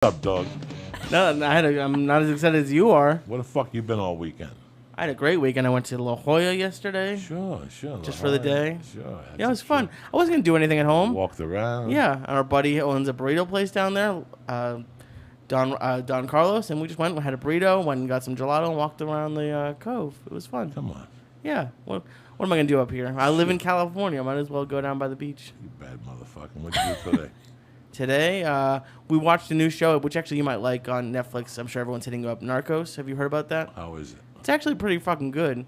What's up, dog? No, I'm not as excited as you are. Where the fuck you been all weekend? I had a great weekend. I went to La Jolla yesterday. Sure. Just for the day. Sure. Yeah, it was fun. I wasn't going to do anything at home. Walked around. Yeah, and our buddy owns a burrito place down there, Don Carlos, and we just went and had a burrito, went and got some gelato, and walked around the cove. It was fun. Come on. Yeah. What am I going to do up here? I live in California. Might as well go down by the beach. You bad motherfucker. What'd you do today? Today, we watched a new show, which actually you might like on Netflix. I'm sure everyone's hitting you up. Narcos. Have you heard about that? How is it? It's actually pretty fucking good.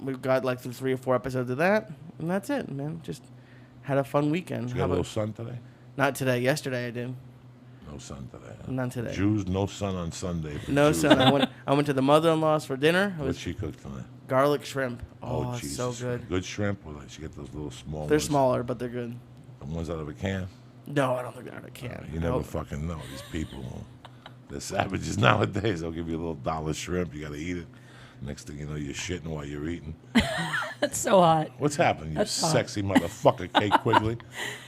We've got like 3 or 4 episodes of that, and that's it, man. Just had a fun weekend. Did you get a little sun today? Not today. Yesterday I did. No sun today. Huh? Not today. Jews, no sun on Sunday. No Jews. sun. I went to the mother-in-law's for dinner. What she cooked tonight? Garlic shrimp. Oh, it's Jesus. so good. Good shrimp? Or like she get those little small They're ones? smaller, but they're good. The ones out of a can? No, I don't think they're out of a can. You never fucking know. These people, they're savages nowadays. They'll give you a little dollar shrimp. You got to eat it. Next thing you know, you're shitting while you're eating. That's so hot. What's happening, you sexy motherfucker, Kate Quigley,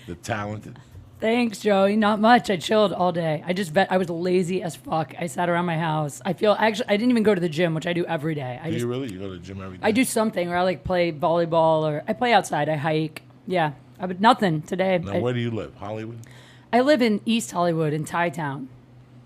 the talented? Thanks, Joey. Not much. I chilled all day. I was lazy as fuck. I sat around my house. I didn't even go to the gym, which I do every day. Do you really? You go to the gym every day? I do something, or I like play volleyball, or I play outside. I hike. Yeah. Nothing today. Now, where do you live? Hollywood? I live in East Hollywood in Thai Town.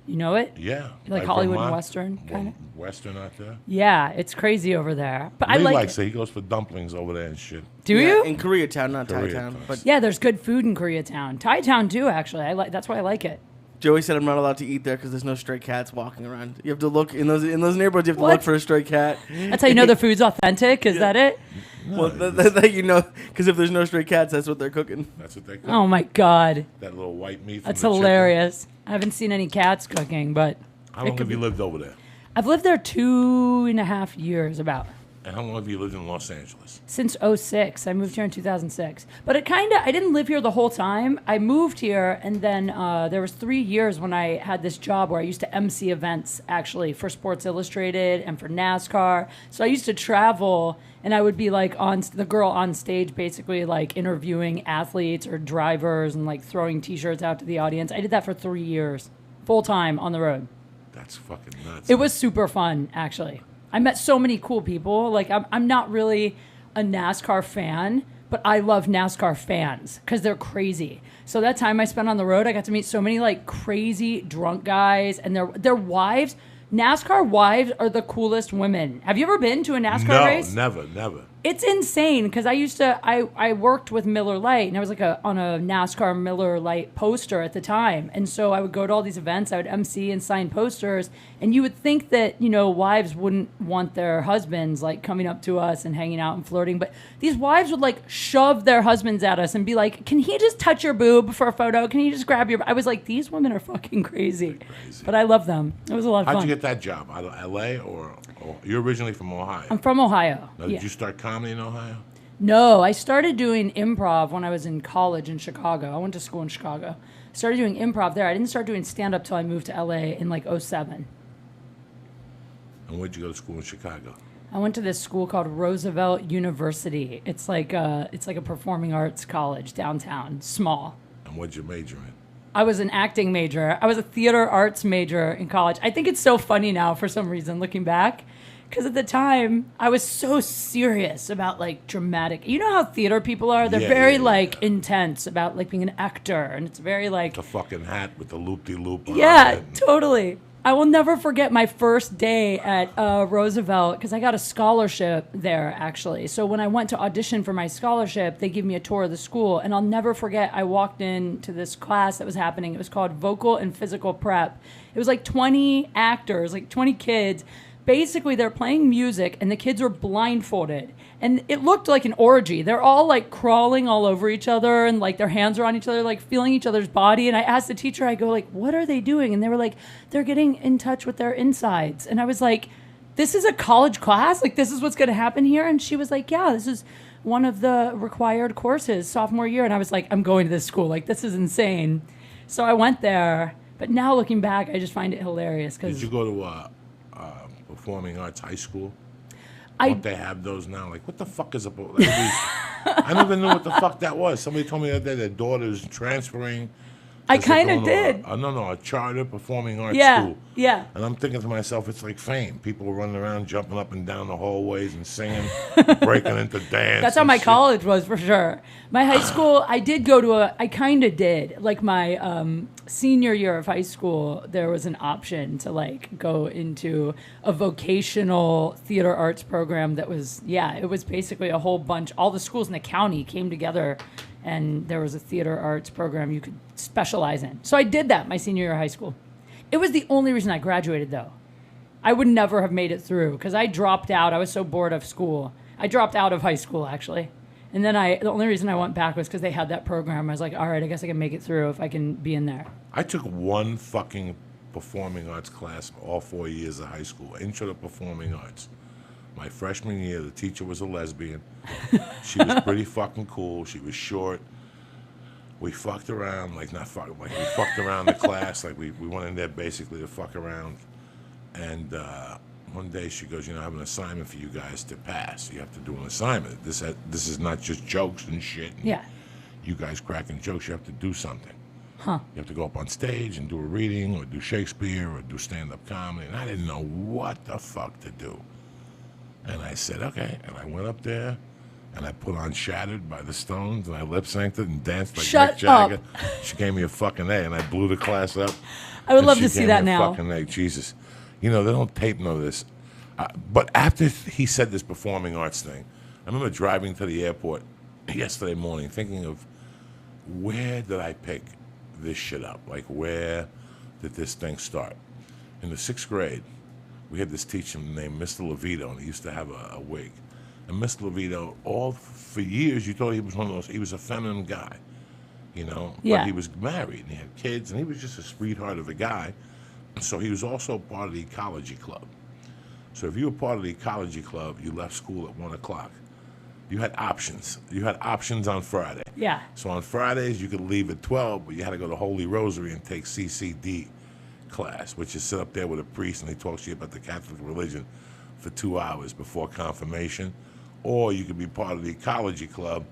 You know it? Yeah. Like Hollywood and Western, kind of? Western out there? Yeah, it's crazy over there. But Lee I like likes it. He goes for dumplings over there and shit. Do you? In Koreatown, not Thai Town. But Yeah, there's good food in Koreatown. Thai Town too, actually. That's why I like it. Joey said I'm not allowed to eat there because there's no stray cats walking around. You have to look in those neighborhoods. You have to What? look for a stray cat. That's how you know the food's authentic. Is that it? No, Well, that you know, because if there's no stray cats, that's what they're cooking. that's what they cook. Oh my god, That little white meat from that's the chicken. hilarious. I haven't seen any cats cooking, but How long have you lived over there? I've lived there 2.5 years about. And how long have you lived in Los Angeles? Since '06. I moved here in 2006. But I didn't live here the whole time. I moved here, and then there was 3 years when I had this job where I used to MC events, actually, for Sports Illustrated and for NASCAR. So I used to travel, and I would be like the girl on stage, basically like interviewing athletes or drivers and like throwing T-shirts out to the audience. I did that for 3 years, full time on the road. That's fucking nuts. It was super fun, actually. I met so many cool people. Like, I'm not really a NASCAR fan, but I love NASCAR fans because they're crazy. So that time I spent on the road, I got to meet so many like crazy drunk guys and their wives. NASCAR wives are the coolest women. Have you ever been to a NASCAR race? No, never. It's insane because I worked with Miller Lite and I was like on a NASCAR Miller Lite poster at the time. And so I would go to all these events, I would MC and sign posters. And you would think that, wives wouldn't want their husbands like coming up to us and hanging out and flirting. But these wives would like shove their husbands at us and be like, can he just touch your boob for a photo? Can he just grab your... I was like, these women are fucking crazy. But I love them. It was a lot of fun. How'd you get that job? Out of L.A. or you're originally from Ohio? I'm from Ohio. Now, did you start comedy in Ohio? No, I started doing improv when I was in college in Chicago. I went to school in Chicago. Started doing improv there. I didn't start doing stand-up till I moved to LA in like 2007. And where'd you go to school in Chicago? I went to this school called Roosevelt University. It's like a performing arts college downtown, small. And what'd you major in? I was an acting major. I was a theater arts major in college. I think it's so funny now for some reason looking back. Because at the time, I was so serious about, like, dramatic... You know how theater people are? They're very, intense about, like, being an actor. And it's very, like... The fucking hat with the loop-de-loop. Yeah, totally. I will never forget my first day at Roosevelt, because I got a scholarship there, actually. So when I went to audition for my scholarship, they gave me a tour of the school. And I'll never forget, I walked into this class that was happening. It was called Vocal and Physical Prep. It was like 20 actors, like 20 kids. Basically, they're playing music, and the kids are blindfolded. And it looked like an orgy. They're all, like, crawling all over each other, and, like, their hands are on each other, like, feeling each other's body. And I asked the teacher, I go, like, what are they doing? And they were like, they're getting in touch with their insides. And I was like, this is a college class? Like, this is what's going to happen here? And she was like, yeah, this is one of the required courses sophomore year. And I was like, I'm going to this school. Like, this is insane. So I went there. But now, looking back, I just find it hilarious. Did you go to Performing Arts High School? I Don't they have those now? Like, what the fuck is up? I never knew what the fuck that was. Somebody told me that their daughter's transferring I kind of did. No, a charter performing arts Yeah, school. yeah. And I'm thinking to myself, it's like fame. People were running around, jumping up and down the hallways and singing, breaking into dance. That's how and my shit. college was for sure. My high school, I did go to I kind of did. Like my senior year of high school, there was an option to like go into a vocational theater arts program that was, it was basically a whole bunch. All the schools in the county came together and there was a theater arts program you could specialize in. So I did that my senior year of high school. It was the only reason I graduated, though. I would never have made it through because I dropped out. I was so bored of school. I dropped out of high school, actually. And then the only reason I went back was because they had that program. I was like, all right, I guess I can make it through if I can be in there. I took one fucking performing arts class all 4 years of high school, intro to performing arts. My freshman year, the teacher was a lesbian. She was pretty fucking cool. She was short. We fucked around, we fucked around the class. Like we went in there basically to fuck around. And one day she goes, I have an assignment for you guys to pass. You have to do an assignment. This is not just jokes and shit. And Yeah. You guys cracking jokes. You have to do something. Huh. You have to go up on stage and do a reading or do Shakespeare or do stand-up comedy. And I didn't know what the fuck to do. And I said, okay. And I went up there and I put on Shattered by the Stones and I lip-synced it and danced like Shut Mick Jagger. up. She gave me a fucking A and I blew the class up. I would And love she to see gave that me a now. Fucking A. Jesus. They don't tape none of this. But after he said this performing arts thing, I remember driving to the airport yesterday morning thinking of where did I pick this shit up? Like, where did this thing start? In the 6th grade, we had this teacher named Mr. Levito, and he used to have a wig. And Mr. Levito, for years, you thought he was one of those, he was a feminine guy, Yeah. But he was married, and he had kids, and he was just a sweetheart of a guy. So he was also part of the ecology club. So if you were part of the ecology club, you left school at 1 o'clock. You had options. You had options on Friday. Yeah. So on Fridays, you could leave at 12, but you had to go to Holy Rosary and take CCD class, which is sit up there with a priest and he talks to you about the Catholic religion for 2 hours before confirmation. Or you could be part of the ecology club,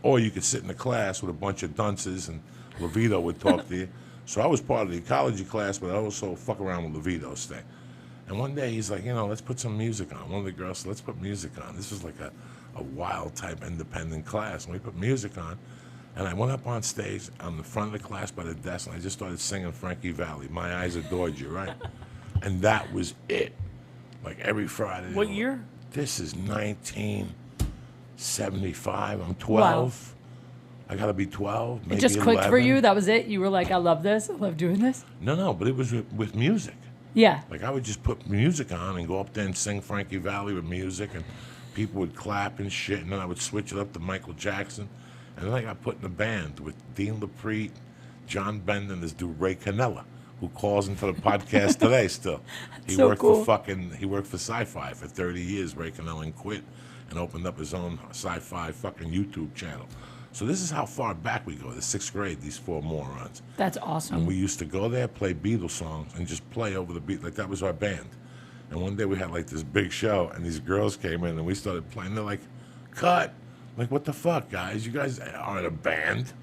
or you could sit in the class with a bunch of dunces and Levito would talk to you. So I was part of the ecology class, but I also fuck around with Levito's thing. And one day he's like, let's put some music on. One of the girls said, let's put music on. This was like a wild type independent class. And we put music on. And I went up on stage on the front of the class by the desk, and I just started singing Frankie Valli, My Eyes Adored You, right? And that was it. Like every Friday. What year? This is 1975. I'm 12. Wow. I got to be 12, maybe It just clicked 11. for you? That was it? You were like, I love this. I love doing this? No, but it was with music. Yeah. Like I would just put music on and go up there and sing Frankie Valli with music, and people would clap and shit, and then I would switch it up to Michael Jackson. And then I got put in a band with Dean LaPrete, John Bender, and this dude Ray Canella, who calls into the podcast today still. He so worked cool. he worked for Sci-Fi for 30 years, Ray Canella, and quit and opened up his own Sci-Fi fucking YouTube channel. So this is how far back we go, the 6th grade, these 4 morons. That's awesome. And we used to go there, play Beatles songs, and just play over the beat. Like, that was our band. And one day we had, like, this big show, and these girls came in, and we started playing. They're like, cut. Like, what the fuck, guys? You guys aren't a band.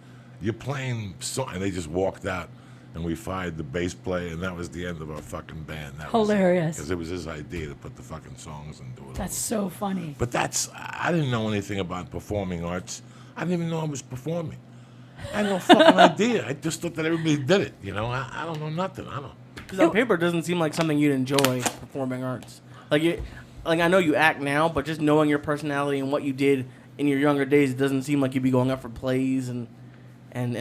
You're playing song. And they just walked out, and we fired the bass player, and that was the end of our fucking band. That Hilarious. Because it was his idea to put the fucking songs and do it. That's so funny. But I didn't know anything about performing arts. I didn't even know I was performing. I had no fucking idea. I just thought that everybody did it. I don't know nothing. I don't. Because on paper, it doesn't seem like something you'd enjoy, performing arts. Like I know you act now, but just knowing your personality and what you did in your younger days, it doesn't seem like you'd be going up for plays and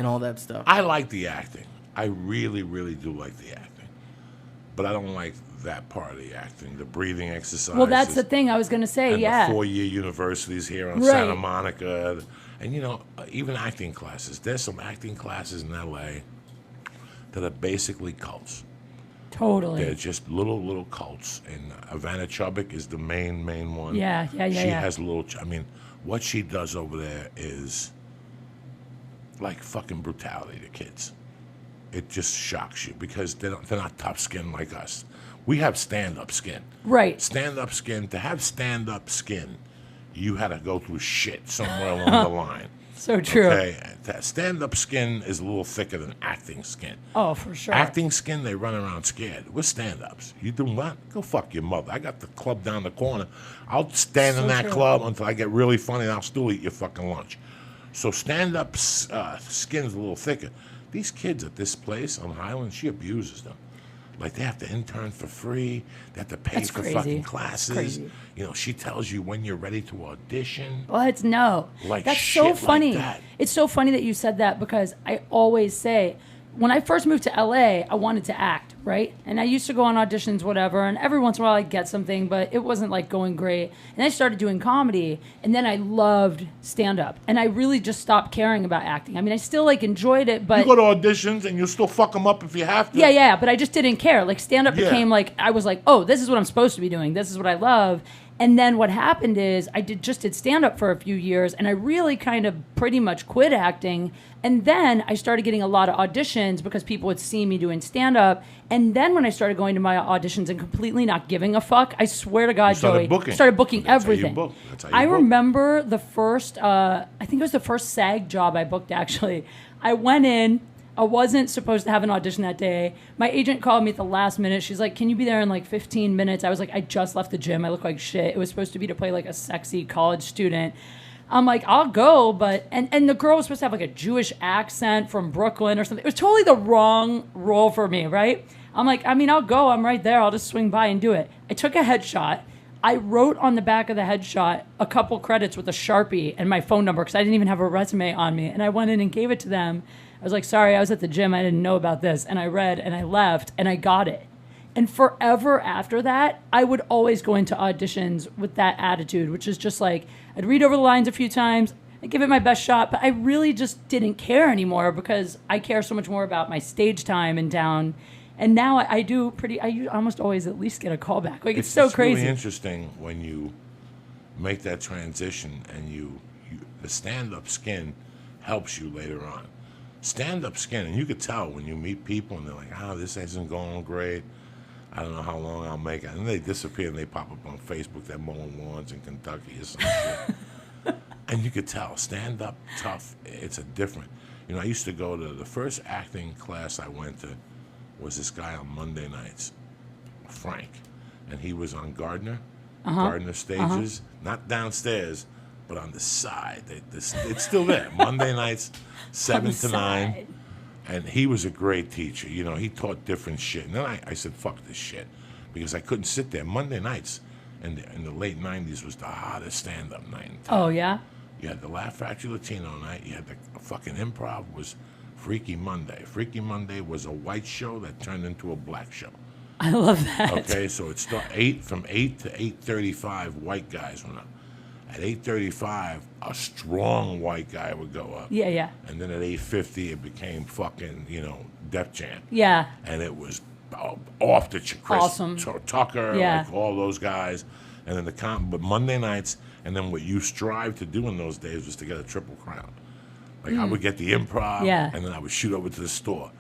all that stuff. I like the acting. I really, really do like the acting. But I don't like that part of the acting, the breathing exercises. Well, that's the thing I was going to say, and yeah. the 4-year universities here on Right. Santa Monica. And, even acting classes. There's some acting classes in L.A. that are basically cults. Totally. They're just little cults. And Ivana Chubbuck is the main one. Yeah. She has what she does over there is like fucking brutality to kids. It just shocks you because they're not tough skin like us. We have stand-up skin. Right. Stand-up skin. To have stand-up skin, you had to go through shit somewhere along the line. So true. Okay, stand-up skin is a little thicker than acting skin. Oh, for sure. Acting skin, they run around scared. We're stand-ups. You doing what? Go fuck your mother. I got the club down the corner. I'll stand in that club until I get really funny, and I'll still eat your fucking lunch. So stand-up skin's a little thicker. These kids at this place on Highland, she abuses them. Like, they have to intern for free. They have to pay That's for crazy. fucking classes. Crazy. You know, she tells you when you're ready to audition. What? No. Like That's shit so like funny. that. It's so funny that you said that because I always say, when I first moved to LA, I wanted to act, right? And I used to go on auditions, whatever, and every once in a while I'd get something, but it wasn't like going great. And I started doing comedy, and then I loved stand-up. And I really just stopped caring about acting. I mean, I still like enjoyed it, but... You go to auditions and you'll still fuck them up if you have to. Yeah, but I just didn't care. Like, stand-up Yeah. became like, I was like, oh, this is what I'm supposed to be doing. This is what I love. And then what happened is I just did stand-up for a few years, and I really kind of pretty much quit acting. And then I started getting a lot of auditions because people would see me doing stand-up. And then when I started going to my auditions and completely not giving a fuck, I swear to God, started Joey, booking. started booking That's how you everything. book. That's how you I book. remember the first, I think it was the first SAG job I booked, actually. I went in. I wasn't supposed to have an audition that day. My agent called me at the last minute. She's like, can you be there in like 15 minutes? I was like, I just left the gym. I look like shit. It was supposed to be to play like a sexy college student. I'm like, I'll go, but... And the girl was supposed to have like a Jewish accent from Brooklyn or something. It was totally the wrong role for me, right? I'm like, I mean, I'll go. I'm right there. I'll just swing by and do it. I took a headshot. I wrote on the back of the headshot a couple credits with a Sharpie and my phone number because I didn't even have a resume on me. And I went in and gave it to them. I was like, sorry, I was at the gym. I didn't know about this. And I read and I left and I got it. And forever after that, I would always go into auditions with that attitude, which is just like, I'd read over the lines a few times, I'd give it my best shot, but I really just didn't care anymore because I care so much more about my stage time in town. And now I almost always at least get a callback. Like, it's so It's crazy. really interesting when you make that transition and the stand-up skin helps you later on. Stand-up skin, and you could tell when you meet people and they're like, this isn't going great. I don't know how long I'll make it. And they disappear and they pop up on Facebook. They're mowing lawns in Kentucky or some shit. And you could tell, stand-up, tough, it's a different. You know, I used to go to the first acting class I went to was this guy on Monday nights, Frank. And he was on Gardner stages, not downstairs, but on the side. It's still there. Monday nights, 7 to 9. And he was a great teacher. You know, he taught different shit. And then I said, fuck this shit. Because I couldn't sit there. Monday nights in the late 90s was the hottest stand-up night in town. Oh, yeah? You had the Laugh Factory Latino night. You had the fucking improv was Freaky Monday. Freaky Monday was a white show that turned into a black show. I love that. Okay, so it started from 8 to 8:35, white guys went up. At 8:35, a strong white guy would go up. Yeah. And then at 8:50, it became fucking, Def Jam. Yeah. And it was off the Chris Awesome. Tucker, Yeah. like all those guys. And then but Monday nights, and then what you strive to do in those days was to get a Triple Crown. Like I would get the improv, Yeah. and then I would shoot over to the store.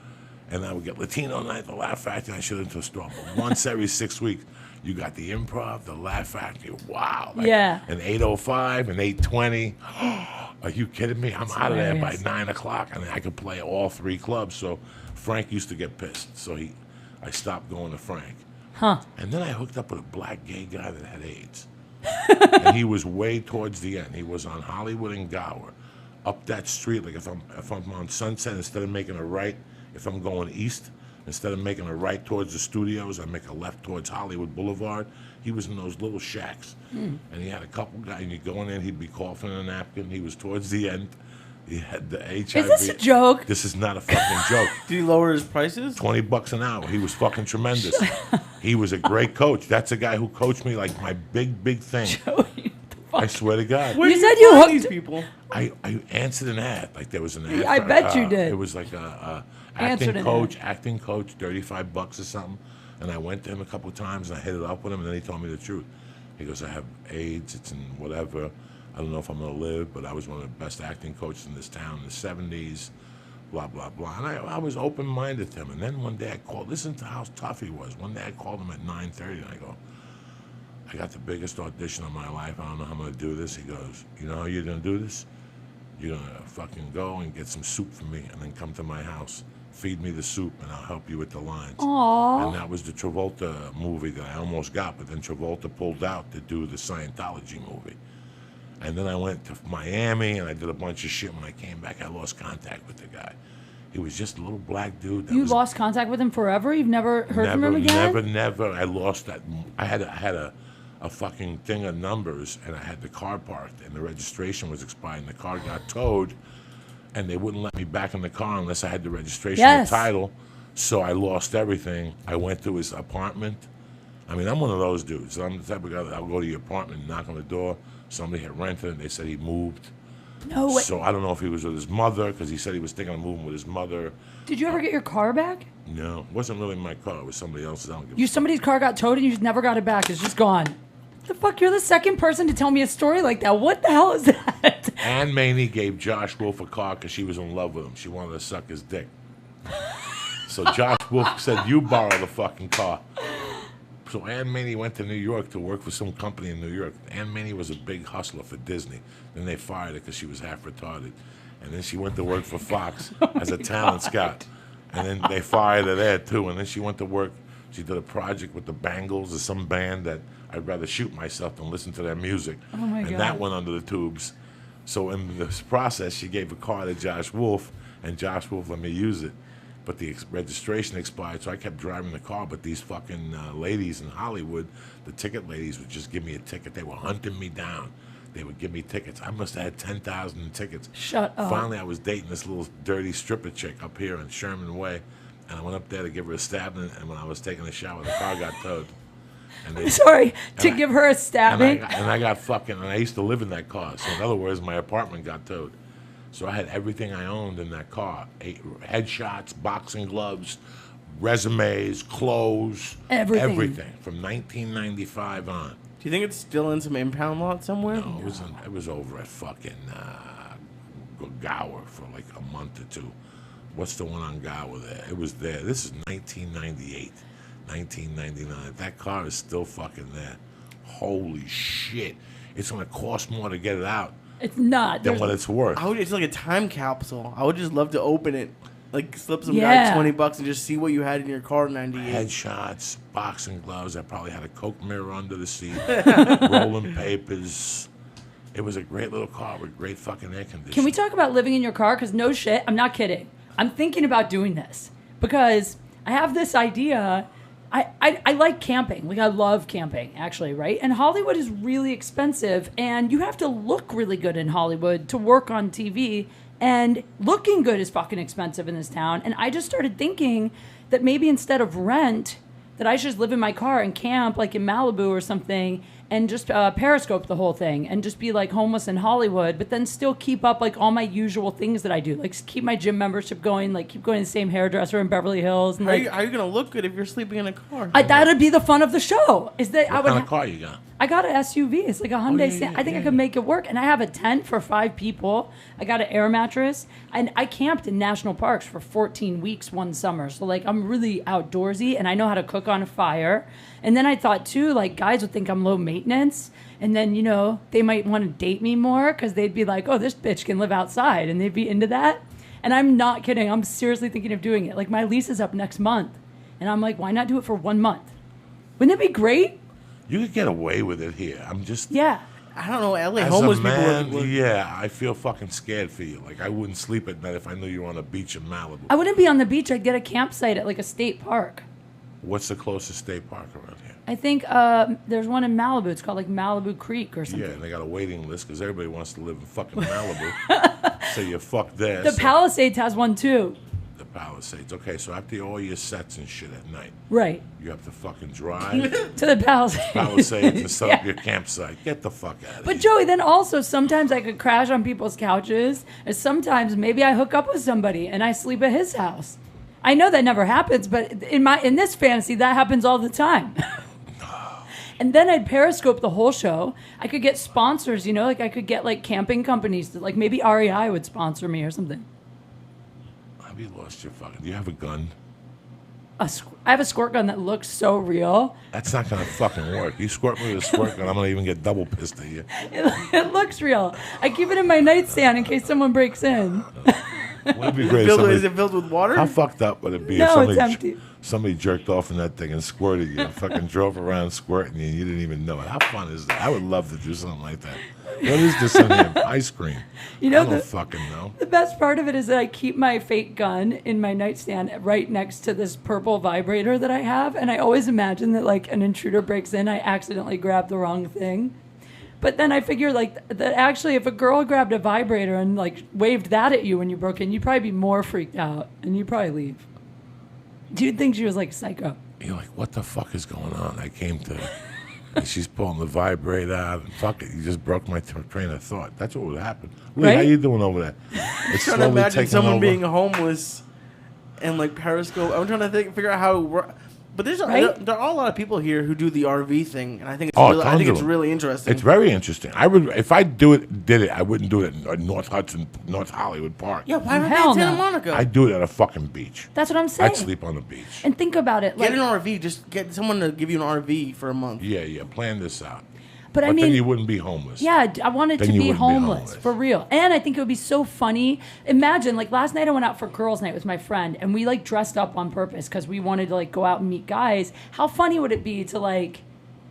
And I would get Latino night, the Laugh Factory, and I shoot into the store. But once every 6 weeks, you got the improv, the Laugh Factory. Wow. Yeah. And 8:05 and 8:20. Are you kidding me? I'm out of there by hilarious. 9 o'clock, and I could play all 3 clubs. So Frank used to get pissed. So I stopped going to Frank. Huh. And then I hooked up with a black gay guy that had AIDS. And he was way towards the end. He was on Hollywood and Gower. Up that street, like if I'm on Sunset, instead of making a right, if I'm going east, instead of making a right towards the studios, I make a left towards Hollywood Boulevard. He was in those little shacks. And he had a couple guys, and you go in there, and he'd be coughing in a napkin. He was towards the end. He had the HIV. Is this a joke? This is not a fucking joke. Did he lower his prices? $20 an hour. He was fucking tremendous. He was a great coach. That's a guy who coached me like my big thing. Joey, I swear to God. Where You do said you find hooked- these people. I answered an ad. Like there was an ad. I for, bet you did. It was like a Answered an acting coach, $35 or something. And I went to him a couple of times and I hit it up with him, and then he told me the truth. He goes, I have AIDS. It's in whatever. I don't know if I'm going to live, but I was one of the best acting coaches in this town in the 70s, blah, blah, blah. And I was open-minded to him. And then one day I called, listen to how tough he was. One day I called him at 9:30, and I go, I got the biggest audition of my life. I don't know how I'm going to do this. He goes, you know how you're going to do this? You're gonna fucking go and get some soup for me, and then come to my house, feed me the soup, and I'll help you with the lines. Aww. And that was the Travolta movie that I almost got, but then Travolta pulled out to do the Scientology movie. And then I went to Miami, and I did a bunch of shit. When I came back, I lost contact with the guy. He was just a little black dude. That You was lost contact with him forever? You've never heard from him again? Never. I lost that. I had a fucking thing of numbers, and I had the car parked, and the registration was expired, and the car got towed, and they wouldn't let me back in the car unless I had the registration and title. So I lost everything. I went to his apartment. I mean, I'm one of those dudes. I'm the type of guy that I'll go to your apartment and knock on the door. Somebody had rented it. They said he moved. No way. So I don't know if he was with his mother, because he said he was thinking of moving with his mother. Did you ever get your car back? No, it wasn't really my car. It was somebody else's. I don't give a fuck. Somebody's car got towed and you just never got it back. It's just gone. The fuck? You're the second person to tell me a story like that. What the hell is that? Ann Maney gave Josh Wolf a car because she was in love with him. She wanted to suck his dick. So Josh Wolf said, "You borrow the fucking car." So Ann Maney went to New York to work for some company in New York. Ann Maney was a big hustler for Disney. Then they fired her because she was half retarded. And then she went to work for Fox as a talent scout. And then they fired her there too. And then she went to work. She did a project with the Bangles or some band that I'd rather shoot myself than listen to their music. Oh my and God. that went under the tubes. So in this process, she gave a car to Josh Wolf, and Josh Wolf let me use it. But the registration expired, so I kept driving the car. But these fucking ladies in Hollywood, the ticket ladies, would just give me a ticket. They were hunting me down. They would give me tickets. I must have had 10,000 tickets. Shut up. Finally, I was dating this little dirty stripper chick up here in Sherman Way, and I went up there to give her a stabbing. And when I was taking a shower, the car got towed. And I'm sorry, to give her a stabbing? And I got fucking, and I used to live in that car. So in other words, my apartment got towed. So I had everything I owned in that car. Headshots, boxing gloves, resumes, clothes. Everything. From 1995 on. Do you think it's still in some impound lot somewhere? No, it was over at fucking Gower for like a month or two. What's the one on Gower there? It was there. This is 1998, 1999. That car is still fucking there. Holy shit. It's going to cost more to get it out. It's not. Than what it's worth. It's like a time capsule. I would just love to open it, like slip some guy $20 and just see what you had in your car in '98. Headshots, boxing gloves. I probably had a Coke mirror under the seat, rolling papers. It was a great little car with great fucking air conditioning. Can we talk about living in your car? Because no shit, I'm not kidding. I'm thinking about doing this because I have this idea. I like camping. Like, I love camping, actually, right? And Hollywood is really expensive, and you have to look really good in Hollywood to work on TV, and looking good is fucking expensive in this town. And I just started thinking that maybe instead of rent, that I should just live in my car and camp, like in Malibu or something, and just periscope the whole thing and just be like homeless in Hollywood, but then still keep up like all my usual things that I do, like keep my gym membership going, like keep going to the same hairdresser in Beverly Hills. And how are you gonna look good if you're sleeping in a car? That'd be the fun of the show. Is that what kind of car you got? I got an SUV. It's like a Hyundai. I think I could make it work. And I have a tent for 5 people. I got an air mattress. And I camped in national parks for 14 weeks one summer. So, like, I'm really outdoorsy, and I know how to cook on a fire. And then I thought, too, like, guys would think I'm low maintenance. And then, you know, they might want to date me more because they'd be like, oh, this bitch can live outside. And they'd be into that. And I'm not kidding. I'm seriously thinking of doing it. Like, my lease is up next month. And I'm like, why not do it for 1 month? Wouldn't it be great? You could get away with it here. I'm just... Yeah. I don't know, LA as homeless a man, people. Yeah, I feel fucking scared for you. Like, I wouldn't sleep at night if I knew you were on a beach in Malibu. I wouldn't be on the beach. I'd get a campsite at like a state park. What's the closest state park around here? I think there's one in Malibu. It's called like Malibu Creek or something. Yeah, and they got a waiting list because everybody wants to live in fucking Malibu. So you fuck there. The Palisades has one too. The Palisades. Okay, so after all your sets and shit at night, right? You have to fucking drive to the Palisades and set up your campsite. Get the fuck out of here. But Joey, then also sometimes I could crash on people's couches, and sometimes maybe I hook up with somebody and I sleep at his house. I know that never happens, but in this fantasy that happens all the time. And then I'd periscope the whole show. I could get sponsors, you know, like I could get like camping companies, like maybe REI would sponsor me or something. Have you lost your fucking... Do you have a gun? I have a squirt gun that looks so real. That's not gonna fucking work. You squirt me with a squirt gun, I'm gonna even get double pissed at you. It looks real. I keep it in my nightstand in case someone breaks in. Wouldn't it be great if Is it filled with water? how fucked up would it be No, if it's empty. somebody jerked off in that thing and squirted you and fucking drove around squirting you and you didn't even know it? How fun is that? I would love to do something like that. What is this in here? Ice cream. You know, I don't fucking know. The best part of it is that I keep my fake gun in my nightstand right next to this purple vibrator that I have, and I always imagine that like an intruder breaks in, I accidentally grab the wrong thing. But then I figure like that actually if a girl grabbed a vibrator and like waved that at you when you broke in, you'd probably be more freaked out and you'd probably leave. You'd think she was like psycho. You're like, what the fuck is going on? I came to... And she's pulling the vibrator out, and fuck it, you just broke my train of thought. That's what would happen. Lee, Right? how you doing over there? It's I'm trying to slowly imagine taking someone over. being homeless and like Periscope. I'm trying to figure out how. But Right? there are a lot of people here who do the RV thing, and I think it's Oh, really, tons of them. really interesting. It's very interesting. I would, if I did it, I wouldn't do it in North Hudson, North Hollywood Park. yeah, why not Hell in Santa no. Monica? I'd do it at a fucking beach. That's what I'm saying. I'd sleep on the beach. And think about it. Get Like, an RV. Just get someone to give you an RV for a month. Yeah, plan this out. but I But then mean, you wouldn't be homeless. yeah, I wanted Then to you be wouldn't be homeless, homeless. for real. And I think it would be so funny. Imagine, like last night I went out for girls' night with my friend and we like dressed up on purpose because we wanted to like go out and meet guys. How funny would it be to like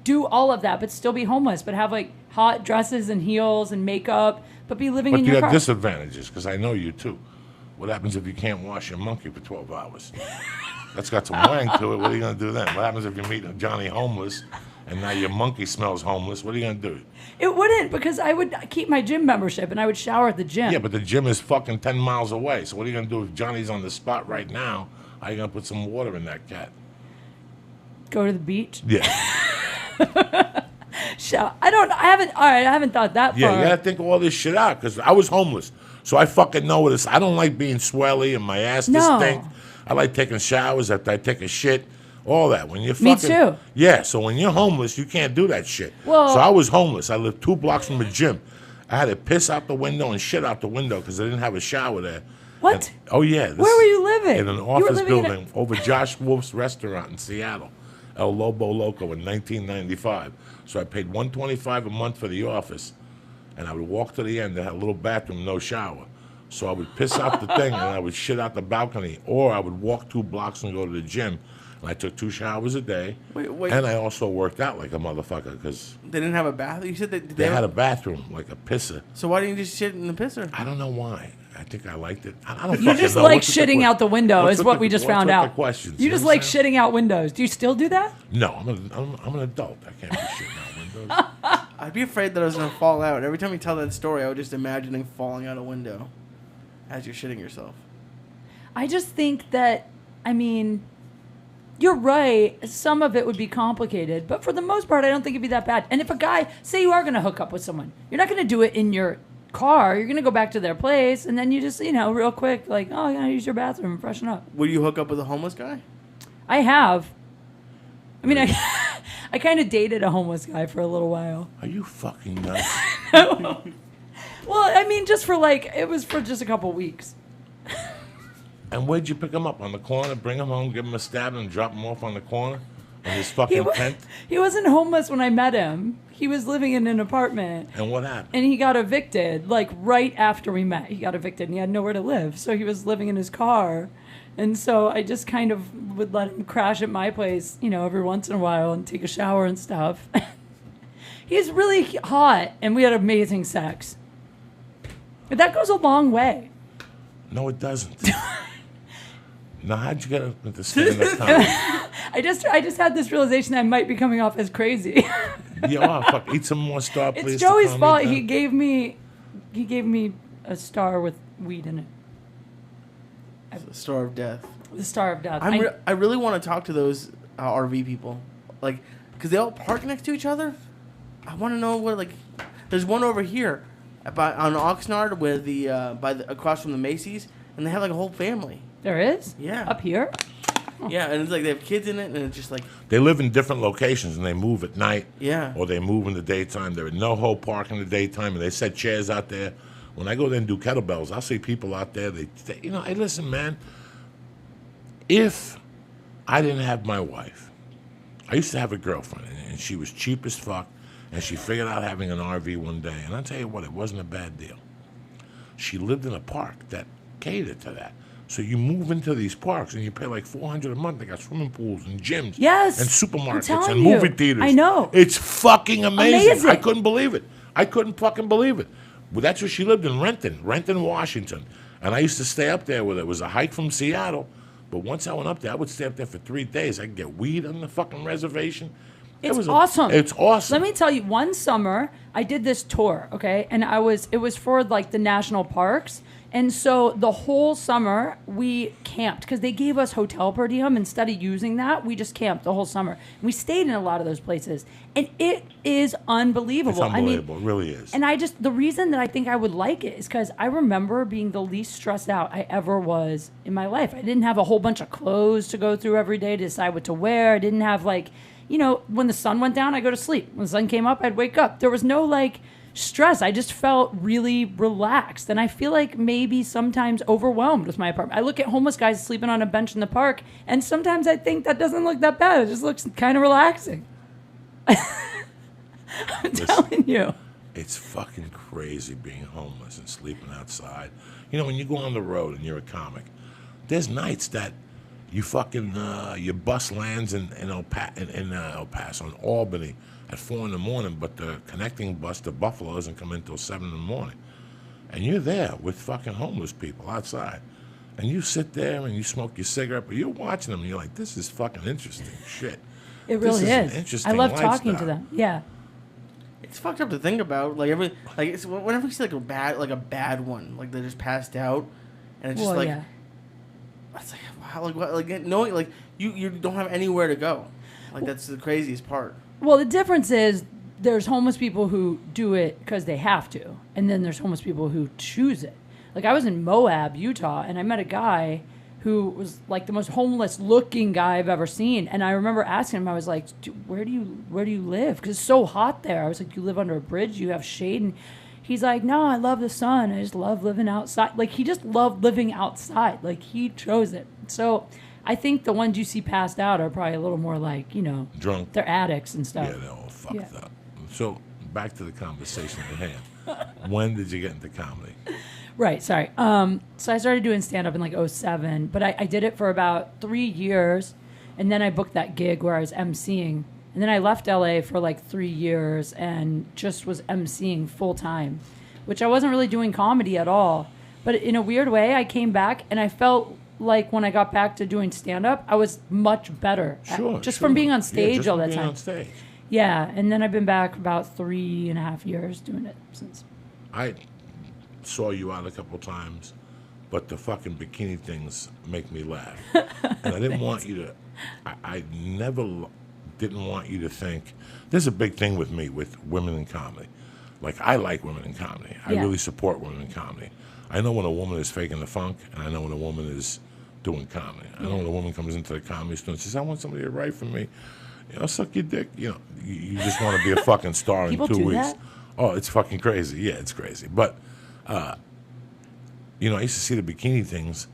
do all of that but still be homeless, but have like hot dresses and heels and makeup, but be living But in you your have car? disadvantages, because I know you too. What happens if you can't wash your monkey for 12 hours? That's got some wang to it. What are you going to do then? What happens if you meet Johnny homeless and now your monkey smells homeless? What are you going to do? It wouldn't, because I would keep my gym membership and I would shower at the gym. Yeah, but the gym is fucking 10 miles away. So what are you going to do if Johnny's on the spot right now? How are you going to put some water in that cat? Go to the beach. Yeah. Shower. I haven't thought that Yeah, far. you got to think all this shit out, because I was homeless. So I fucking know this. I don't like being swelly and my ass No. stink. I like taking showers after I take a shit. All that. When you're Me fucking... too. Yeah, so when you're homeless, you can't do that shit. Well- So I was homeless. I lived 2 blocks from the gym. I had to piss out the window and shit out the window because I didn't have a shower there. What? And- oh, yeah. Where were you living? In an You were office living in a- building over Josh Wolf's restaurant in Seattle, El Lobo Loco, in 1995. So I paid $125 a month for the office, and I would walk to the end. They had a little bathroom, no shower. So I would piss out the thing, and I would shit out the balcony, or I would walk 2 blocks and go to the gym. And I took 2 showers a day, Wait. and I also worked out like a motherfucker because They didn't have a bath. You said they had a bathroom, like a pisser. So why didn't you just shit in the pisser? I don't know why. I think I liked it. I don't You fucking just know. like What's with shitting que- out the window, what's is with what the- we just what's found with the out. questions? You just know like what I'm saying? shitting out windows. Do you still do that? No, I'm an adult. I can't be shitting out windows. I'd be afraid that I was gonna fall out. Every time you tell that story, I would just imagining falling out a window as you're shitting yourself. I just think that, I mean, you're right. Some of it would be complicated, but for the most part, I don't think it'd be that bad. And if a guy, say you are going to hook up with someone, you're not going to do it in your car. You're going to go back to their place, and then you just, real quick, like, oh, I got to use your bathroom and freshen up. Would you hook up with a homeless guy? I have. I mean, I kind of dated a homeless guy for a little while. Are you fucking nuts? Well, I mean, it was for just a couple weeks. And where'd you pick him up? On the corner? Bring him home, give him a stab, and drop him off on the corner? In his fucking tent? He wasn't homeless when I met him. He was living in an apartment. And what happened? And he got evicted, like right after we met. He got evicted and he had nowhere to live. So he was living in his car. And so I just kind of would let him crash at my place, every once in a while and take a shower and stuff. He's really hot and we had amazing sex. But that goes a long way. No, it doesn't. Now, how'd you get up with the stand-up comedy? I just had this realization I might be coming off as crazy. Yeah, oh, fuck. Eat some more star, please. It's to Joey's calm fault. you He down. gave me a star with weed in it. It's the Star of Death. The Star of Death. I really want to talk to those RV people, like, because they all park next to each other. I want to know what, like, there's one over here, on Oxnard with across from the Macy's, and they have like a whole family. There is? Yeah. Up here? Yeah, and it's like they have kids in it, and it's just like, They live in different locations, and they move at night. yeah. Or they move in the daytime. They're in NoHo Park in the daytime, and they set chairs out there. When I go there and do kettlebells, I'll see people out there. Hey, listen, man. If I didn't have my wife. I used to have a girlfriend, and she was cheap as fuck, and she figured out having an RV one day, and I'll tell you what, it wasn't a bad deal. She lived in a park that catered to that. So you move into these parks and you pay like $400 a month. They got swimming pools and gyms, Yes, and I'm supermarkets telling and you. movie theaters. I know. It's fucking amazing. Amazing. I couldn't believe it. I couldn't fucking believe it. Well, that's where she lived in Renton, Washington. And I used to stay up there with her. It was a hike from Seattle. But once I went up there, I would stay up there for 3 days. I could get weed on the fucking reservation. It's awesome. It's awesome. Let me tell you, one summer I did this tour, okay, and it was for like the national parks, and so the whole summer we camped because they gave us hotel per diem. Instead of using that, we just camped the whole summer. And we stayed in a lot of those places, and it is unbelievable. It's unbelievable. It really is. And the reason that I think I would like it is because I remember being the least stressed out I ever was in my life. I didn't have a whole bunch of clothes to go through every day to decide what to wear. I didn't have like, when the sun went down, I'd go to sleep. When the sun came up, I'd wake up. There was no like stress. I just felt really relaxed. And I feel like maybe sometimes overwhelmed with my apartment. I look at homeless guys sleeping on a bench in the park, and sometimes I think that doesn't look that bad. It just looks kind of relaxing. I'm telling you. It's fucking crazy being homeless and sleeping outside. When you go on the road and you're a comic, there's nights that you fucking your bus lands in El Paso, in Albany, at 4 a.m, but the connecting bus to Buffalo doesn't come in until 7 a.m, and you're there with fucking homeless people outside, and you sit there and you smoke your cigarette, but you're watching them and you're like, this is fucking interesting shit. It really This is. an interesting I love lifestyle. talking to them. Yeah. It's fucked up to think about. Like it's whenever you see like a bad one, like they just passed out, and it's just Yeah. It's like wow, knowing like you don't have anywhere to go. Like that's the craziest part. Well, the difference is there's homeless people who do it because they have to, and then there's homeless people who choose it. Like I was in Moab, Utah, and I met a guy who was like the most homeless looking guy I've ever seen. And I remember asking him, I was like, where do you live? Because it's so hot there. I was like, you live under a bridge? You have shade? And he's like, no, I love the sun. I just love living outside. Like he just loved living outside. Like he chose it. So I think the ones you see passed out are probably a little more like, drunk. They're addicts and stuff. Yeah, they're all fucked up. So back to the conversation at hand. When did you get into comedy? Right, sorry. So I started doing stand-up in like 2007, but I did it for about 3 years, and then I booked that gig where I was emceeing, and then I left LA for like 3 years and just was emceeing full-time, which I wasn't really doing comedy at all. But in a weird way, I came back, and I felt like when I got back to doing stand-up, I was much better. From being on stage all that time. On stage. Yeah, and then I've been back about 3.5 years doing it since. I saw you out a couple times, but the fucking bikini things make me laugh. And I didn't want you to, I never didn't want you to think, there's a big thing with me with women in comedy. Like, I like women in comedy. I really support women in comedy. I know when a woman is faking the funk, and I know when a woman is doing comedy. I know when a woman comes into the comedy store and says, I want somebody to write for me. Suck your dick. You just want to be a fucking star in 2 weeks. Do that? Oh, it's fucking crazy. Yeah, it's crazy. But, I used to see the bikini things,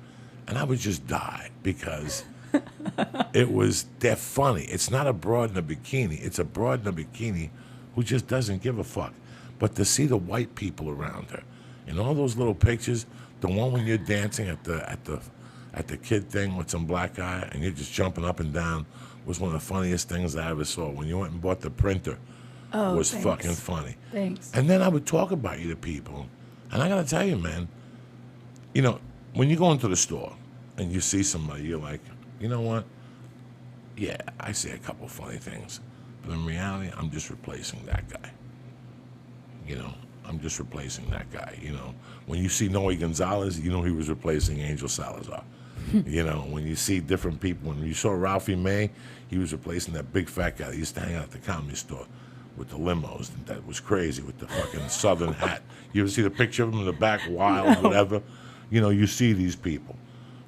and I would just die because they're funny. It's not a broad in a bikini. It's a broad in a bikini who just doesn't give a fuck. But to see the white people around her, in all those little pictures, the one when you're dancing at the kid thing with some black guy, and you're just jumping up and down, was one of the funniest things I ever saw. When you went and bought the printer, was thanks. fucking funny. Thanks. And then I would talk about you to people. And I got to tell you, man, when you go into the store and you see somebody, you're like, you know what? Yeah, I say a couple funny things. But in reality, I'm just replacing that guy. I'm just replacing that guy. When you see Noe Gonzalez, he was replacing Angel Salazar. When you see different people, when you saw Ralphie May, he was replacing that big fat guy that used to hang out at the comedy store with the limos. That was crazy with the fucking southern hat. You ever see the picture of him in the back, wild, whatever? You see these people.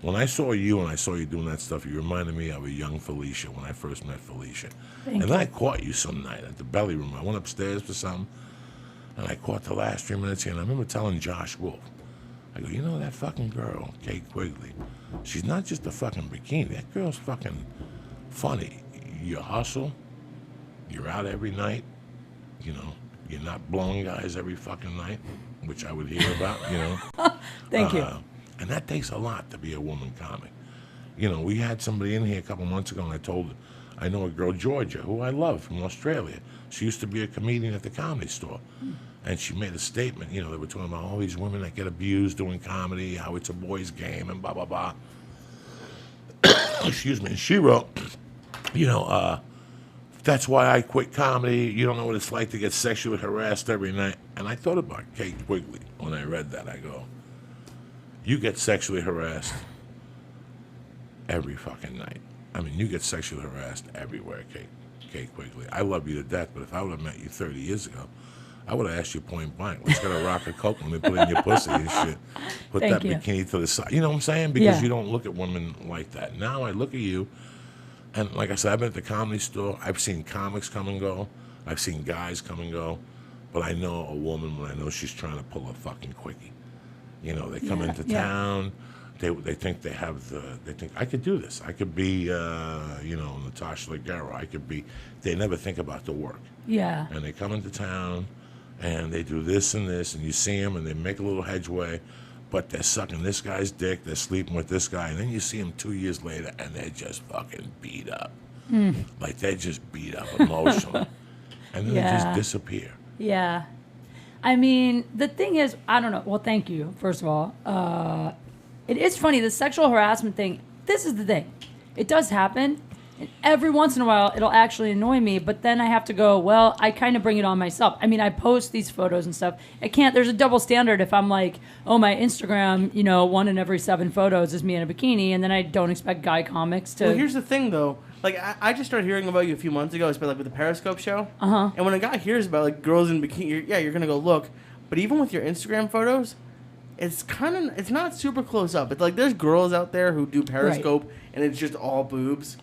When I saw you and I saw you doing that stuff, you reminded me of a young Felicia when I first met Felicia. And then I caught you some night at the Belly Room. I went upstairs for something, and I caught the last 3 minutes here, and I remember telling Josh Wolf, I go, that fucking girl, Kate Quigley, she's not just a fucking bikini. That girl's fucking funny. You hustle. You're out every night. You know, you're not blowing guys every fucking night, which I would hear about, you know. Thank you. And that takes a lot to be a woman comic. You know, we had somebody in here a couple months ago, and I know a girl, Georgia, who I love from Australia. She used to be a comedian at the Comedy Store. And she made a statement, you know, they were talking about all these women that get abused doing comedy, how it's a boys' game, and blah, blah, blah. Excuse me. And she wrote, you know, that's why I quit comedy. You don't know what it's like to get sexually harassed every night. And I thought about Kate Quigley when I read that. I go, you get sexually harassed every fucking night. I mean, you get sexually harassed everywhere, Kate Quigley. I love you to death, but if I would have met you 30 years ago, I would have asked you point blank, let's get a rock of coke and put it in your pussy and shit. Put Thank that you. bikini to the side. You know what I'm saying? Because Yeah. you don't look at women like that. Now I look at you, and like I said, I've been at the Comedy Store. I've seen comics come and go. I've seen guys come and go. But I know a woman when I know she's trying to pull a fucking quickie. You know, they come into town. They think they think I could do this. I could be, you know, Natasha Leggero. I could be. They never think about the work. Yeah. And they come into town, and they do this and this, and you see them, and they make a little hedgeway, but they're sucking this guy's dick. They're sleeping with this guy, and then you see them 2 years later, and they're just fucking beat up. Like they're just beat up emotionally, and then they just disappear. Yeah. I mean, the thing is, I don't know. Well, thank you, first of all. It is funny, the sexual harassment thing, this is the thing. It does happen. And every once in a while, it'll actually annoy me, but then I have to go, well, I kind of bring it on myself. I mean, I post these photos and stuff. There's a double standard if I'm like, oh, my Instagram, you know, 1 in every 7 photos is me in a bikini, and then I don't expect guy comics to... Well, here's the thing, though. Like, I just started hearing about you a few months ago. It's been like with the Periscope show. Uh-huh. And when a guy hears about, like, girls in bikini, you're going to go look. But even with your Instagram photos, it's not super close up. It's like there's girls out there who do Periscope, and it's just all boobs,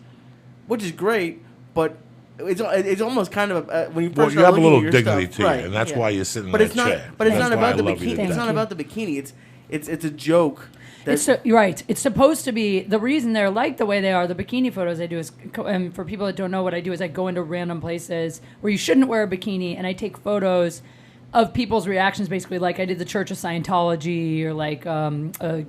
which is great, but it's almost kind of when you first Well, you start have a looking little at your dignity stuff, to right, you, and that's yeah. why you're sitting But in it's that not. chair. But it's That's not why about the I love you to bikini. It's death. not about the bikini. It's a joke. You're right. It's supposed to be, the reason they're like the way they are, the bikini photos I do is, and for people that don't know what I do, is I go into random places where you shouldn't wear a bikini, and I take photos of people's reactions, basically, like I did the Church of Scientology, or like a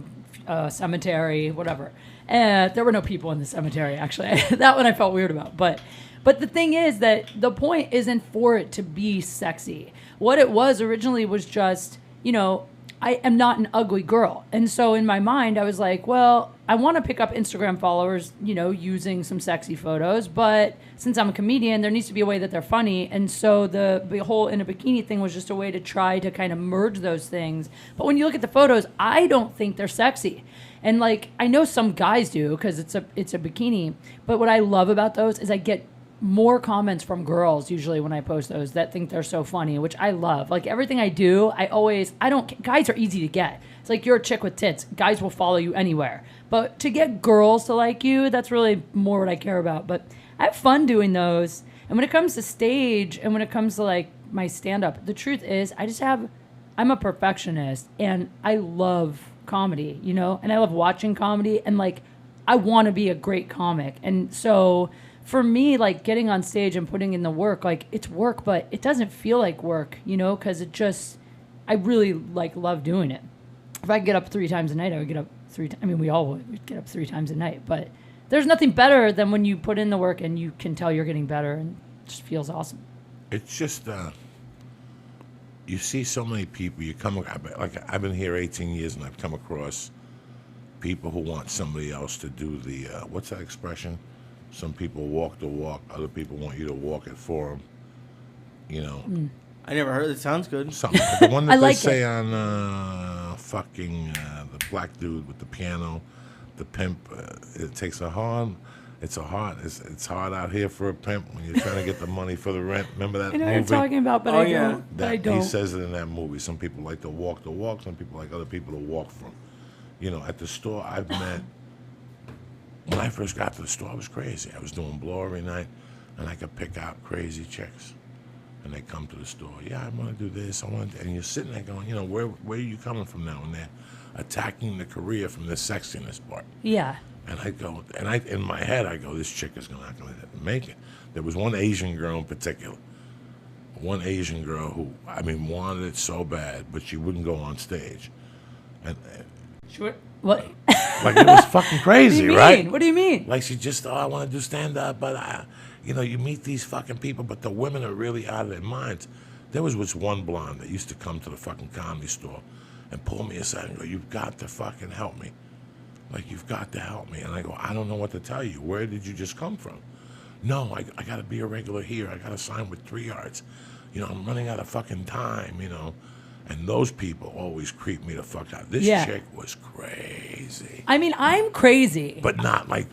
cemetery, whatever. There were no people in the cemetery, actually. That one I felt weird about. But the thing is that the point isn't for it to be sexy. What it was originally was just, you know, I am not an ugly girl. And so in my mind, I was like, well, I want to pick up Instagram followers, you know, using some sexy photos. But since I'm a comedian, there needs to be a way that they're funny. And so the whole in a bikini thing was just a way to try to kind of merge those things. But when you look at the photos, I don't think they're sexy. And like, I know some guys do because it's a bikini. But what I love about those is I get more comments from girls usually when I post those that think they're so funny, which I love. Like everything I do, guys are easy to get. It's like you're a chick with tits. Guys will follow you anywhere. But to get girls to like you, that's really more what I care about. But I have fun doing those. And when it comes to stage and when it comes to like my stand-up, the truth is I'm a perfectionist and I love comedy, you know, and I love watching comedy and like I want to be a great comic. And so for me, like getting on stage and putting in the work, like it's work, but it doesn't feel like work, you know, because I really like love doing it. If I could get up 3 times a night, I would get up 3 times. I mean, we all would get up 3 times a night, but there's nothing better than when you put in the work and you can tell you're getting better and it just feels awesome. It's just, you see so many people, like I've been here 18 years and I've come across people who want somebody else to do the, what's that expression? Some people walk the walk, other people want you to walk it for them, you know. I never heard it. Sounds good. Something. The one that I like they say it. on the black dude with the piano, the pimp, it's hard out here for a pimp when you're trying to get the money for the rent. Remember that I know movie? what you're talking about, but Oh, I yeah. don't. But I don't. He says it in that movie. Some people like to walk the walk. Some people like other people to walk from. You know, at the store I've met, when I first got to the store, I was crazy. I was doing blow every night, and I could pick out crazy chicks. And they come to the store. Yeah, I want to do this. And you're sitting there going, you know, where are you coming from now? And they're attacking the career from the sexiness part. Yeah. And I go, in my head, I go, this chick is not going to make it. There was one Asian girl in particular. One Asian girl who, I mean, wanted it so bad, but she wouldn't go on stage. And Sure. What? like, it was fucking crazy, right? What do you mean? Like, she just, I want to do stand-up, but, you meet these fucking people, but the women are really out of their minds. There was this one blonde that used to come to the fucking comedy store and pull me aside and go, you've got to fucking help me. Like, you've got to help me. And I go, I don't know what to tell you. Where did you just come from? No, I got to be a regular here. I got to sign with 3 Arts. I'm running out of fucking time, And those people always creep me the fuck out. This chick was crazy. I mean, I'm crazy. But not like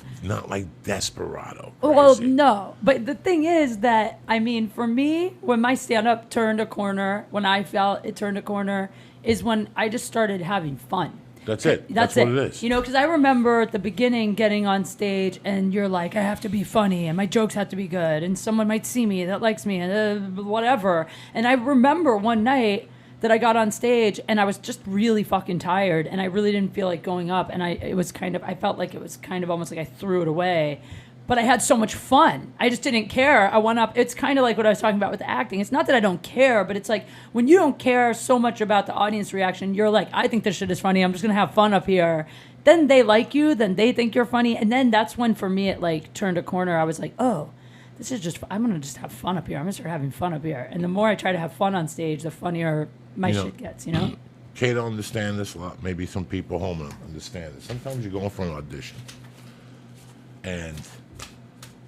desperado crazy. Well, no. But the thing is that, I mean, for me, when my stand-up turned a corner, when I felt it turned a corner, is when I just started having fun. That's it. That's what it is. Because I remember at the beginning getting on stage and you're like, I have to be funny and my jokes have to be good and someone might see me that likes me and whatever. And I remember one night that I got on stage and I was just really fucking tired and I really didn't feel like going up. And I felt like it was kind of almost like I threw it away. But I had so much fun. I just didn't care. I went up. It's kind of like what I was talking about with acting. It's not that I don't care, but it's like when you don't care so much about the audience reaction, you're like, I think this shit is funny. I'm just going to have fun up here. Then they like you. Then they think you're funny. And then that's when, for me, it like turned a corner. I was like, oh, this is just, I'm going to just have fun up here. I'm going to start having fun up here. And the more I try to have fun on stage, the funnier my shit gets, Kate don't understand this a lot. Maybe some people home don't understand it. Sometimes you go in for an audition and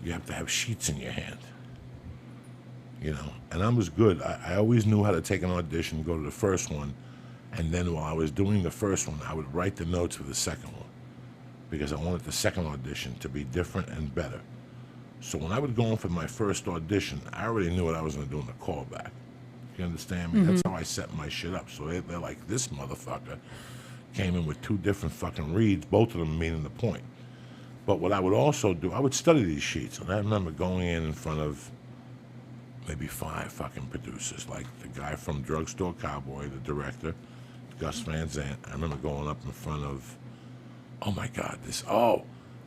you have to have sheets in your hand, And I was good. I always knew how to take an audition, go to the first one, and then while I was doing the first one, I would write the notes for the second one because I wanted the second audition to be different and better. So when I would go in for my first audition, I already knew what I was going to do in the callback. You understand me? That's how I set my shit up. So they're like, this motherfucker came in with 2 different fucking reads, both of them meaning the point. But what I would also do, I would study these sheets. And I remember going in front of maybe 5 fucking producers, like the guy from Drugstore Cowboy, the director, Gus Van Zandt. I remember going up in front of, oh my God,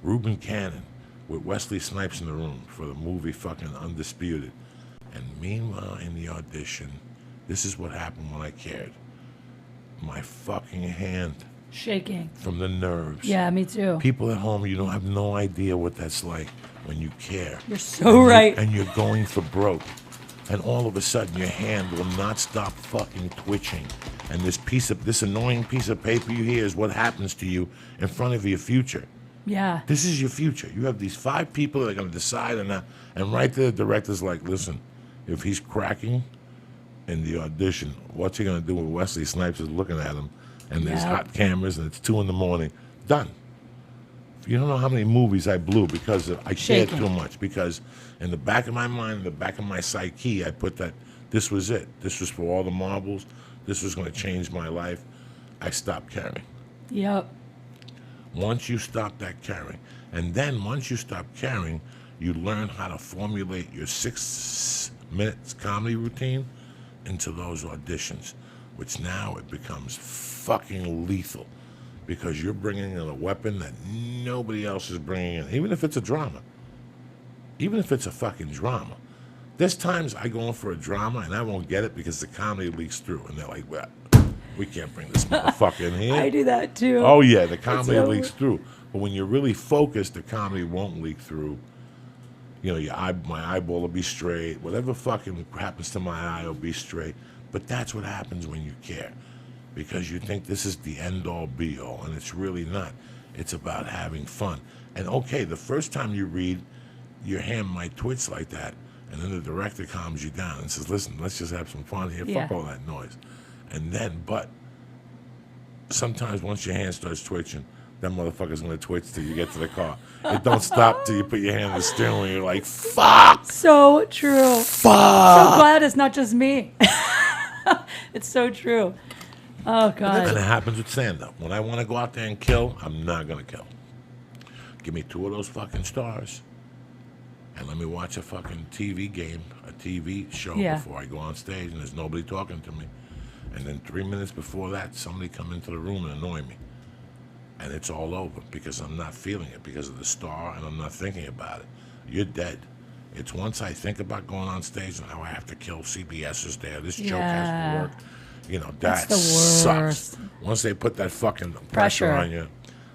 Reuben Cannon with Wesley Snipes in the room for the movie fucking Undisputed. And meanwhile, in the audition, this is what happened when I cared. My fucking hand shaking from the nerves. Yeah, me too. People at home, you don't have no idea what that's like when you care. You're so right. And you're going for broke. And all of a sudden, your hand will not stop fucking twitching. And this annoying piece of paper you hear is what happens to you in front of your future. Yeah. This is your future. You have these 5 people that are going to decide on that. And right there, the director's like, listen, if he's cracking in the audition, what's he going to do when Wesley Snipes is looking at him? And there's hot cameras, and it's 2 a.m. Done. You don't know how many movies I blew because I cared too much. Because in the back of my mind, in the back of my psyche, I put that this was it. This was for all the marbles. This was going to change my life. I stopped caring. Yep. Once you stop that caring, and then once you stop caring, you learn how to formulate your 6 minutes comedy routine into those auditions, which now it becomes fucking lethal because you're bringing in a weapon that nobody else is bringing in, even if it's a drama. Even if it's a fucking drama. There's times I go in for a drama and I won't get it because the comedy leaks through, and they're like, well, we can't bring this motherfucker in here. I do that too. Oh, yeah, the comedy leaks through. But when you're really focused, the comedy won't leak through. My eyeball will be straight. Whatever fucking happens to my eye will be straight. But that's what happens when you care. Because you think this is the end-all, be-all, and it's really not. It's about having fun. And, okay, the first time you read, your hand might twitch like that, and then the director calms you down and says, listen, let's just have some fun here. Fuck all that noise. And then, but sometimes once your hand starts twitching, that motherfucker's going to twitch till you get to the car. It don't stop till you put your hand on the steering wheel and you're like, fuck! So true. Fuck! So glad it's not just me. It's so true. Oh, God. And it happens with stand-up. When I want to go out there and kill, I'm not going to kill. Give me 2 of those fucking stars, and let me watch a fucking TV game, a TV show before I go on stage, and there's nobody talking to me. And then 3 minutes before that, somebody come into the room and annoy me. and it's all over because I'm not feeling it because of the star and I'm not thinking about it. You're dead. It's once I think about going on stage and how I have to kill CBS's there. This joke has to work. You know, that the sucks. worst. Once they put that fucking pressure on you,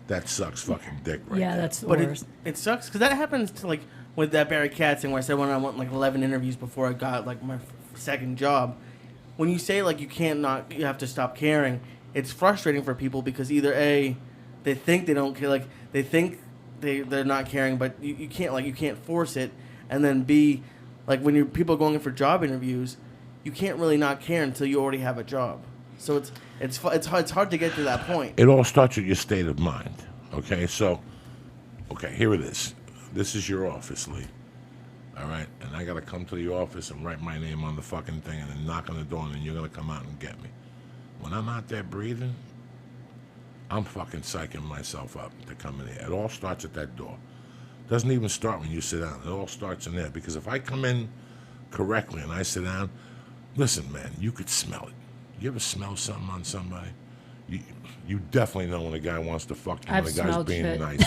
that sucks fucking dick right Yeah, there. that's the But worst. it sucks because that happens to like with that Barry Katz thing where I said when I went like 11 interviews before I got like my second job. When you say like you have to stop caring, it's frustrating for people because either A, they think they don't care, like they think they're not caring, but you can't force it, and then B, like when people going in for job interviews, you can't really not care until you already have a job. So it's hard to get to that point. It all starts with your state of mind. Okay, so, here it is. This is your office, Lee. All right, and I gotta come to the office and write my name on the fucking thing and then knock on the door and then you're gonna come out and get me. When I'm out there breathing, I'm fucking psyching myself up to come in here. It all starts at that door. Doesn't even start when you sit down. It all starts in there because if I come in correctly and I sit down, listen, man, you could smell it. You ever smell something on somebody? You definitely know when a guy wants to fuck you I've when a guy's smelled being shit. nice.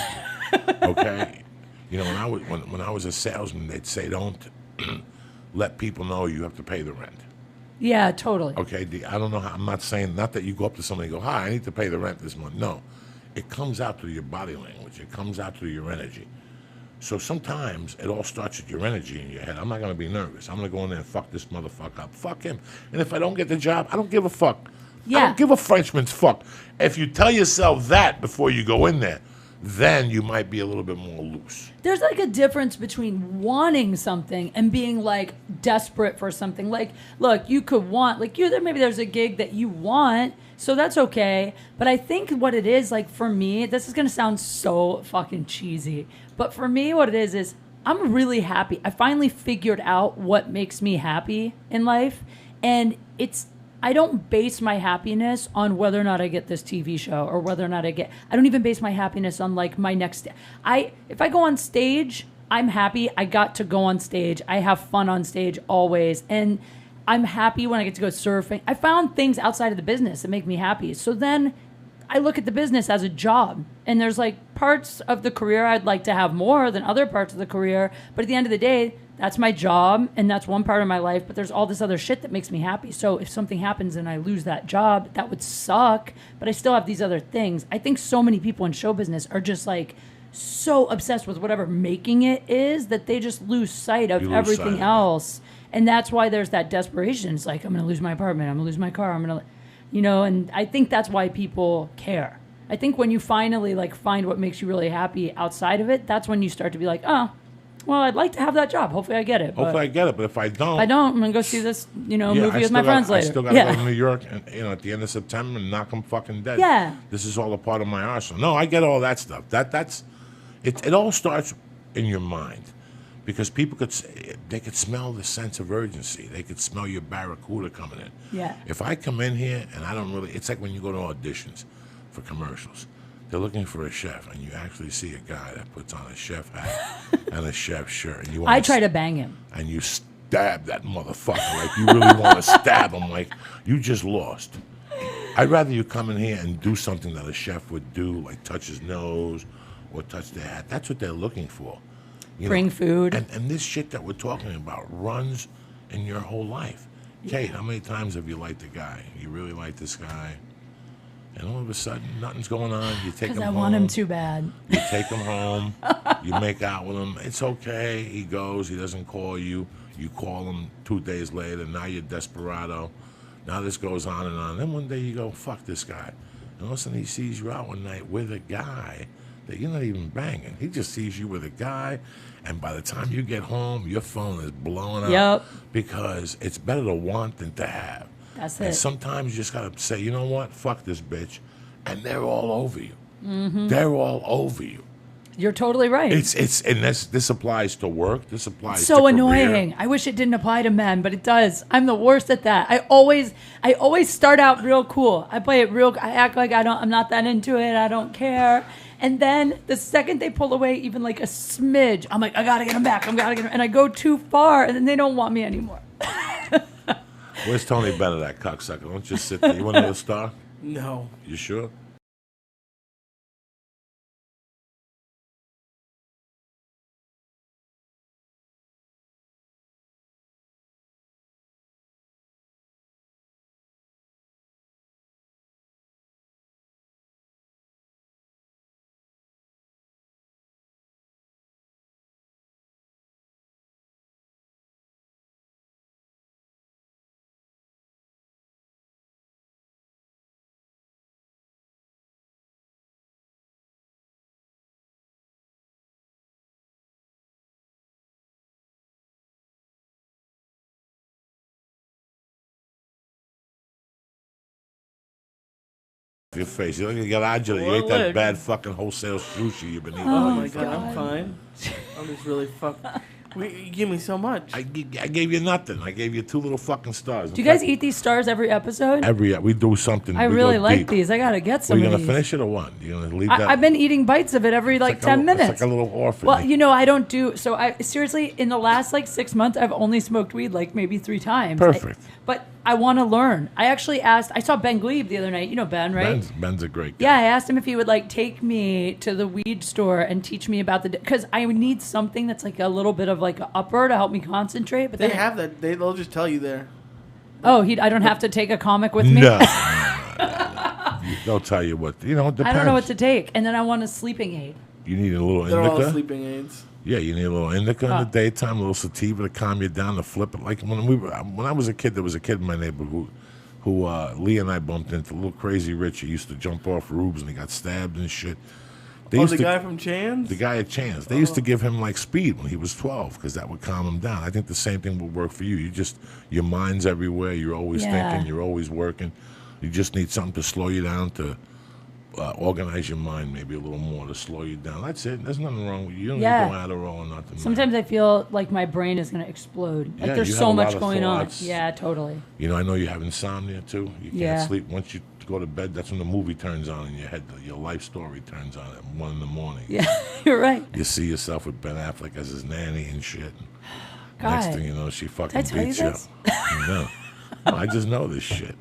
Okay? You know, when I was a salesman, they'd say, don't let people know you have to pay the rent. Yeah, totally. Okay? I don't know how, I'm not saying, not that you go up to somebody and go, hi, I need to pay the rent this month. No. It comes out through your body language. It comes out through your energy. So sometimes it all starts with your energy in your head. I'm not going to be nervous. I'm going to go in there and fuck this motherfucker up. Fuck him. And if I don't get the job, I don't give a fuck. Yeah. I don't give a Frenchman's fuck. If you tell yourself that before you go in there, then you might be a little bit more loose. There's like a difference between wanting something and being like desperate for something. Like, look, you could want, like maybe there's a gig that you want, so that's okay. But I think what it is, like for me, this is going to sound so fucking cheesy, but for me what it is I'm really happy. I finally figured out what makes me happy in life, and I don't base my happiness on whether or not I get this TV show or whether or not I don't even base my happiness on like my next, if I go on stage, I'm happy. I got to go on stage. I have fun on stage always. And I'm happy when I get to go surfing. I found things outside of the business that make me happy. So then I look at the business as a job, and there's like parts of the career I'd like to have more than other parts of the career. But at the end of the day, that's my job, and that's one part of my life, but there's all this other shit that makes me happy. So if something happens and I lose that job, that would suck, but I still have these other things. I think so many people in show business are just like so obsessed with whatever making it is that they just lose sight of everything else. And that's why there's that desperation. It's like, I'm going to lose my apartment, I'm going to lose my car, I'm going to, and I think that's why people care. I think when you finally like find what makes you really happy outside of it, that's when you start to be like, oh, well, I'd like to have that job. Hopefully I get it. Hopefully I get it, but if I don't... I'm going to go see this, movie with my friends later. I still got to go to New York and, at the end of September and knock them fucking dead. Yeah. This is all a part of my arsenal. No, I get all that stuff. It all starts in your mind. Because people could smell the sense of urgency. They could smell your barracuda coming in. Yeah. If I come in here and I don't really... It's like when you go to auditions for commercials. They're looking for a chef, and you actually see a guy that puts on a chef hat and a chef shirt. And I try to bang him. And you stab that motherfucker like you really want to stab him like you just lost. I'd rather you come in here and do something that a chef would do, like touch his nose or touch their hat. That's what they're looking for. Bring food. And this shit that we're talking about runs in your whole life. Kate, how many times have you liked a guy? You really like this guy? And all of a sudden, nothing's going on. You take him home. Because I want him too bad. You take him home. You make out with him. It's okay. He goes. He doesn't call you. You call him 2 days later. Now you're desperado. Now this goes on and on. Then one day you go, fuck this guy. And all of a sudden he sees you out one night with a guy that you're not even banging. He just sees you with a guy. And by the time you get home, your phone is blowing up. Yep. Because it's better to want than to have. That's and it. sometimes you just got to say, you know what? Fuck this bitch. And they're all over you. Mm-hmm. They're all over you. You're totally right. And this applies to work. This applies to so career. annoying. I wish it didn't apply to men, but it does. I'm the worst at that. I always start out real cool. I play it real. I act like I'm not that into it. I don't care. And then the second they pull away even like a smidge, I'm like, I gotta get them back. And I go too far, and then they don't want me anymore. Where's Tony Bennett, that cocksucker? Don't just sit there. You want to be a star? No. You sure? Your face. You look like you got you ate that bad fucking wholesale sushi you've been eating. Oh my god, I'm fine. I'm just really fucked. You give me so much. I gave you nothing. I gave you 2 little fucking stars. Do you guys eat these stars every episode? We do something. I really like these. I gotta get some. Are you gonna finish it or what? You gonna leave that? I've been eating bites of it every 10 minutes. It's like a little orphan. Well, I don't do so. I seriously, in the last 6 months, I've only smoked weed maybe 3 times. Perfect. But I want to learn. I actually asked. I saw Ben Glebe the other night. You know Ben, right? Ben's a great guy. Yeah, I asked him if he would take me to the weed store and teach me about because I need something that's a little bit of an upper to help me concentrate. But they have that. They'll just tell you there. Oh, I don't have to take a comic with me. No. They'll tell you what. It depends. I don't know what to take, and then I want a sleeping aid. You need a little They're indica. all sleeping aids. Yeah, you need a little indica in the daytime, a little sativa to calm you down, to flip it. Like when I was a kid, there was a kid in my neighborhood who Lee and I bumped into, a little crazy rich. He used to jump off roofs and he got stabbed and shit. Guy from Chan's? The guy at Chan's. They used to give him speed when he was 12 because that would calm him down. I think the same thing would work for you. Your mind's everywhere. You're always thinking. You're always working. You just need something to slow you down, to organize your mind maybe a little more, to slow you down. That's it. There's nothing wrong with you. You don't need Adderall or nothing. Sometimes I feel like my brain is going to explode. There's so much going on. Yeah, totally. I know you have insomnia too. You can't sleep. Once you go to bed, that's when the movie turns on in your head. Your life story turns on at 1 a.m. Yeah, you're right. You see yourself with Ben Affleck as his nanny and shit. God. Next thing you know, she fucking beats you. No, I just know this shit.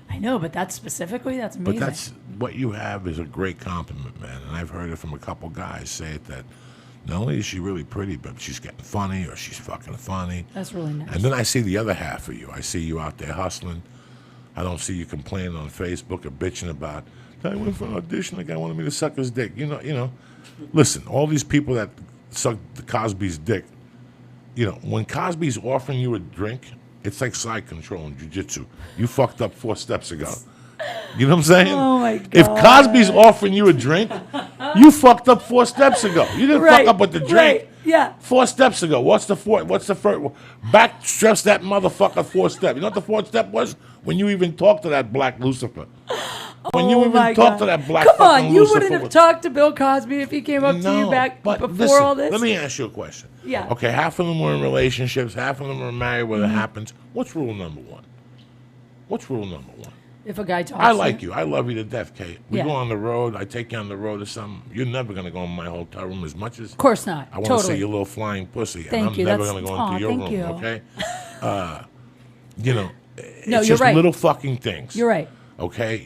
I know, but that's amazing. But that's what you have is a great compliment, man. And I've heard it from a couple guys say it, that not only is she really pretty, but she's getting funny, or she's fucking funny. That's really nice. And then I see the other half of you. I see you out there hustling. I don't see you complaining on Facebook or bitching about, I went for an audition, the guy wanted me to suck his dick. Listen, all these people that suck the Cosby's dick, when Cosby's offering you a drink, it's like side control in jiu-jitsu. You fucked up 4 steps ago. You know what I'm saying? Oh, my God. If Cosby's offering you a drink, you fucked up 4 steps ago. You didn't fuck up with the drink. Right. Yeah. 4 steps ago. What's the first? Back stress that motherfucker 4 steps. You know what the 4th step was? When you even talked to that black Lucifer. When you even talked to that black Come on, you Lucifer. wouldn't have talked to Bill Cosby if he came up to you back before listen, all this? Let me ask you a question. Yeah. Okay, half of them were in relationships, half of them were married where it happens. What's rule number 1? What's rule number 1? If a guy talks I like you. I love you to death, Kate. We Yeah. go on the road. I take you on the road or something. You're never going to go in my hotel room as much as... Of course not. I want to see your little flying pussy. Thank and you. I'm never going to go into your room, you. okay? No, it's you're just right. little fucking things. You're right. Okay?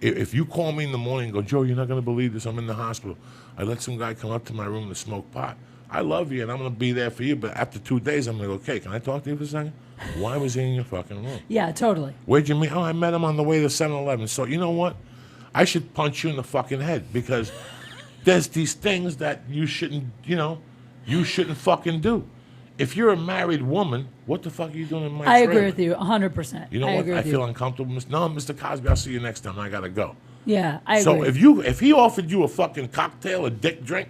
If you call me in the morning and go, Joe, you're not going to believe this. I'm in the hospital. I let some guy come up to my room to smoke pot. I love you, and I'm going to be there for you, but after 2 days, I'm going to go, okay, can I talk to you for a second? Why was he in your fucking room? Yeah, totally. Where'd you meet? Oh, I met him on the way to 7-Eleven. So, you know what? I should punch you in the fucking head, because there's these things that you shouldn't fucking do. If you're a married woman, what the fuck are you doing in my I trailer? agree with you 100%. You know what? I feel uncomfortable. No, Mr. Cosby, I'll see you next time. I got to go. Yeah, I agree. So if he offered you a fucking cocktail, a dick drink,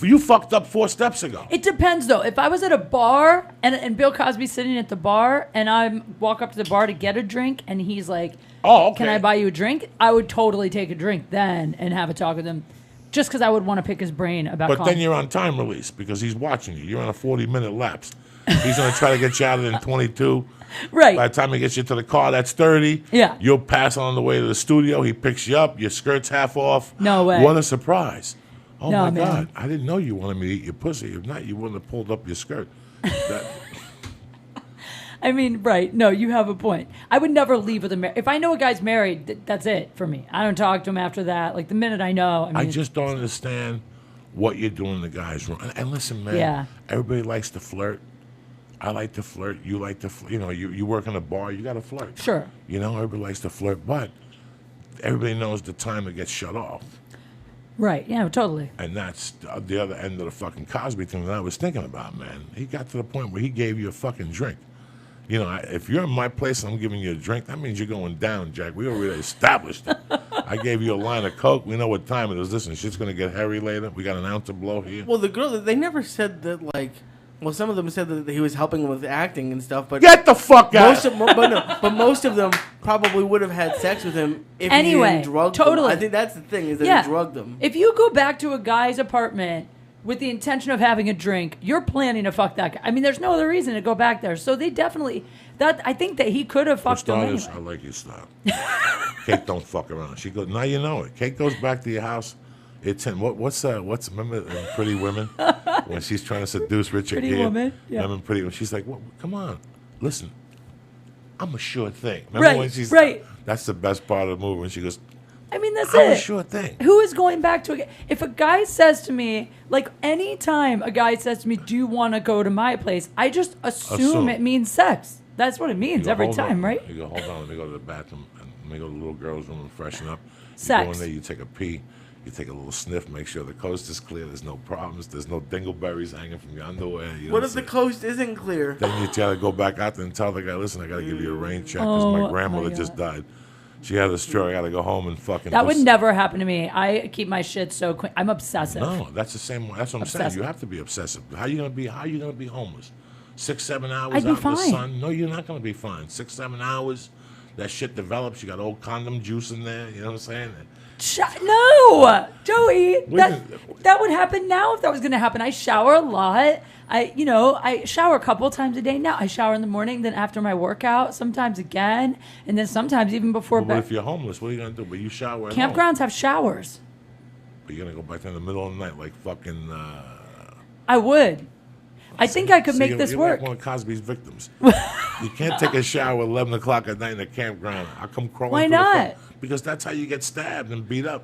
you fucked up 4 steps ago. It depends, though. If I was at a bar and Bill Cosby's sitting at the bar and I walk up to the bar to get a drink and he's like, oh, okay. Can I buy you a drink? I would totally take a drink then and have a talk with him, just because I would want to pick his brain about But then you're on time release because he's watching you. You're on a 40-minute lapse. He's going to try to get you out of it in 22. Right. By the time he gets you to the car, that's 30. Yeah. You'll pass on the way to the studio. He picks you up. Your skirt's half off. No way. What a surprise. Oh, no, my man. God. I didn't know you wanted me to eat your pussy. If not, you wouldn't have pulled up your skirt. I mean, right. No, you have a point. I would never leave with a if I know a guy's married, that's it for me. I don't talk to him after that. Like, the minute I know. I just don't understand what you're doing in the guy's room. And listen, man, everybody likes to flirt. I like to flirt. You like to flirt. You work in a bar, you got to flirt. Sure. Everybody likes to flirt, but everybody knows the time it gets shut off. Right, yeah, totally. And that's the other end of the fucking Cosby thing that I was thinking about, man. He got to the point where he gave you a fucking drink. If you're in my place and I'm giving you a drink, that means you're going down, Jack. We already established it. I gave you a line of Coke. We know what time it is. Listen, shit's going to get hairy later. We got an ounce to blow here. Well, the girl, they never said that, Well, some of them said that he was helping with acting and stuff, but Get the fuck out. but most of them probably would have had sex with him if he didn't drug them. Totally. I think that's the thing is that he drugged them. If you go back to a guy's apartment with the intention of having a drink, you're planning to fuck that guy. I mean, there's no other reason to go back there. So they definitely I think that he could have fucked them anyway. I like your style. Kate don't fuck around. She goes, now you know it. Kate goes back to your house. What's remember in Pretty Women when she's trying to seduce Richard Pretty Gere? Woman, yeah. Remember Pretty Woman? She's like, come on, listen, I'm a sure thing. Remember when she's right. That's the best part of the movie when she goes, I mean, that's I'm it. a sure thing. Who is going back to a... If a guy says to me, like any time a guy says to me, do you want to go to my place? I just assume it means sex. That's what it means every time, right? You go, hold on, let me go to the bathroom and let me go to the little girl's room and freshen up. You Sex. go in there, you take a pee, you take a little sniff, make sure the coast is clear, there's no problems, there's no dingleberries hanging from your underwear. You know What if the coast isn't clear? Then you gotta go back out there and tell the guy, listen, I gotta give you a rain check because my grandmother just died. She had a stroke. I gotta go home and fucking. That would never happen to me. I keep my shit so quick. I'm obsessive. No, that's the same. That's what I'm saying. You have to be obsessive. How you gonna be homeless? 6-7 hours I'd be out in the fine. sun? No, you're not gonna be fine. 6-7 hours. That shit develops. You got old condom juice in there. You know what I'm saying? No, Joey. That would happen now if that was gonna happen. I shower a lot. I shower a couple times a day now. I shower in the morning, then after my workout, sometimes again, and then sometimes even before bed. But if you're homeless, what are you gonna do? But you shower at Campgrounds home. have showers. But you're gonna go back there in the middle of the night like fucking. I would. I think I could make this you're work. like one of Cosby's victims. You can't take a shower at 11 o'clock at night in a campground. I'll come crawling. Why through not? Because that's how you get stabbed and beat up.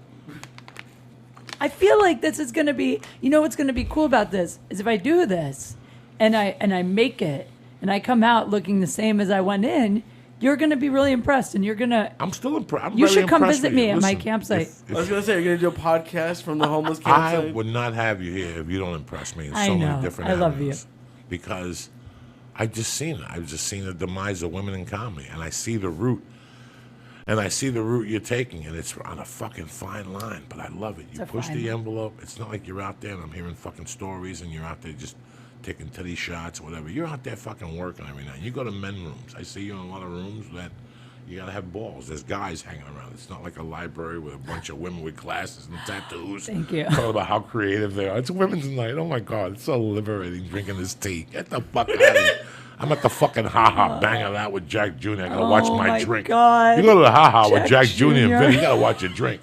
I feel like this is going to be, what's going to be cool about this is if I do this and I make it and I come out looking the same as I went in, you're going to be really impressed and you're going to. I'm still impressed. You should come visit me at my campsite. I was going to say, you're going to do a podcast from the homeless campsite? I would not have you here if you don't impress me in I so know. many different I love avenues. Because I've just seen it. I've just seen the demise of women in comedy. And I see the route. And I see the route you're taking, and it's on a fucking fine line, but I love it. You push the envelope. It's not like you're out there and I'm hearing fucking stories and you're out there just taking titty shots or whatever. You're out there fucking working every night. You go to men rooms. I see you in a lot of rooms that you gotta have balls. There's guys hanging around. It's not like a library with a bunch of women with glasses and tattoos. Thank you. Talking about how creative they are. It's women's night. Oh my God, it's so liberating drinking this tea. Get the fuck out of here. I'm at the fucking Ha-Ha banging out with Jack Jr. I gotta watch my drink. God. You go to the Ha-Ha with Jack Jr. and Jr. Vinny, you gotta watch your drink.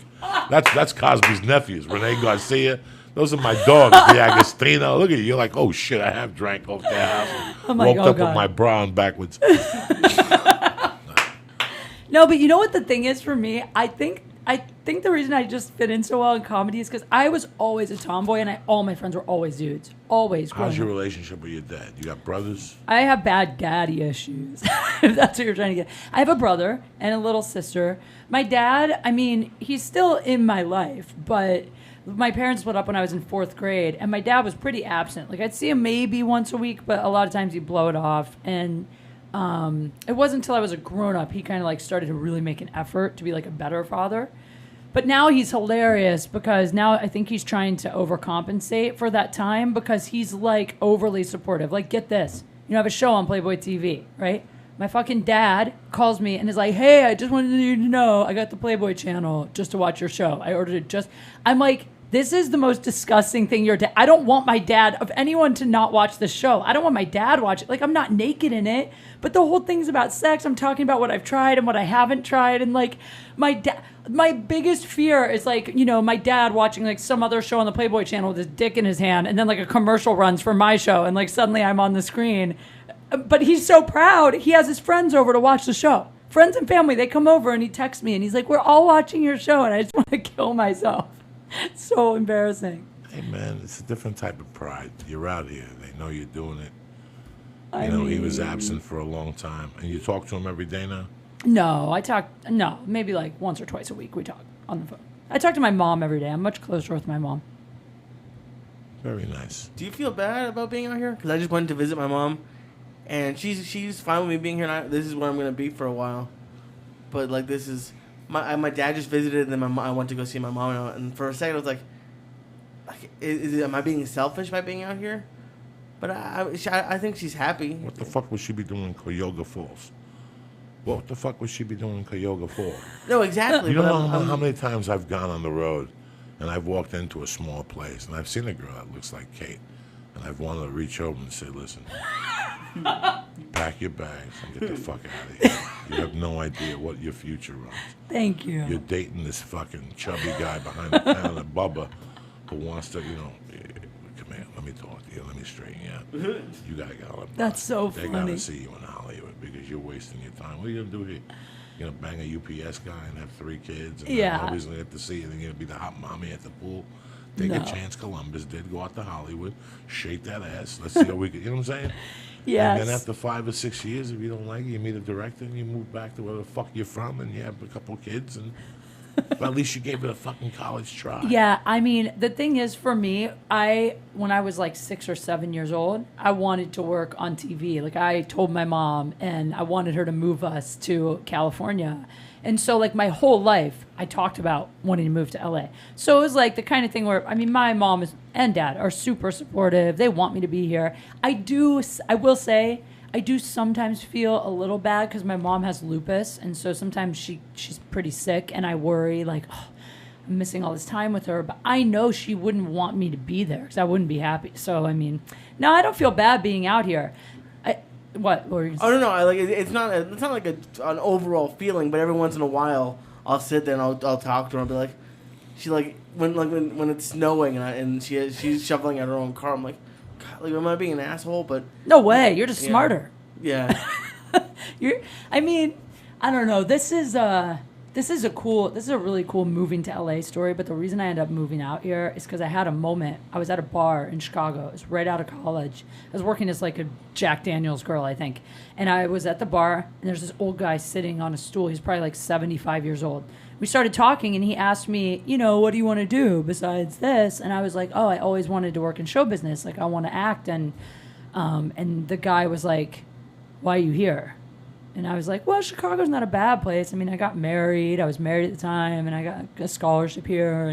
That's Cosby's nephews, Rene Garcia. Those are my dogs, the Agostino. Look at you, you're like, oh shit, I have drank off their house. Woke up with my bra on backwards. No, but you know what the thing is for me? I think the reason I just fit in so well in comedy is because I was always a tomboy and all my friends were always dudes. Always. How's your relationship with your dad? You got brothers? I have bad daddy issues, if that's what you're trying to get. I have a brother and a little sister. My dad, I mean, he's still in my life, but my parents split up when I was in 4th grade, and my dad was pretty absent. Like, I'd see him maybe once a week, but a lot of times he'd blow it off. And it wasn't until I was a grown-up he kind of, like, started to really make an effort to be, like, a better father. But now he's hilarious because now I think he's trying to overcompensate for that time because he's, like, overly supportive. Like, get this. I have a show on Playboy TV, right? My fucking dad calls me and is like, hey, I just wanted you to know I got the Playboy channel just to watch your show. I ordered it just... I'm like, this is the most disgusting thing your dad... I don't want my dad, of anyone, to not watch the show. I don't want my dad watch it. Like, I'm not naked in it, but the whole thing's about sex. I'm talking about what I've tried and what I haven't tried. And, like, my biggest fear is, like, my dad watching, like, some other show on the Playboy channel with his dick in his hand, and then, like, a commercial runs for my show, and, like, suddenly I'm on the screen. But he's so proud. He has his friends over to watch the show. Friends and family, they come over, and he texts me, and he's like, we're all watching your show, and I just want to kill myself. It's so embarrassing. Hey, man, it's a different type of pride. You're out here. They know you're doing it. He was absent for a long time. And you talk to him every day now? No, maybe like once or twice a week we talk on the phone. I talk to my mom every day. I'm much closer with my mom. Very nice. Do you feel bad about being out here? Because I just went to visit my mom, and she's fine with me being here. And this is where I'm going to be for a while. But, like, this is... My dad just visited, and then I went to go see my mom. And for a second, I was like am I being selfish by being out here? But I think she's happy. What the fuck would she be doing in Cuyahoga Falls? What the fuck would she be doing in Cuyahoga Falls? No, exactly. You don't but know how many times I've gone on the road and I've walked into a small place and I've seen a girl that looks like Kate, and I've wanted to reach over and say, listen, pack your bags and get the fuck out of here. You have no idea what your future runs. Thank you. You're dating this fucking chubby guy behind the counter, Bubba, who wants to, come here, let me talk to you, let me straighten you out. You gotta get on the bus. That's so They funny. gotta see you in Hollywood because you're wasting your time. What are you gonna do here? You're gonna bang a UPS guy and have 3 kids, and Yeah. then nobody's gonna get to see you. Then you're gonna be the hot mommy at the pool. Take a No. chance. Columbus did go out to Hollywood, shake that ass. Let's see how we can. You know what I'm saying? Yes. And then after 5 or 6 years, if you don't like it, you meet a director and you move back to where the fuck you're from, and you have a couple kids, and but at least you gave it a fucking college try. Yeah, I mean, the thing is, for me, when I was like 6 or 7 years old, I wanted to work on TV. Like, I told my mom, and I wanted her to move us to California. And so, like, my whole life, I talked about wanting to move to LA. So it was like the kind of thing where, I mean, my mom and dad are super supportive. They want me to be here. I will say, I do sometimes feel a little bad because my mom has lupus, and so sometimes she's pretty sick, and I worry, like, oh, I'm missing all this time with her. But I know she wouldn't want me to be there because I wouldn't be happy. So, I mean, no, I don't feel bad being out here. What were you Oh no, it's not like an overall feeling, but every once in a while I'll sit there and I'll talk to her and be like, when it's snowing and she's shoveling out her own car, I'm like, God, like, am I being an asshole? But No way. You're just smarter. Yeah. I mean, I don't know. This is a really cool moving to LA story, but the reason I ended up moving out here is because I had a moment. I was at a bar in Chicago. It was right out of college. I was working as like a Jack Daniels girl, I think. And I was at the bar, and there's this old guy sitting on a stool. He's probably like 75 years old. We started talking, and he asked me, what do you want to do besides this? And I was like, oh, I always wanted to work in show business. Like, I want to act. And the guy was like, why are you here? And I was like, well, Chicago's not a bad place. I mean, I got married. I was married at the time, and I got a scholarship here.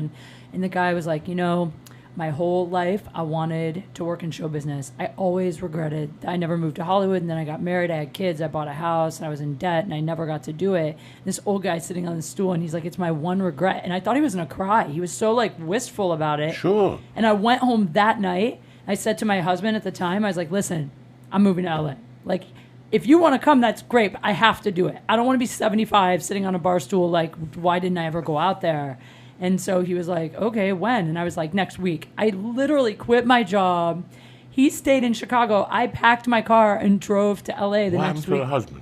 And the guy was like, my whole life I wanted to work in show business. I always regretted I never moved to Hollywood, and then I got married. I had kids. I bought a house, and I was in debt, and I never got to do it. And this old guy sitting on the stool, and he's like, it's my one regret. And I thought he was going to cry. He was so, like, wistful about it. Sure. And I went home that night. I said to my husband at the time, I was like, listen, I'm moving to LA. Like, if you want to come, that's great, but I have to do it. I don't want to be 75 sitting on a bar stool like, why didn't I ever go out there? And so he was like, okay, when? And I was like, next week. I literally quit my job. He stayed in Chicago. I packed my car and drove to LA the What next happened to week. the husband?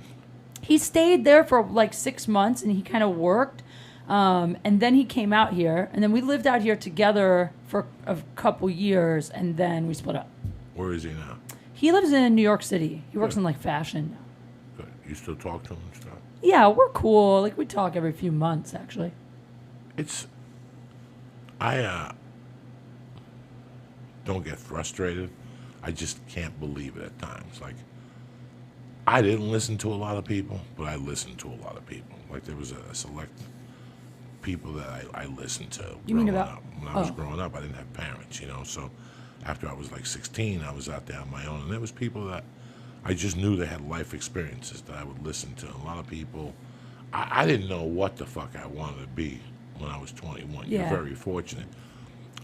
He stayed there for like 6 months, and he kind of worked. And then he came out here, and then we lived out here together for a couple years, and then we split up. Where is he now? He lives in New York City. He works in like fashion now. Good. You still talk to him and stuff? Yeah, we're cool. Like, we talk every few months, actually. I don't get frustrated. I just can't believe it at times. Like, I didn't listen to a lot of people, but I listened to a lot of people. Like, there was a select people that I listened to. You mean growing about- up. When I was growing up, I didn't have parents, so after I was like 16, I was out there on my own, and there was people that I just knew they had life experiences that I would listen to. A lot of people, I didn't know what the fuck I wanted to be when I was 21. Yeah. You're very fortunate.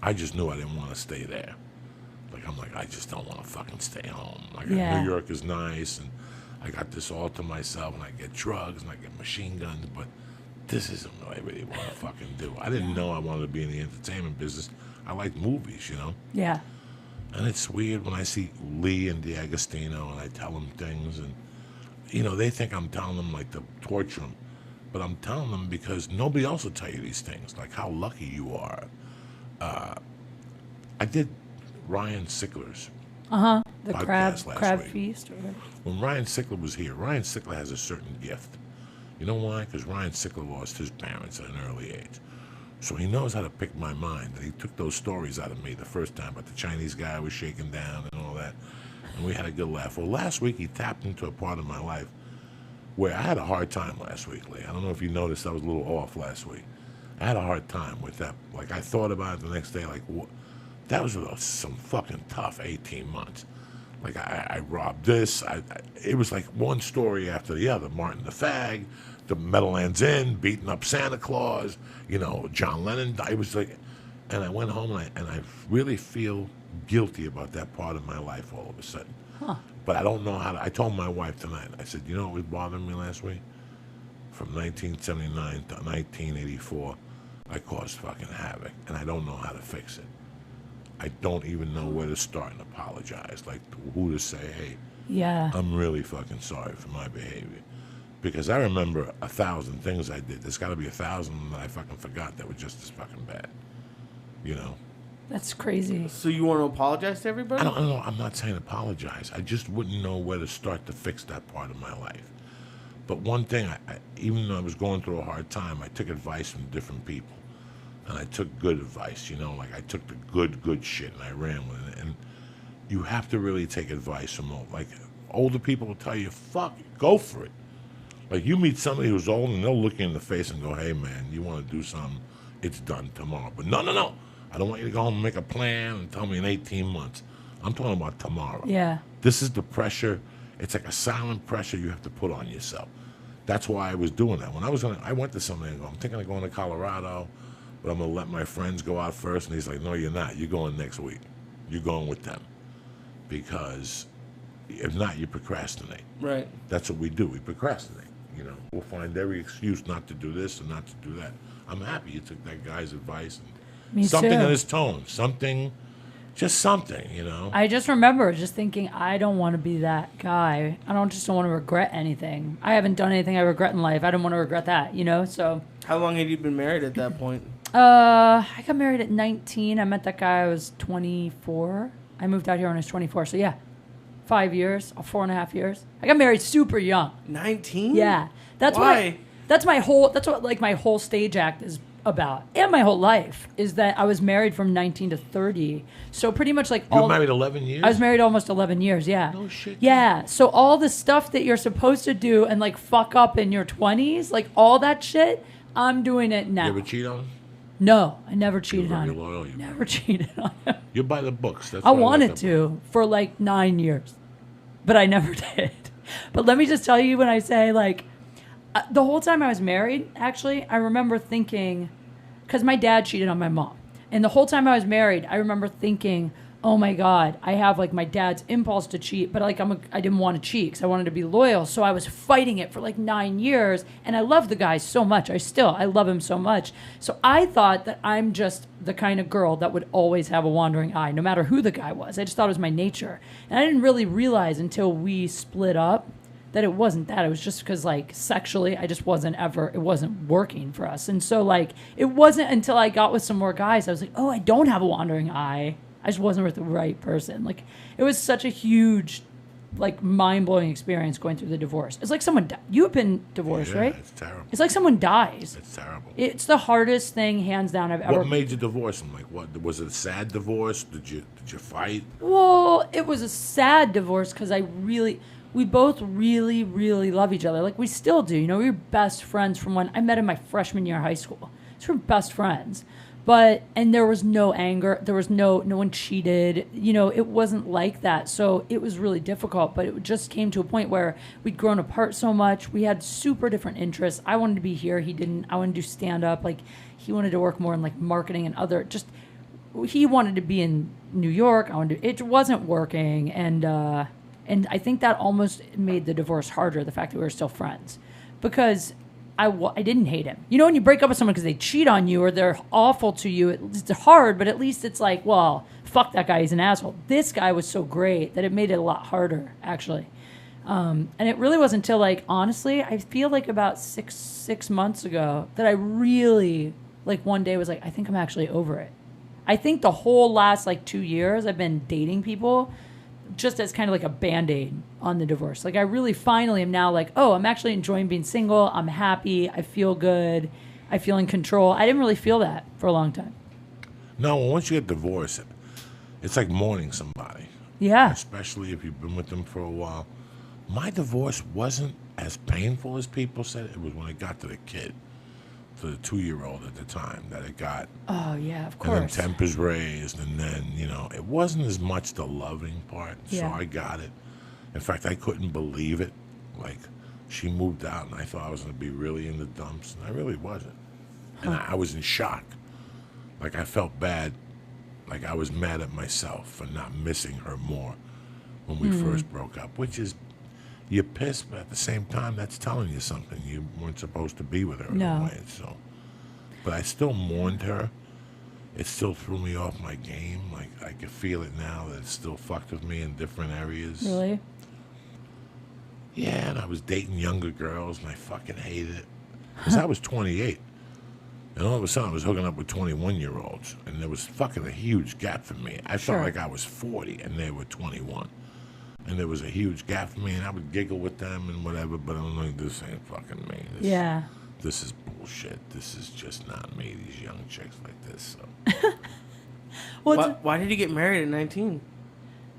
I just knew I didn't want to stay there. Like, I'm like, I just don't want to fucking stay home. Like, Yeah. New York is nice, and I got this all to myself, and I get drugs, and I get machine guns, but this isn't what I really want to fucking do. I didn't know I wanted to be in the entertainment business. I like movies, Yeah. And it's weird when I see Lee and D'Agostino and I tell them things, and, they think I'm telling them, like, to torture them. But I'm telling them because nobody else will tell you these things, like how lucky you are. I did Ryan Sickler's The podcast crab last week. feast. Or whatever. When Ryan Sickler was here, Ryan Sickler has a certain gift. You know why? Because Ryan Sickler lost his parents at an early age. So he knows how to pick my mind. And he took those stories out of me the first time about the Chinese guy was shaken down and all that. And we had a good laugh. Well, last week he tapped into a part of my life where I had a hard time last week, Lee. I don't know if you noticed I was a little off last week. I had a hard time with that. Like, I thought about it the next day, like, that was some fucking tough 18 months. Like I robbed this. It was like one story after the other. Martin the Fag, the Meadowlands Inn, beating up Santa Claus. You know, John Lennon. I was like, and I went home and I really feel guilty about that part of my life all of a sudden. Huh. But I don't know how to. I told my wife tonight. I said, you know what was bothering me last week? From 1979 to 1984, I caused fucking havoc, and I don't know how to fix it. I don't even know where to start and apologize. Like, who to say, hey, Yeah. I'm really fucking sorry for my behavior. Because I remember 1,000 things I did. There's got to be 1,000 that I fucking forgot that were just as fucking bad. You know? That's crazy. So you want to apologize to everybody? I don't know. I'm not saying apologize. I just wouldn't know where to start to fix that part of my life. But one thing, even though I was going through a hard time, I took advice from different people. And I took good advice, you know, like I took the good shit and I ran with it. And you have to really take advice from older people will tell you, fuck it, go for it. Like you meet somebody who's old and they'll look you in the face and go, hey man, you want to do something, it's done tomorrow. But no. I don't want you to go home and make a plan and tell me in 18 months. I'm talking about tomorrow. Yeah. This is the pressure. It's like a silent pressure you have to put on yourself. That's why I was doing that. When I went to somebody and go, I'm thinking of going to Colorado, but I'm going to let my friends go out first. And he's like, no, you're not. You're going next week. You're going with them. Because if not, you procrastinate. Right. That's what we do. We procrastinate. You know, we'll find every excuse not to do this and not to do that. I'm happy you took that guy's advice. And Me something too. in his tone. Just something, you know. I just remember just thinking, I don't want to be that guy. I don't want to regret anything. I haven't done anything I regret in life. I don't want to regret that, you know? So. How long had you been married at that point? I got married at 19. I met that guy I was 24. I moved out here when I was 24. So yeah, 5 years or 4.5 years. I got married super young. 19? Yeah. That's Why? That's what like my whole stage act is about. And my whole life is that I was married from 19 to 30. So pretty much like You were married 11 years? I was married almost 11 years, yeah. No shit. Yeah. So all the stuff that you're supposed to do and like fuck up in your 20s, like all that shit, I'm doing it now. You ever cheat on him? No, I never cheated You're on very him. loyal. Never cheated on him. You're by the books. That's I what wanted like to for like 9 years, but I never did. But let me just tell you, when I say like, the whole time I was married, actually, I remember thinking, because my dad cheated on my mom. And the whole time I was married, I remember thinking, oh my God, I have like my dad's impulse to cheat, but like I didn't want to cheat because I wanted to be loyal. So I was fighting it for like 9 years. And I love the guy so much. I love him so much. So I thought that I'm just the kind of girl that would always have a wandering eye, no matter who the guy was. I just thought it was my nature. And I didn't really realize until we split up that it wasn't that. It was just because like sexually, it wasn't working for us. And so like, it wasn't until I got with some more guys, I was like, oh, I don't have a wandering eye. I just wasn't with the right person. Like, it was such a huge, like, mind-blowing experience going through the divorce. It's like someone you've been divorced, right? It's terrible. It's like someone dies. It's terrible. It's the hardest thing, hands down, I've ever. What made you divorce him? Like, what was it? A sad divorce? Did you fight? Well, it was a sad divorce because we both really, really love each other. Like, we still do. You know, we were best friends from when I met him my freshman year of high school. So we're best friends. And there was no anger. There was no one cheated. You know, it wasn't like that. So it was really difficult. But it just came to a point where we'd grown apart so much. We had super different interests. I wanted to be here. He didn't. I wanted to do stand-up. Like, he wanted to work more in, like, marketing and he wanted to be in New York. It wasn't working. And I think that almost made the divorce harder, the fact that we were still friends. Because I didn't hate him. You know, when you break up with someone because they cheat on you or they're awful to you, it's hard, but at least it's like, well, fuck that guy, he's an asshole. This guy was so great that it made it a lot harder, actually. And it really wasn't until, like, honestly, I feel like about six months ago that I really, like, one day was like, I think I'm actually over it. I think the whole last, like, 2 years I've been dating people just as kind of like a Band-Aid on the divorce. Like, I really finally am now like, oh, I'm actually enjoying being single. I'm happy. I feel good. I feel in control. I didn't really feel that for a long time. No, once you get divorced, it's like mourning somebody. Yeah. Especially if you've been with them for a while. My divorce wasn't as painful as people said. It was when I got to the kid. for the 2-year-old at the time that it got. Oh yeah, of And then course. tempers raised, and then, it wasn't as much the loving part, so Yeah. I got it. In fact, I couldn't believe it. Like, she moved out, and I thought I was going to be really in the dumps, and I really wasn't. And I was in shock. Like, I felt bad. Like, I was mad at myself for not missing her more when we first broke up, which is, you're pissed, but at the same time, that's telling you something. You weren't supposed to be with her in a way, so. But I still mourned her. It still threw me off my game. Like, I could feel it now that it still fucked with me in different areas. Really? Yeah, and I was dating younger girls, and I fucking hated it. Because I was 28. And all of a sudden, I was hooking up with 21-year-olds. And there was fucking a huge gap for me. I felt Sure. like I was 40, and they were 21. And there was a huge gap for me, and I would giggle with them and whatever, but I'm like, this ain't fucking me. This is bullshit. This is just not me, these young chicks like this. So. Why did you get married at 19?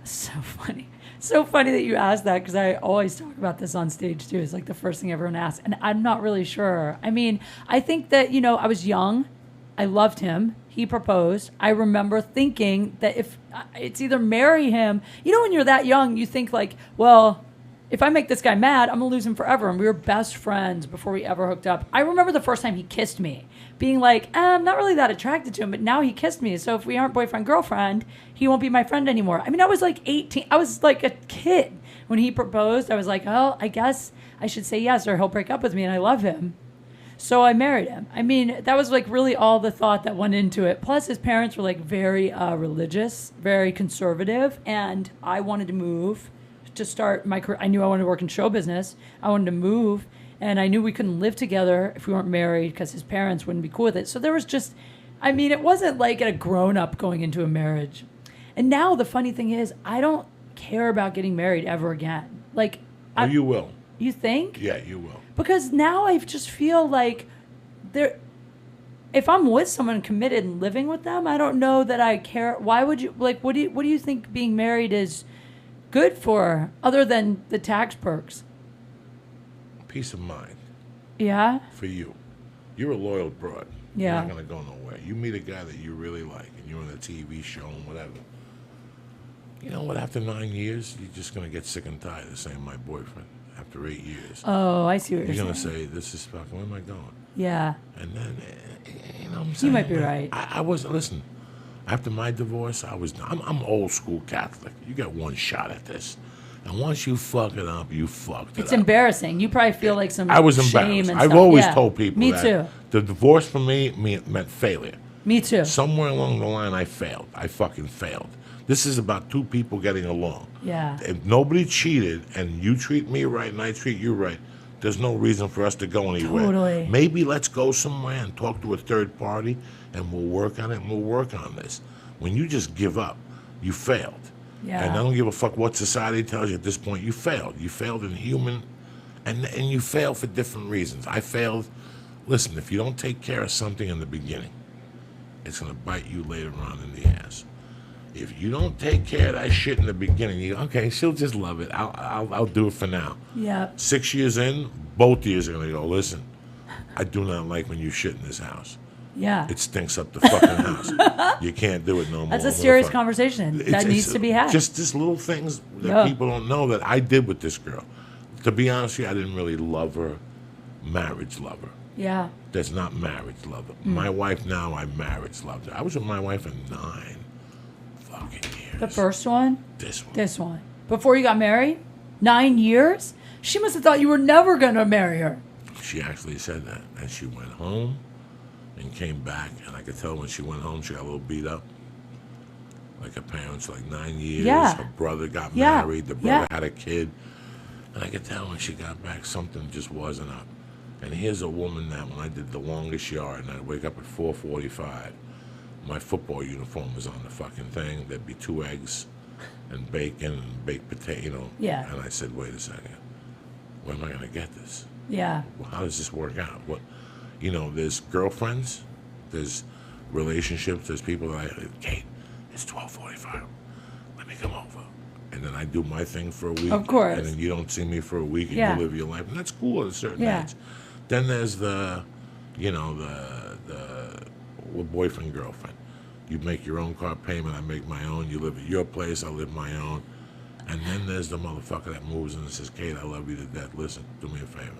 So funny. So funny that you asked that, because I always talk about this on stage too. It's like the first thing everyone asks. And I'm not really sure. I mean, I think that, I was young. I loved him. He proposed. I remember thinking that if it's either marry him, when you're that young, you think like, well, if I make this guy mad, I'm going to lose him forever. And we were best friends before we ever hooked up. I remember the first time he kissed me, being like, I'm not really that attracted to him, but now he kissed me. So if we aren't boyfriend, girlfriend, he won't be my friend anymore. I mean, I was like 18. I was like a kid when he proposed. I was like, oh, I guess I should say yes or he'll break up with me, and I love him. So I married him. I mean, that was like really all the thought that went into it. Plus, his parents were like very religious, very conservative, and I wanted to move to start my career. I knew I wanted to work in show business. I wanted to move, and I knew we couldn't live together if we weren't married because his parents wouldn't be cool with it. So there was just, it wasn't like a grown-up going into a marriage. And now the funny thing is, I don't care about getting married ever again. Like, You will. You think? Yeah, you will. Because now I just feel like if I'm with someone committed and living with them, I don't know that I care. Why would you, like, what do you think being married is good for, other than the tax perks? Peace of mind. Yeah? For you. You're a loyal broad. Yeah. You're not going to go nowhere. You meet a guy that you really like, and you're on a TV show and whatever. You know what? After 9 years, you're just going to get sick and tired of saying my boyfriend. After 8 years. Oh, I see what You're you're going to saying. say, this is fucking, where am I going? Yeah. And then, what I'm saying? You might be right. I wasn't, listen, after my divorce, I'm old school Catholic. You get one shot at this. And once you fuck it up, you fucked it It's up. embarrassing. You probably feel like some I was shame embarrassed. and I've stuff. always Yeah. told people Me that. too. The divorce for me meant failure. Me too. Somewhere along the line, I failed. I fucking failed. This is about two people getting along. Yeah. If nobody cheated and you treat me right and I treat you right, there's no reason for us to go anywhere. Totally. Maybe let's go somewhere and talk to a third party, and we'll work on it, and we'll work on this. When you just give up, you failed. Yeah. And I don't give a fuck what society tells you at this point. You failed. You failed in human, and you failed for different reasons. I failed. Listen, if you don't take care of something in the beginning, it's going to bite you later on in the ass. If you don't take care of that shit in the beginning, you go, okay, she'll just love it. I'll do it for now. Yeah. 6 years in, both years are going to go, listen, I do not like when you shit in this house. Yeah. It stinks up the fucking house. You can't do it no more. That's a serious motherfucker. conversation that It's needs to be had. Just little things that Yeah. people don't know that I did with this girl. To be honest with you, I didn't really love her, marriage lover. Yeah. That's not marriage lover. Hmm. My wife now, I marriage loved her. I was with my wife for 9 fucking years. The first one? This one. This one. Before you got married? 9 years? She must have thought you were never going to marry her. She actually said that. And she went home and came back. And I could tell when she went home, she got a little beat up. Like her parents, like 9 years. Yeah. Her brother got Yeah. married. The brother Yeah. had a kid. And I could tell when she got back, something just wasn't up. And here's a woman that when I did the longest yard, and I'd wake up at 4:45, my football uniform was on the fucking thing. There'd be 2 eggs and bacon and baked potato. Yeah. And I said, wait a second. Where am I going to get this? Yeah. Well, how does this work out? What, there's girlfriends, there's relationships, there's people that Kate, it's 12:45. Let me come over. And then I do my thing for a week. Of course. And then you don't see me for a week and Yeah. you live your life. And that's cool at a certain Yeah. age. Then there's the, you know, well, boyfriend, girlfriend. You make your own car payment, I make my own. You live at your place, I live my own. And then there's the motherfucker that moves in and says, Kate, I love you to death. Listen, do me a favor.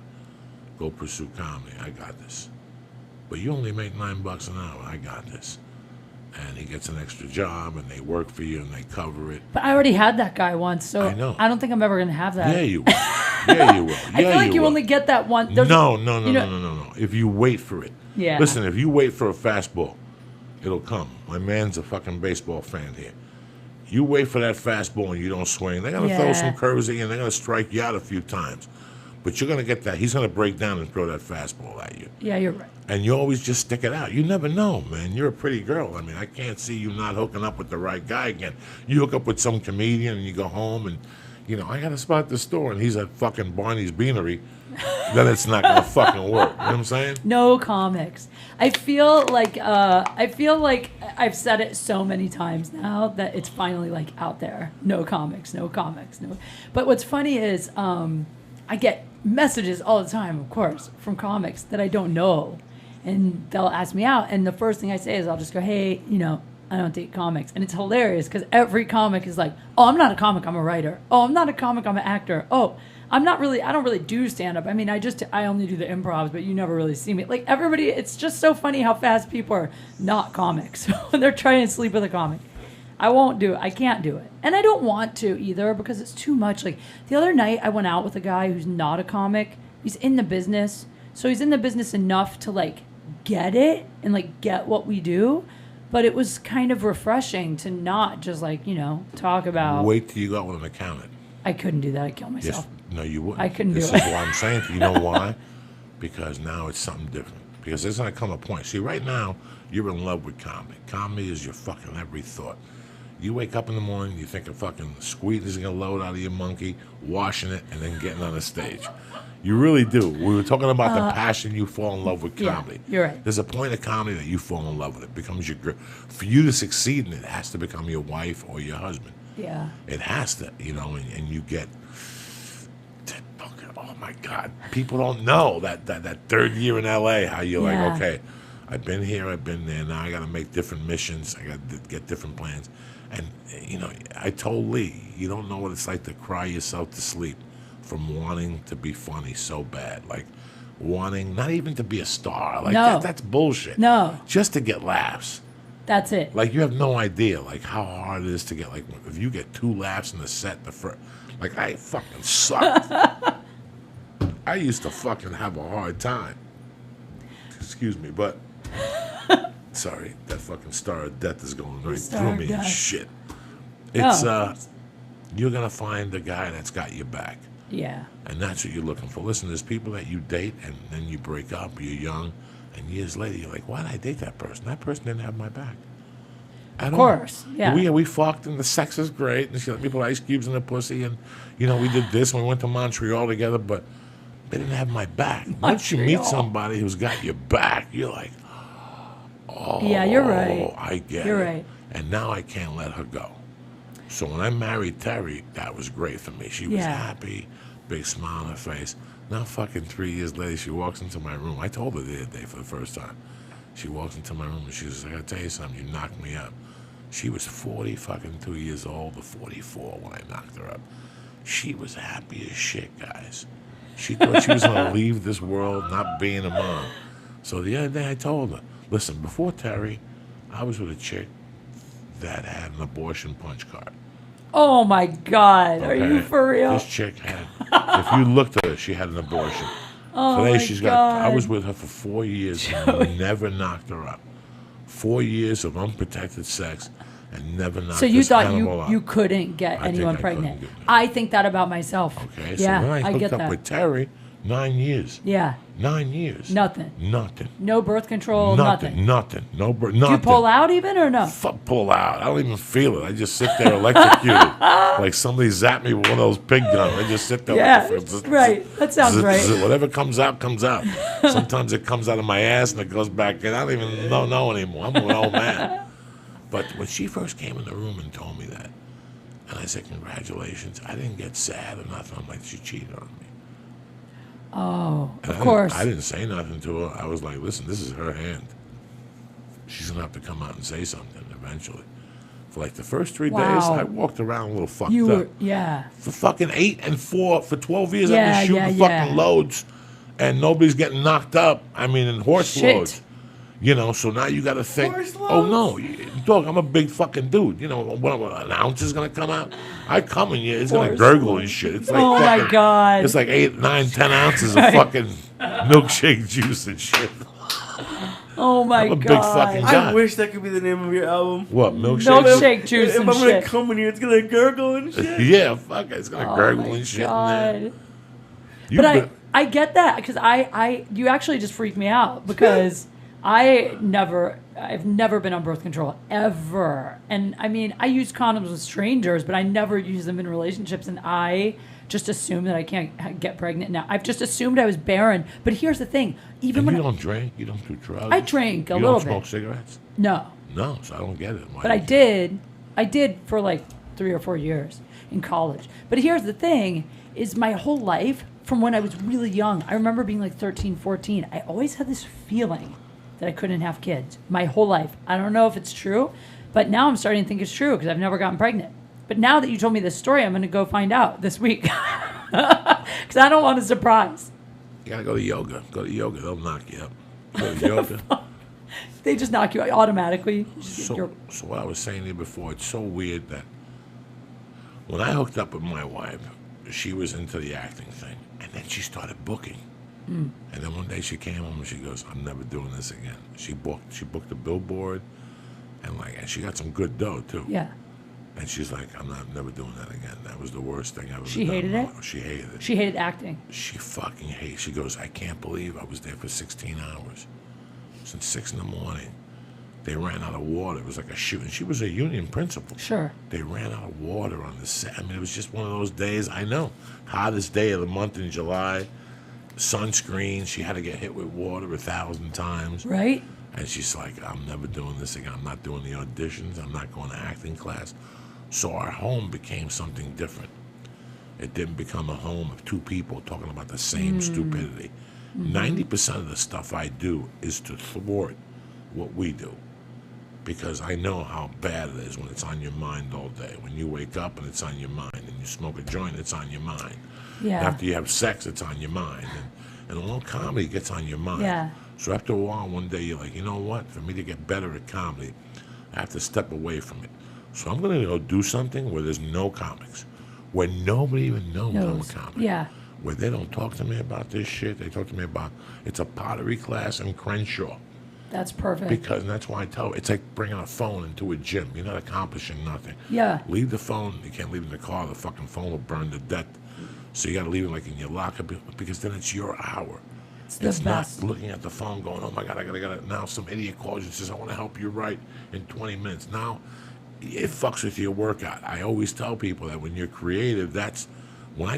Go pursue comedy. I got this. But you only make $9 an hour. I got this. And he gets an extra job, and they work for you, and they cover it. But I already had that guy once, so I know. I don't think I'm ever going to have that. Yeah, you will. Yeah, you will. I feel like you only get that one. No. If you wait for it. Yeah. Listen, if you wait for a fastball, it'll come. My man's a fucking baseball fan here. You wait for that fastball and you don't swing, they're going to throw some curves at you, and they're going to strike you out a few times. But you're going to get that. He's going to break down and throw that fastball at you. Yeah, you're right. And you always just stick it out. You never know, man. You're a pretty girl. I mean, I can't see you not hooking up with the right guy again. You hook up with some comedian and you go home and, you know, I got a spot at the store and he's at fucking Barney's Beanery. Then it's not going to fucking work. You know what I'm saying? No comics. I feel like I've said it so many times now that it's finally like out there. No comics. No. But what's funny is I get messages all the time, of course, from comics that I don't know, and they'll ask me out, and the first thing I say is I'll just go, hey, you know, I don't date comics. And it's hilarious because every comic is like, oh, I'm not a comic, I'm a writer. Oh, I'm not a comic, I'm an actor. Oh, I don't really do stand-up. I mean, I only do the improvs, but you never really see me. Like, everybody, it's just so funny how fast people are not comics when they're trying to sleep with a comic. I can't do it. And I don't want to either because it's too much. Like, the other night I went out with a guy who's not a comic. He's in the business. So he's in the business enough to, like, get it and, like, get what we do. But it was kind of refreshing to not just, like, you know, talk about... Wait till you got with an accountant. I couldn't do that. I'd kill myself. No, you wouldn't. I couldn't do it. This is why I'm saying to you. You know why? Because now it's something different. Because there's going to come a point. See, right now, you're in love with comedy. Comedy is your fucking every thought. You wake up in the morning, you think of fucking squeezing a load out of your monkey, washing it, and then getting on the stage. You really do. We were talking about the passion you fall in love with comedy. Yeah, you're right. There's a point of comedy that you fall in love with. It becomes your girl. For you to succeed in it, it has to become your wife or your husband. Yeah. It has to, you know, and you get... Oh, my God. People don't know that third year in L.A., how you're like, okay, I've been here, I've been there. Now I got to make different missions. I got to get different plans. And, you know, I told Lee, you don't know what it's like to cry yourself to sleep from wanting to be funny so bad. Like, wanting not even to be a star. Like, that's bullshit. No. Just to get laughs. That's it. Like, you have no idea, like, how hard it is to get, like, if you get 2 laughs in the set, like, I fucking sucked. I used to fucking have a hard time. Excuse me, but... Sorry, that fucking star of death is going right through me and shit. It's, you're going to find the guy that's got your back. Yeah. And that's what you're looking for. Listen, there's people that you date and then you break up, you're young, and years later you're like, why did I date that person? That person didn't have my back. Of course, yeah. We fucked and the sex is great, and she let me put ice cubes in her pussy, and, you know, we did this, and we went to Montreal together, but they didn't have my back. Once you meet somebody who's got your back, you're like, oh, yeah, you're right. I get You're it. right. And now I can't let her go. So when I married Terry, that was great for me. She was happy, big smile on her face. Now fucking 3 years later, she walks into my room. I told her the other day for the first time. She walks into my room and she says, I gotta tell you something, you knocked me up. She was 2 years old or 44 when I knocked her up. She was happy as shit, guys. She thought she was gonna leave this world not being a mom. So the other day I told her, listen, before Terry, I was with a chick that had an abortion punch card. Oh my God, Okay? are you for real? This chick had, if you looked at her, she had an abortion. Oh Today my she's God. got, I was with her for 4 years and never knocked her up. 4 years of unprotected sex and never knocked So you this thought animal up. you couldn't get I think anyone I pregnant. couldn't get- I think that about myself. Okay, so yeah, when I get hooked up that. with Terry, 9 years. Yeah, 9 years. nothing. Nothing. No birth control, nothing. Nothing. No, nothing. Did you pull out even or no? Fuck, pull out. I don't even feel it. I just sit there electrocuted. Like somebody zapped me with one of those pig guns. I just sit there. Yeah, like zzz, right. That sounds zzz, right. zzz. Whatever comes out, comes out. Sometimes it comes out of my ass and it goes back in. I don't even know anymore. I'm an old man. But when she first came in the room and told me that, and I said, congratulations, I didn't get sad or nothing. I'm like, she cheated on me. Oh, And of course. I didn't say nothing to her. I was like, listen, this is her hand. She's going to have to come out and say something eventually. For like the first 3 days, Wow. I walked around a little fucked You up. were, yeah. For fucking 8 and 4, for 12 years, I've Yeah, been shooting yeah, fucking yeah. loads, and nobody's getting knocked up. I mean, in horse Shit. loads. You know, so now you got to think, Horse oh no, loads? dog, I'm a big fucking dude. You know, what, an ounce is going to come out? I come in here, it's going to Horse gurgle and shit. It's like Oh, my fucking, God. It's like 8, 9, 10 ounces of fucking milkshake juice and shit. Oh my I'm a big God. fucking guy. I wish that could be the name of your album. What, milkshake? Milkshake juice If I'm and gonna shit. come in here, it's gonna gurgle and shit. Yeah, fuck it. It's going to Oh gurgle my and shit in God. there. You But been- I get that because you actually just freaked me out because I've never been on birth control ever. And I mean, I use condoms with strangers, but I never use them in relationships. And I just assume that I can't get pregnant now. I've just assumed I was barren. But here's the thing: even And when you don't drink, you don't do drugs. I drink a you little don't smoke bit. cigarettes. No, No, so I don't get it. Why but I you- did. I did for like 3 or 4 years in college. But here's the thing: is my whole life from when I was really young. I remember being like 13, 14. I always had this feeling that I couldn't have kids my whole life. I don't know if it's true, but now I'm starting to think it's true because I've never gotten pregnant. But now that you told me this story, I'm going to go find out this week because I don't want a surprise. You gotta go to yoga. Go to yoga. They'll knock you up. Go to yoga. They just knock you out automatically. So what I was saying to you before, it's so weird that when I hooked up with my wife, she was into the acting thing, and then she started booking. And then one day she came home and she goes, "I'm never doing this again." She booked a billboard, and she got some good dough too. Yeah. And she's like, "I'm never doing that again. That was the worst thing I've ever She done." hated it? She hated it. She hated acting. She fucking hates. She goes, "I can't believe I was there for 16 hours, since 6 in the morning. They ran out of water. It was like a shoot." And she was a union principal. Sure. They ran out of water on the set. I mean, it was just one of those days. I know, hottest day of the month in July. Sunscreen. She had to get hit with water 1,000 times. Right? And she's like, "I'm never doing this again. I'm not doing the auditions. I'm not going to acting class." So our home became something different. It didn't become a home of two people talking about the same stupidity. 90% of the stuff I do is to thwart what we do. Because I know how bad it is when it's on your mind all day. When you wake up and it's on your mind, and you smoke a joint, it's on your mind. Yeah. After you have sex, it's on your mind. And all comedy gets on your mind. Yeah. So after a while, one day you're like, you know what? For me to get better at comedy, I have to step away from it. So I'm going to go do something where there's no comics, where nobody even knows I'm a comic. Yeah. Where they don't talk to me about this shit. They talk to me about, it's a pottery class in Crenshaw. That's perfect. Because, and that's why I tell, it's like bringing a phone into a gym. You're not accomplishing nothing. Yeah. Leave the phone. You can't leave it in the car. The fucking phone will burn to death. So you got to leave it like in your locker because then it's your hour. It's the best. Not looking at the phone going, "Oh my God, I gotta. Now some idiot calls you and says, I want to help you write in 20 minutes. Now, it fucks with your workout. I always tell people that when you're creative, that's, when I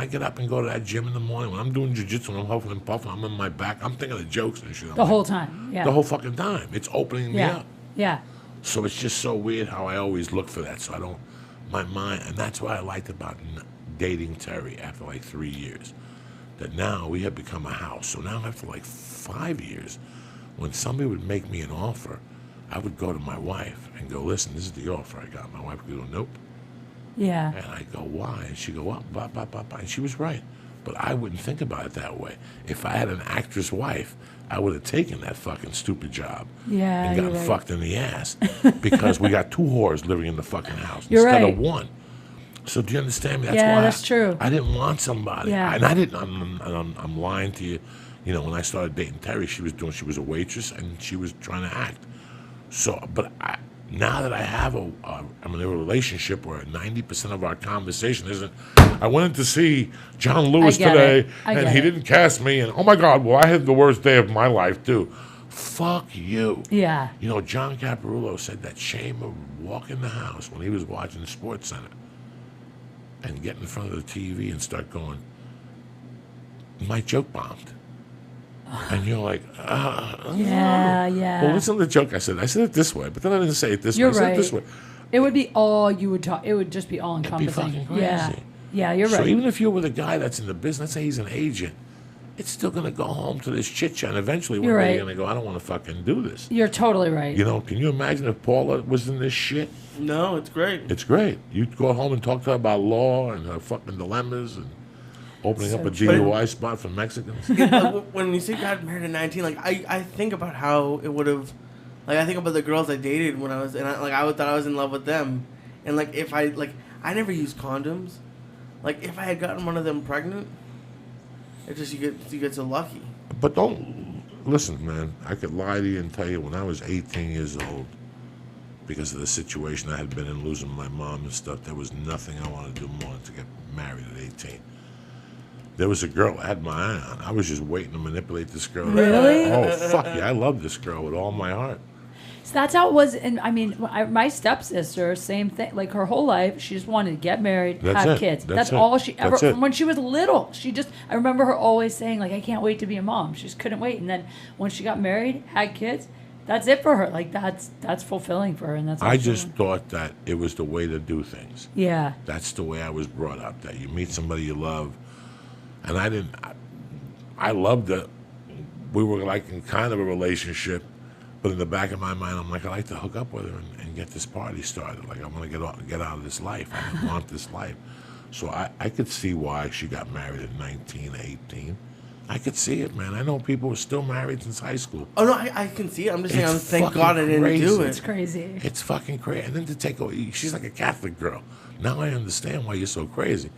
get up and go to that gym in the morning, when I'm doing jiu-jitsu, when I'm huffing and puffing, I'm in my back, I'm thinking of jokes and shit. The whole time. Yeah. The whole fucking time. It's opening me Yeah. up. Yeah. So it's just so weird how I always look for that. So I don't, my mind, and that's what I liked about dating Terry after like 3 years. That now we have become a house. So now after like 5 years, when somebody would make me an offer, I would go to my wife and go, "Listen, this is the offer I got." My wife would go, "Nope." Yeah. And I go, "Why?" And she go, "Well, blah, blah, blah, blah." And she was right. But I wouldn't think about it that way. If I had an actress wife, I would have taken that fucking stupid job Yeah, and gotten you're right. fucked in the ass because we got 2 whores living in the fucking house You're instead right. of 1. So do you understand me? That's Yeah, why that's true. I didn't want somebody. Yeah. And I didn't. I'm lying to you. You know, when I started dating Terry, she was a waitress and she was trying to act. So, but now that I have I'm in a relationship where 90% of our conversation isn't, "I went in to see John Lewis get today it. I and get he it. didn't cast me, and oh my God, well, I had the worst day of my life too." Fuck you. Yeah. You know, John Caparulo said that shame of walking the house when he was watching Sports Center and get in front of the TV and start going, "My joke bombed." And you're like, Yeah. Yeah. well, listen to the joke I said. I said it this way, but then I didn't say it this You're way. I said right. it this way. It would be all you would talk. It would just be all It'd be encompassing. fucking crazy. Yeah. Yeah. You're So right. even if you're with a guy that's in the business, let's say he's an agent, it's still going to go home to this chit chat. Eventually, one You're day right. you're going to go, I don't want to fucking do this. You're totally right. You know, can you imagine if Paula was in this shit? No, it's great. It's great. You'd go home and talk to her about law and her fucking dilemmas and opening up a true. DUI spot for Mexicans. When you say got married at 19, like I think about how it would have, like I think about the girls I dated when I was, and I thought I was in love with them, and like if I I never used condoms, like if I had gotten one of them pregnant, it just you get so lucky. But don't listen, man. I could lie to you and tell you when I was 18 years old, because of the situation I had been in, losing my mom and stuff, there was nothing I wanted to do more than to get married at 18. There was a girl I had my eye on. I was just waiting to manipulate this girl. Really? Oh, fuck yeah. I love this girl with all my heart. So that's how it was. And I mean, my stepsister, same thing. Like her whole life, she just wanted to get married, That's have it. kids. That's it. All she ever, That's it. from when she was little. I remember her always saying, like, I can't wait to be a mom. She just couldn't wait. And then when she got married, had kids, that's it for her. Like, that's fulfilling for her. And that's all I she just wanted. thought that it was the way to do things. Yeah. That's the way I was brought up, that you meet somebody you love. And I loved it. We were like in kind of a relationship, but in the back of my mind, I'm like, I like to hook up with her and get this party started. Like, I want to get out of this life. I don't want this life. So I could see why she got married at 19, 18. I could see it, man. I know people who are still married since high school. Oh no, I can see it. I'm just saying, It's thank fucking God I didn't crazy. do It's it. crazy. It's fucking crazy. And then to take away, she's like a Catholic girl. Now I understand why you're so crazy.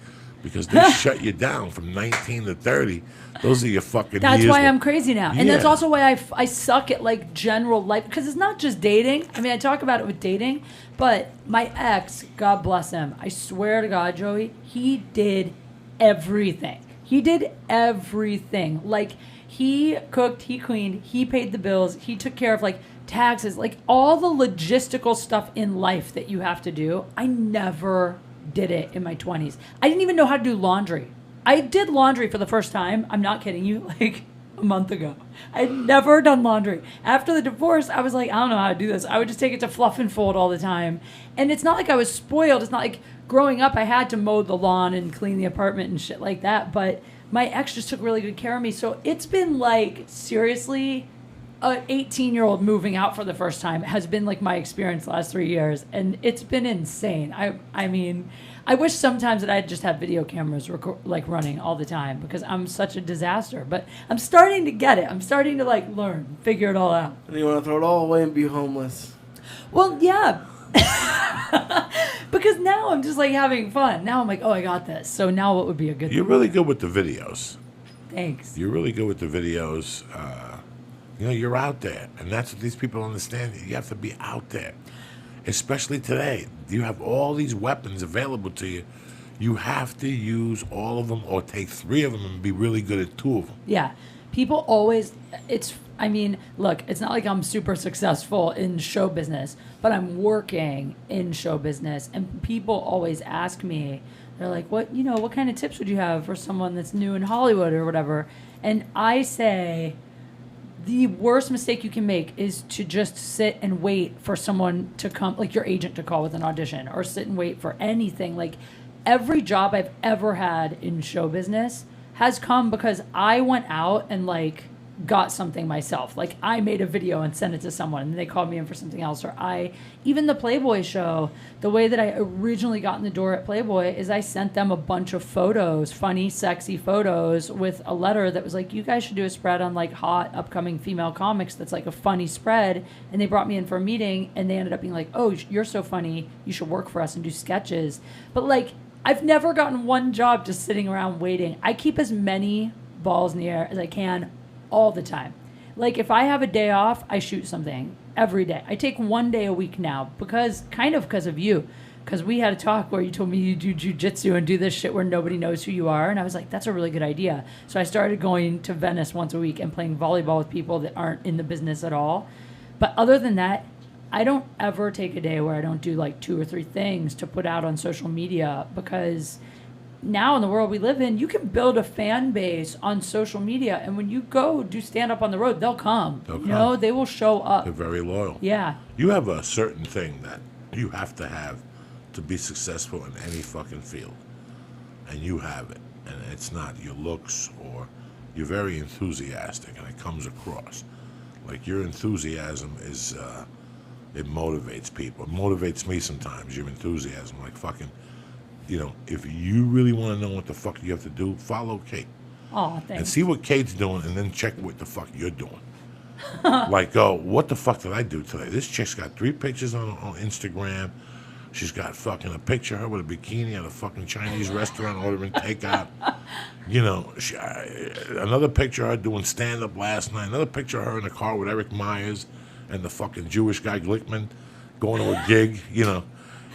Because they shut you down from 19 to 30. Those are your fucking That's years. why I'm crazy now. And that's Yeah. also why I suck at like general life, because it's not just dating. I mean, I talk about it with dating, but my ex, God bless him, I swear to God, Joey, he did everything. He did everything. Like, he cooked, he cleaned, he paid the bills, he took care of like taxes, like all the logistical stuff in life that you have to do. I never did it in my 20s. I didn't even know how to do laundry. I did laundry for the first time, I'm not kidding you, like a month ago. I'd never done laundry. After the divorce, I was like, I don't know how to do this. I would just take it to fluff and fold all the time. And it's not like I was spoiled. It's not like growing up I had to mow the lawn and clean the apartment and shit like that. But my ex just took really good care of me. So it's been like, seriously, an 18-year-old moving out for the first time has been like my experience the last 3 years, and it's been insane. I mean, I wish sometimes that I'd just have video cameras like running all the time, because I'm such a disaster. But I'm starting to get it. I'm starting to like learn, figure it all out. And you want to throw it all away and be homeless. Well, yeah. Because now I'm just like having fun. Now I'm like, oh, I got this. So now what would be a good You're really good with the videos. Thanks. You're really good with the videos. You know, you're out there. And that's what these people understand. You have to be out there. Especially today. You have all these weapons available to you. You have to use all of them or take 3 of them and be really good at 2 of them. Yeah. People always, I mean, look, it's not like I'm super successful in show business, but I'm working in show business. And people always ask me, they're like, what kind of tips would you have for someone that's new in Hollywood or whatever? And I say, the worst mistake you can make is to just sit and wait for someone to come, like your agent to call with an audition, or sit and wait for anything. Like, every job I've ever had in show business has come because I went out and like got something myself. Like, I made a video and sent it to someone and they called me in for something else. Or even the Playboy show, the way that I originally got in the door at Playboy is I sent them a bunch of photos, funny, sexy photos, with a letter that was like, you guys should do a spread on like hot upcoming female comics that's like a funny spread. And they brought me in for a meeting and they ended up being like, oh, you're so funny, you should work for us and do sketches. But like, I've never gotten one job just sitting around waiting. I keep as many balls in the air as I can all the time. Like, if I have a day off, I shoot something every day. I take 1 day a week now because of you. Because we had a talk where you told me you do jujitsu and do this shit where nobody knows who you are. And I was like, that's a really good idea. So I started going to Venice once a week and playing volleyball with people that aren't in the business at all. But other than that, I don't ever take a day where I don't do like 2 or 3 things to put out on social media, because now in the world we live in, you can build a fan base on social media, and when you go do stand up on the road, they'll come. They'll You know, come. they will show up. They're very loyal. Yeah. You have a certain thing that you have to be successful in any fucking field. And you have it. And it's not your looks or you're very enthusiastic, and it comes across. Like your enthusiasm is, it motivates people. It motivates me sometimes. Your enthusiasm, like fucking, if you really want to know what the fuck you have to do, follow Kate. Oh, And thanks. see what Kate's doing, and then check what the fuck you're doing. Like, what the fuck did I do today? This chick's got 3 pictures on Instagram. She's got fucking a picture of her with a bikini at a fucking Chinese restaurant ordering takeout. Another picture of her doing stand-up last night. Another picture of her in the car with Eric Myers and the fucking Jewish guy Glickman going to a gig.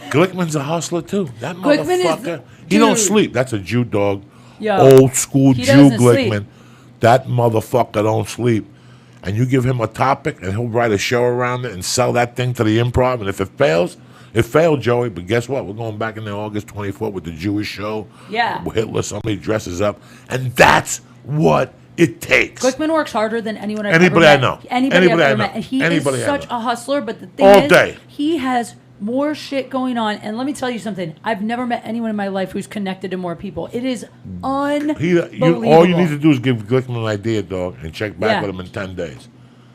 Glickman's a hustler too. That Glickman motherfucker. is- He don't dude. sleep. That's a Jew dog. Yo, Old school he Jew doesn't Glickman. sleep. That motherfucker don't sleep. And you give him a topic, and he'll write a show around it and sell that thing to the Improv. And if it fails, it failed, Joey. But guess what? We're going back in there August 24th with the Jewish show. Yeah. Hitler, somebody dresses up. And that's what it takes. Glickman works harder than anyone I've Anybody ever I met. know. Anybody Anybody I've I ever know. met. And he Anybody is I such know. a hustler, but the thing All is, day. he has more shit going on. And let me tell you something. I've never met anyone in my life who's connected to more people. It is unbelievable. All you need to do is give Glickman an idea, dog, and check back Yeah. with him in 10 days.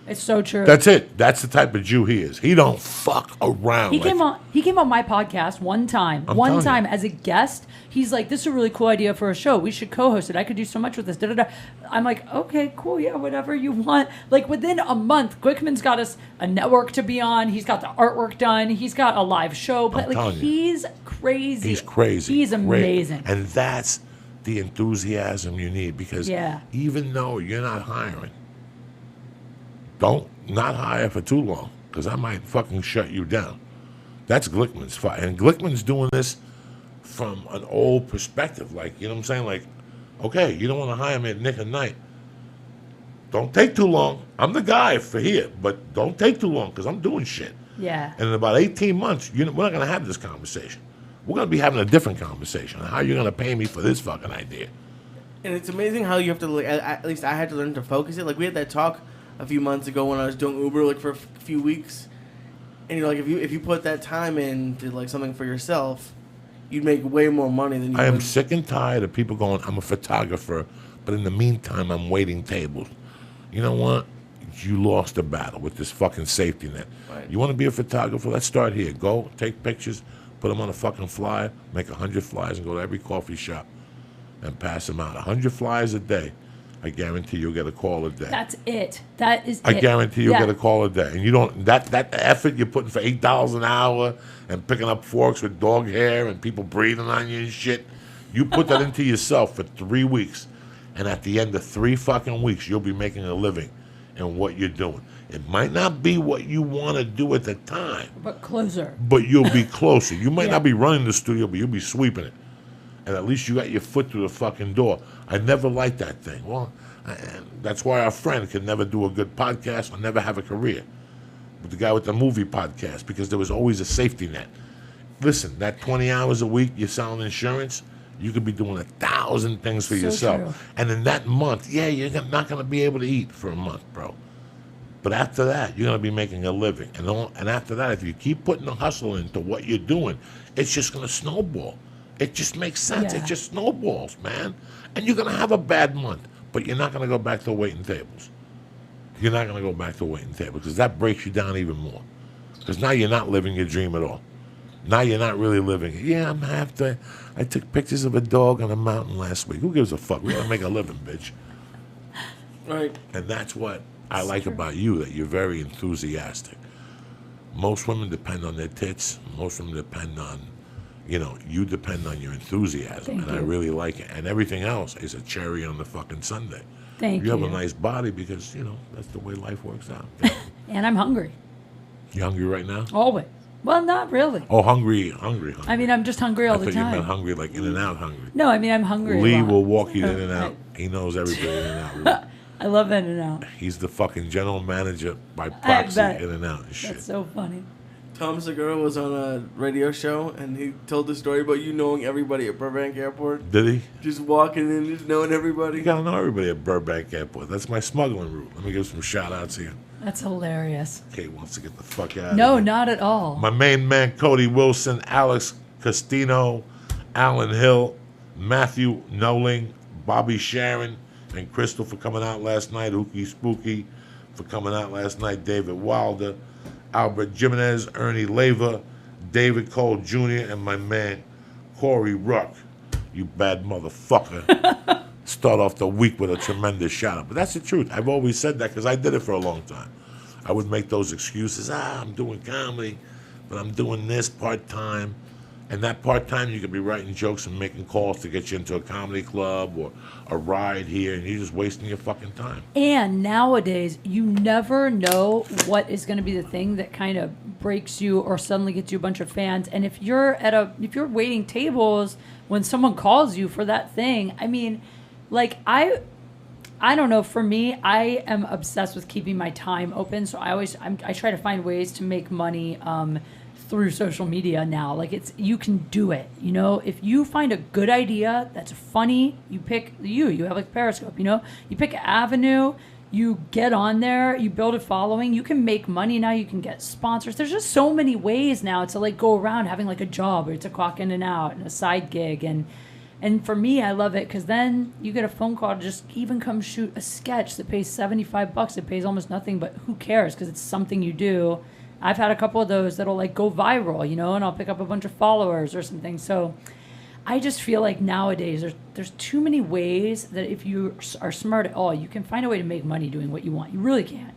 It's so true. That's it. That's the type of Jew he is. He don't fuck around. He Like, came on my podcast one time. I'm One telling time you. as a guest. He's like, "This is a really cool idea for a show. We should co-host it. I could do so much with this." Da, da, da. I'm like, "Okay, cool. Yeah, whatever you want." Like within a month, Glickman's got us a network to be on. He's got the artwork done. He's got a live show. But like, telling you. he's crazy. He's crazy. He's Great. amazing. And that's the enthusiasm you need, because Yeah. even though you're not hiring, don't not hire for too long, because I might fucking shut you down. That's Glickman's fight. And Glickman's doing this from an old perspective. Like, you know what I'm saying? Like, okay, you don't want to hire me at nick of night. Don't take too long. I'm the guy for here, but don't take too long, because I'm doing shit. Yeah. And in about 18 months, we're not going to have this conversation. We're going to be having a different conversation on how you're going to pay me for this fucking idea. And it's amazing how you have to, like, at least I had to learn to focus it. Like, we had that talk a few months ago when I was doing Uber, like, for a few weeks. And you're like, if you put that time into, like, something for yourself, you'd make way more money than you I am would. sick and tired of people going, I'm a photographer, but in the meantime, I'm waiting tables. You know what? You lost the battle with this fucking safety net. Right. You want to be a photographer? Let's start here. Go, take pictures, put them on a fucking flyer, make 100 flyers, and go to every coffee shop and pass them out. 100 flyers a day. I guarantee you'll get a call a day. That's it. That is I it. guarantee you'll Yeah. get a call a day. And you don't, that effort you're putting for $8 an hour and picking up forks with dog hair and people breathing on you and shit, you put that into yourself for 3 weeks. And at the end of 3 fucking weeks, you'll be making a living in what you're doing. It might not be what you want to do at the time, But closer. but you'll be closer. You might Yeah. not be running the studio, but you'll be sweeping it. And at least you got your foot through the fucking door. I never liked that thing. Well, and that's why our friend could never do a good podcast or never have a career. With the guy with the movie podcast, because there was always a safety net. Listen, that 20 hours a week you're selling insurance, you could be doing 1,000 things for So yourself. true. And in that month, yeah, you're not going to be able to eat for a month, bro. But after that, you're going to be making a living. And after that, if you keep putting the hustle into what you're doing, it's just going to snowball. It just makes sense. Yeah. It just snowballs, man. And you're going to have a bad month, but you're not going to go back to waiting tables. You're not going to go back to waiting tables, because that breaks you down even more. Because now you're not living your dream at all. Now you're not really living it. Yeah, I took pictures of a dog on a mountain last week. Who gives a fuck? We got to make a living, bitch. Right. And that's what I like about you, that you're very enthusiastic. Most women depend on their tits. Most women depend on, you depend on your enthusiasm. Thank I you. really like it. And everything else is a cherry on the fucking sundae. Thank You have a you. nice body because, that's the way life works out. And I'm hungry. You hungry right now? Always. Well, not really. Oh, hungry. I mean, I'm just hungry all I the thought you meant time. hungry like In-N-Out hungry. No, I mean, I'm hungry. a Lee lot. will walk you Oh, in and out. He knows everybody in and out. I love In-N-Out. He's the fucking general manager by proxy bet. in and out and shit. That's so funny. Tom Segura was on a radio show, and he told the story about you knowing everybody at Burbank Airport. Did he? Just walking in, just knowing everybody. You gotta know everybody at Burbank Airport. That's my smuggling route. Let me give some shout outs here. That's hilarious. Kate wants to get the fuck out No, of here. not at all. My main man, Cody Wilson, Alex Costino, Alan Hill, Matthew Noling, Bobby Sharon, and Crystal for coming out last night. Ookie Spooky for coming out last night. David Wilder, Albert Jimenez, Ernie Leva, David Cole Jr., and my man Corey Ruck. You bad motherfucker. Start off the week with a tremendous shout out. But that's the truth. I've always said that because I did it for a long time. I would make those excuses. I'm doing comedy, but I'm doing this part-time. And that part-time, you could be writing jokes and making calls to get you into a comedy club or a ride here, and you're just wasting your fucking time. And nowadays, you never know what is going to be the thing that kind of breaks you or suddenly gets you a bunch of fans. And if you're waiting tables when someone calls you for that thing, I mean, like I don't know. For me, I am obsessed with keeping my time open. So I try to find ways to make money through social media now. Like you can do it. You know, if you find a good idea that's funny, you have like Periscope. You know, you pick an avenue. You get on there, you build a following, you can make money now, you can get sponsors. There's just so many ways now to like go around having like a job or to clock in and out and a side gig. And for me, I love it because then you get a phone call to just even come shoot a sketch that pays $75. It pays almost nothing, but who cares because it's something you do. I've had a couple of those that'll like go viral, you know, and I'll pick up a bunch of followers or something. So I just feel like nowadays there's too many ways that if you are smart at all, you can find a way to make money doing what you want. You really can.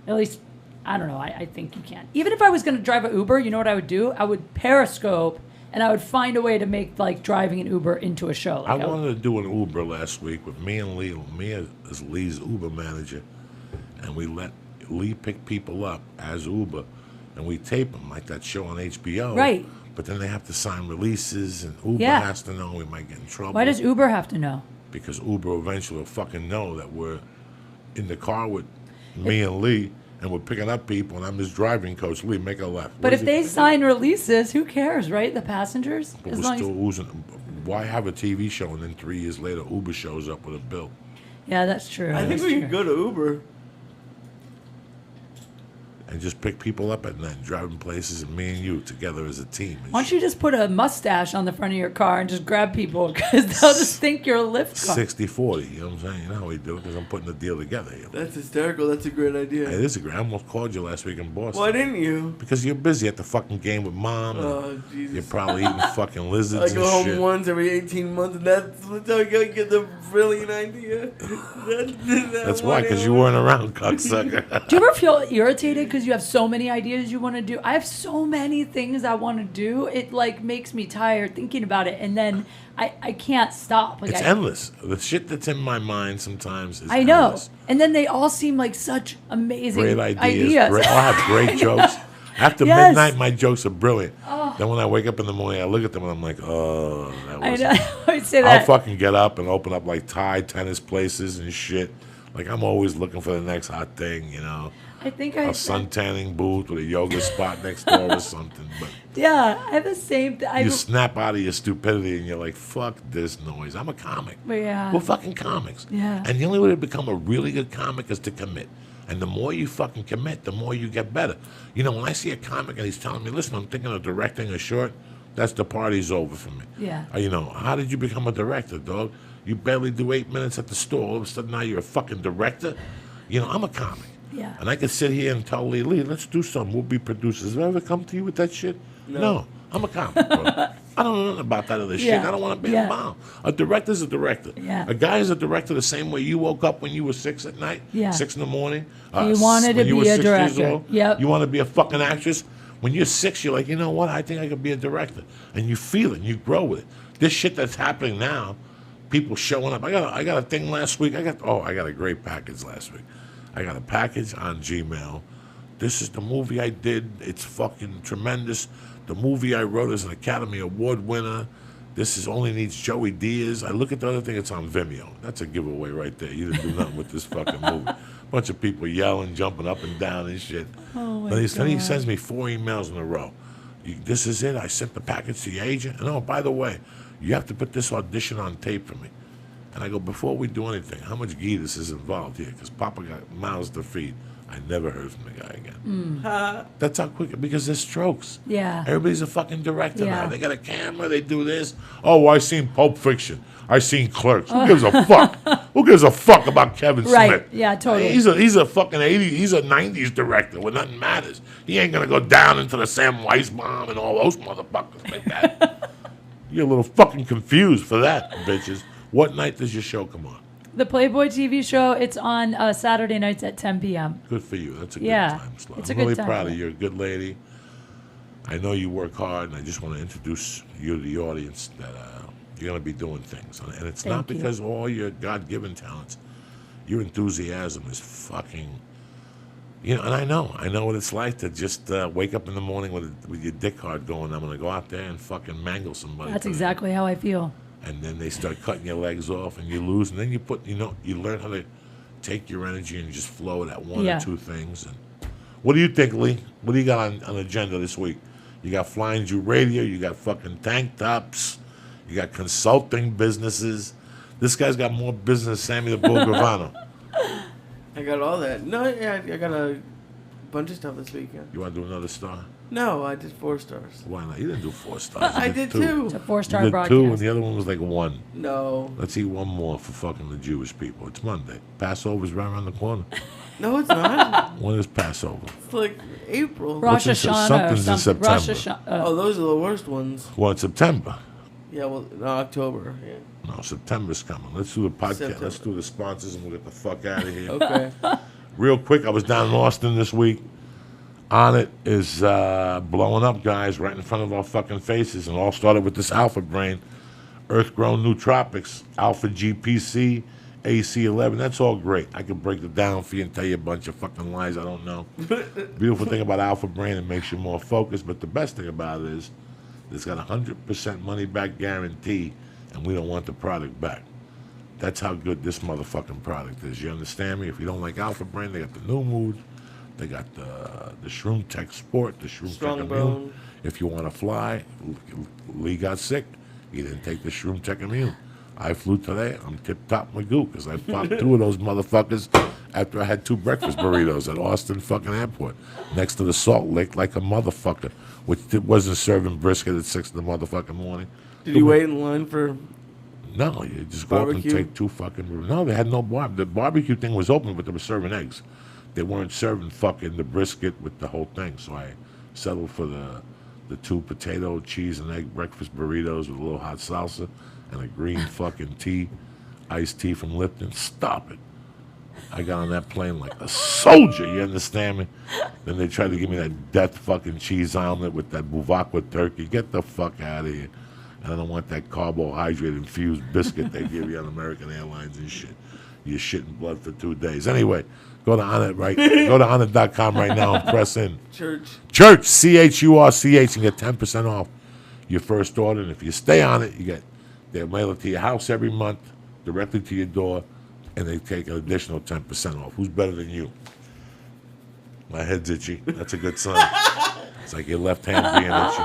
At least, I don't know, I think you can. Even if I was going to drive an Uber, you know what I would do? I would Periscope, and I would find a way to make like driving an Uber into a show. Like I wanted to do an Uber last week with me and Lee. Me as Lee's Uber manager, and we let Lee pick people up as Uber, and we tape them like that show on HBO. Right. But then they have to sign releases, and Uber has to know. We might get in trouble. Why does Uber have to know? Because Uber eventually will fucking know that we're in the car with me and Lee, and we're picking up people, and I'm his driving coach. Lee, make a left. But if they sign releases, who cares, right? The passengers? But we're still oozing. Why have a TV show, and then 3 years later, Uber shows up with a bill? Yeah, that's true. I think we could go to Uber. And just pick people up at night and drive them places, and me and you together as a team. Why don't you just put a mustache on the front of your car and just grab people because they'll just think you're a Lyft car. 60-40, you know what I'm saying? You know how we do it because I'm putting the deal together here. That's hysterical. That's a great idea. It is a great. I almost called you last week in Boston. Why didn't you? Because you're busy at the fucking game with Mom. Oh, Jesus. You're probably eating fucking lizards I and go home shit. once every 18 months, and that's how I get the brilliant idea. That's why, because you weren't around, cocksucker. Do you ever feel irritated because you have so many ideas you want to do? I have so many things I want to do. It like makes me tired thinking about it, and then I can't stop. Like It's endless. The shit that's in my mind sometimes is I know. endless. And then they all seem like such amazing Great ideas. I'll have great jokes. After Yes. midnight, my jokes are brilliant. Then when I wake up in the morning, I look at them and I'm like, oh, that I was... know. I always say that. I'll fucking get up and open up like Thai tennis places and shit. Like I'm always looking for the next hot thing, you know. I think A sun tanning booth with a yoga spot next door or something. But yeah, I have the same thing. you snap out of your stupidity and you're like, fuck this noise. I'm a comic. Yeah. We're fucking comics. Yeah. And the only way to become a really good comic is to commit. And the more you fucking commit, the more you get better. You know, when I see a comic and he's telling me, listen, I'm thinking of directing a short, that's the party's over for me. Yeah. You know, how did you become a director, dog? You barely do 8 minutes at the store. All of a sudden now you're a fucking director. You know, I'm a comic. Yeah. And I could sit here and tell Lee, let's do something. We'll be producers. Have I ever come to you with that shit? No. I'm a comic, bro. I don't know nothing about that other shit. I don't want to be involved. A director's a director. Yeah. A guy is a director the same way you woke up when you were 6 at night, 6 in the morning. You wanted to be a director. Yep. You want to be a fucking actress. When you're 6, you're like, you know what? I think I could be a director. And you feel it and you grow with it. This shit that's happening now, people showing up. I got a thing last week. I got a great package last week. I got a package on Gmail. This is the movie I did. It's fucking tremendous. The movie I wrote is an Academy Award winner. This only needs Joey Diaz. I look at the other thing, it's on Vimeo. That's a giveaway right there. You didn't do nothing with this fucking movie. Bunch of people yelling, jumping up and down and shit. Oh my Then he God. sends me 4 emails in a row. This is it. I sent the package to your agent. And oh, by the way, you have to put this audition on tape for me. And I go, before we do anything, how much Gitas is involved here? Because Papa got mouths to feed. I never heard from the guy again. That's how quick, because there's strokes. Yeah. Everybody's a fucking director Yeah. now. They got a camera, they do this. Oh, I seen Pulp Fiction. I seen Clerks. Who gives a fuck? Who gives a fuck about Kevin Right. Smith? Yeah, totally. He's a fucking 80s, he's a 90s director where nothing matters. He ain't gonna go down into the Sam Weisbaum and all those motherfuckers like that. You're a little fucking confused for that, bitches. What night does your show come on? The Playboy TV show, it's on Saturday nights at 10 p.m. Good for you. That's a Yeah, good time slot. it's a I'm good really time. proud of you. You're a good lady. I know you work hard, and I just want to introduce you to the audience that you're going to be doing things. And it's not Thank you. because of all your God-given talents. Your enthusiasm is fucking... You know, and I know what it's like to just wake up in the morning with your dick hard going, I'm going to go out there and fucking mangle somebody. That's today." exactly how I feel. And then they start cutting your legs off and you lose. And then you learn how to take your energy and just flow it at one Yeah. or two things. And what do you think, Lee? What do you got on agenda this week? You got Flying Jew Radio. You got fucking tank tops. You got consulting businesses. This guy's got more business than Sammy the Bull Gravano. I got all that. No, yeah, I got a bunch of stuff this weekend. You want to do another star? No, I did 4 stars. Why not? You didn't do 4 stars. You I did two. too. It's a You 4-star did broadcast. 2, and the other one was like 1. No. Let's eat one more for fucking the Jewish people. It's Monday. Passover's right around the corner. No, it's not. When is Passover? It's like April. Rosh What's in- Hashanah or something's in something. Rosh September. Hashanah. Oh, those are the worst ones. Well, in September. Yeah, well, no, October. Yeah. No, September's coming. Let's do the podcast. September. Let's do the sponsors and we'll get the fuck out of here. Okay. Real quick, I was down in Austin this week. On it is blowing up, guys, right in front of our fucking faces. And all started with this Alpha Brain, Earth-grown nootropics, Alpha GPC, AC11. That's all great. I can break it down for you and tell you a bunch of fucking lies I don't know. Beautiful thing about Alpha Brain, it makes you more focused. But the best thing about it is it's got a 100% money-back guarantee, and we don't want the product back. That's how good this motherfucking product is. You understand me? If you don't like Alpha Brain, they got the New Mood. They got the Shroom Tech Sport, the Shroom Strong Tech Immune. Bone. If you want to fly, Lee got sick. He didn't take the Shroom Tech Immune. I flew today. I'm tip-top Magoo because I popped 2 of those motherfuckers after I had 2 breakfast burritos at Austin fucking airport next to the Salt Lake like a motherfucker, which wasn't serving brisket at 6 in the motherfucking morning. Did you wait in line for... No, you just go up Barbecue? and take 2 fucking... No, they had no bar. The barbecue thing was open, but they were serving eggs. They weren't serving fucking the brisket with the whole thing, so I settled for the 2 potato, cheese, and egg breakfast burritos with a little hot salsa and a green fucking tea, iced tea from Lipton. Stop it. I got on that plane like a soldier, you understand me? Then they tried to give me that death fucking cheese omelet with that Buvakwa turkey. Get the fuck out of here. And I don't want that carbohydrate-infused biscuit they give you on American Airlines and shit. You're shitting blood for 2 days. Anyway, go to Onnit.com right now and press in. church? Church, CHURCH, and get 10% off your first order. And if you stay on it, they'll mail it to your house every month, directly to your door, and they take an additional 10% off. Who's better than you? My head's itchy. That's a good sign. It's like your left hand being itchy.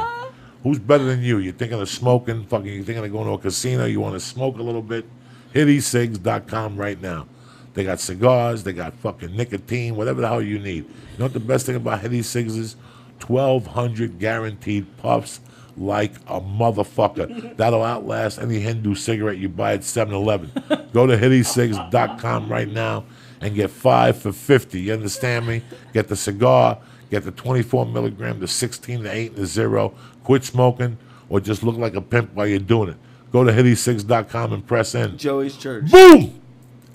Who's better than you? You're thinking of smoking, you're thinking of going to a casino, you want to smoke a little bit? HittyCigs.com right now. They got cigars, they got fucking nicotine, whatever the hell you need. You know what the best thing about Hitty Cigs is? 1,200 guaranteed puffs like a motherfucker. That'll outlast any Hindu cigarette you buy at 7-Eleven. Go to HittyCigs.com right now and get 5 for $50. You understand me? Get the cigar, get the 24 milligram, the 16, the 8, and the 0. Quit smoking or just look like a pimp while you're doing it. Go to HittyCigs.com and press in. Joey's church. Boom!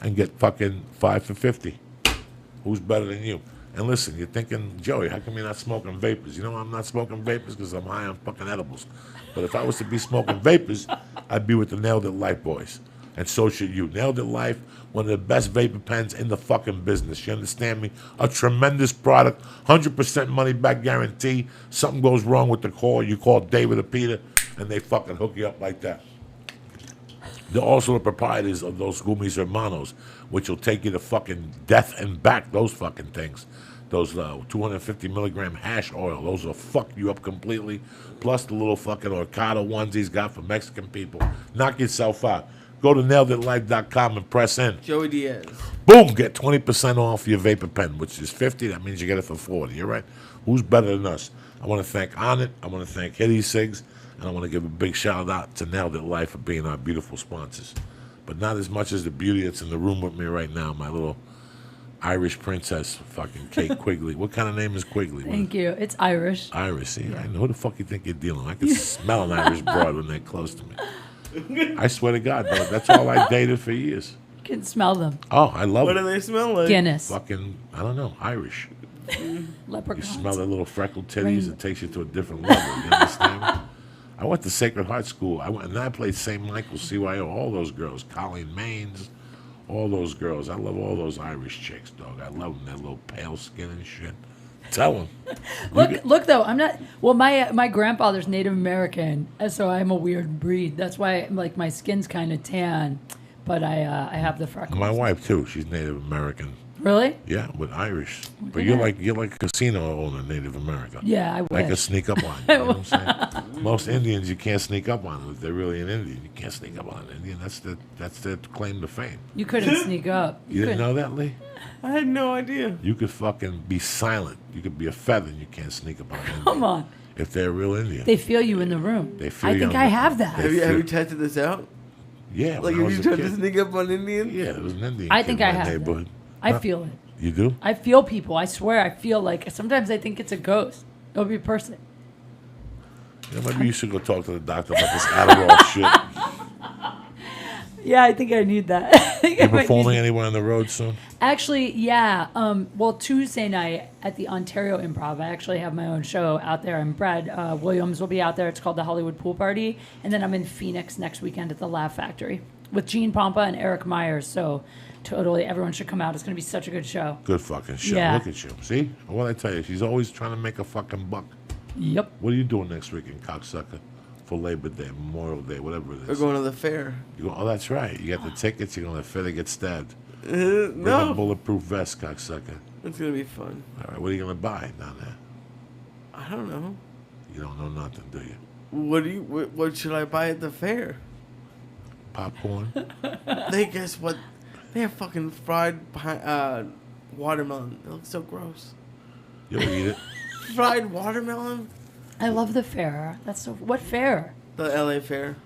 And get fucking 5 for $50. Who's better than you? And listen, you're thinking, Joey, how come you're not smoking vapors? You know why I'm not smoking vapors? Because I'm high on fucking edibles. But if I was to be smoking vapors, I'd be with the Nailed It Life boys. And so should you. Nailed It Life, one of the best vapor pens in the fucking business. You understand me? A tremendous product, 100% money back guarantee. Something goes wrong with the call, you call David or Peter, and they fucking hook you up like that. They're also the proprietors of those Gummies Hermanos, which will take you to fucking death and back, those fucking things. Those 250 milligram hash oil, those will fuck you up completely. Plus the little fucking Orcado ones he's got for Mexican people. Knock yourself out. Go to naileditlife.com and press in. Joey Diaz. Boom, get 20% off your vapor pen, which is 50. That means you get it for 40. You're right. Who's better than us? I want to thank Onnit. I want to thank Hitty Cigs. And I want to give a big shout out to Nailed It Life for being our beautiful sponsors. but not as much as the beauty that's in the room with me right now, my little Irish princess, fucking Kate Quigley. What kind of name is Quigley? Thank you. It's Irish. Irish. See, I know who the fuck you think you're dealing with. I can smell an Irish broad when they're close to me. I swear to God, though, that's all I dated for years. You can smell them. Oh, I love What it. do they smell like? Guinness. Fucking, I don't know, Irish. You Leprechauns. smell their little freckled titties. It takes you to a different level. You understand? I went to Sacred Heart School. And then I played St. Michael's, CYO, all those girls. Colleen Maines, all those girls. I love all those Irish chicks, dog. I love them. Their little pale skin and shit. Tell them. Look though, I'm not. Well, my grandfather's Native American, and so I'm a weird breed. That's why like my skin's kind of tan, but I have the freckles. My wife, too. She's Native American. Really? Yeah, with Irish. But you're like a casino owner, Native America. Yeah, I I can wish. sneak up on you. You know what I'm saying? Most Indians you can't sneak up on them if they're really an Indian. You can't sneak up on an Indian. That's their claim to fame. You couldn't sneak up. You didn't know that, Lee? I had no idea. You could fucking be silent. You could be a feather and you can't sneak up on an Indian. Come on. If they're a real Indian. They feel you in the room. They feel I you think on I the- have that. They Have you feel- tested this out? Yeah, Like, when I if was you a tried to kid. sneak up on Indians? Yeah, there was an Indian I kid think in I my have that. neighborhood. I Huh? feel it. You do? I feel people. I swear. I feel like sometimes I think it's a ghost. It'll be a person. Yeah, maybe you should go talk to the doctor about this Adderall shit. Yeah, I think I need that. I think I You might need performing that. anywhere on the road soon? Actually, yeah. Well, Tuesday night at the Ontario Improv, I actually have my own show out there, and Brad Williams will be out there. It's called the Hollywood Pool Party, and then I'm in Phoenix next weekend at the Laugh Factory with Gene Pompa and Eric Myers. So, totally, everyone should come out. It's going to be such a good show. Good fucking show. Yeah. Look at you. See? What I tell you, she's always trying to make a fucking buck. Yep. What are you doing next weekend, cocksucker? For Labor Day, Memorial Day, whatever it We're is. going to the fair. You go, oh, that's right. You got the tickets. You're going to fit to get stabbed. Bring a No. bulletproof vest, cocksucker. It's going to be fun. All right, what are you going to buy down there? I don't know. You don't know nothing, do you? What should I buy at the fair? Popcorn? They guess what? They have fucking fried watermelon. It looks so gross. You ever eat it? Fried watermelon? I love the fair. That's so. What fair? The LA fair.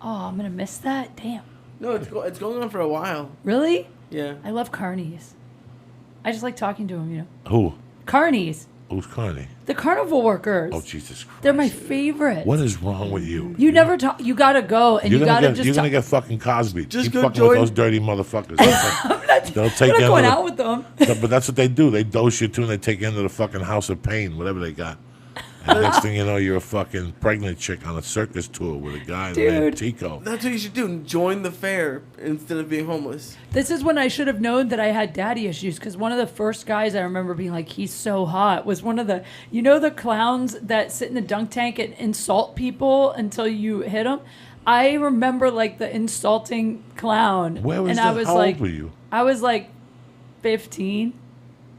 Oh, I'm gonna miss that. Damn. No, it's going on for a while. Really? Yeah. I love carnies. I just like talking to them. You know. Who? Carnies. Who's Carney? The carnival workers. Oh, Jesus Christ. They're my favorite. What is wrong with you? You never talk. You gotta go, and you gotta just. You're gonna talk. get fucking Cosby. Just Keep go fucking join- with those dirty motherfuckers. They'll take I'm you not going into out with them. No, but that's what they do. They dose you too, and they take you into the fucking house of pain, whatever they got. And next thing you know, you're a fucking pregnant chick on a circus tour with a guy named Dude. Tico. That's what you should do. Join the fair instead of being homeless. This is when I should have known that I had daddy issues, because one of the first guys I remember being like, he's so hot, was one of the, you know, the clowns that sit in the dunk tank and insult people until you hit them. I remember like the insulting clown. Where was and that? I was How like, old were you? I was like 15.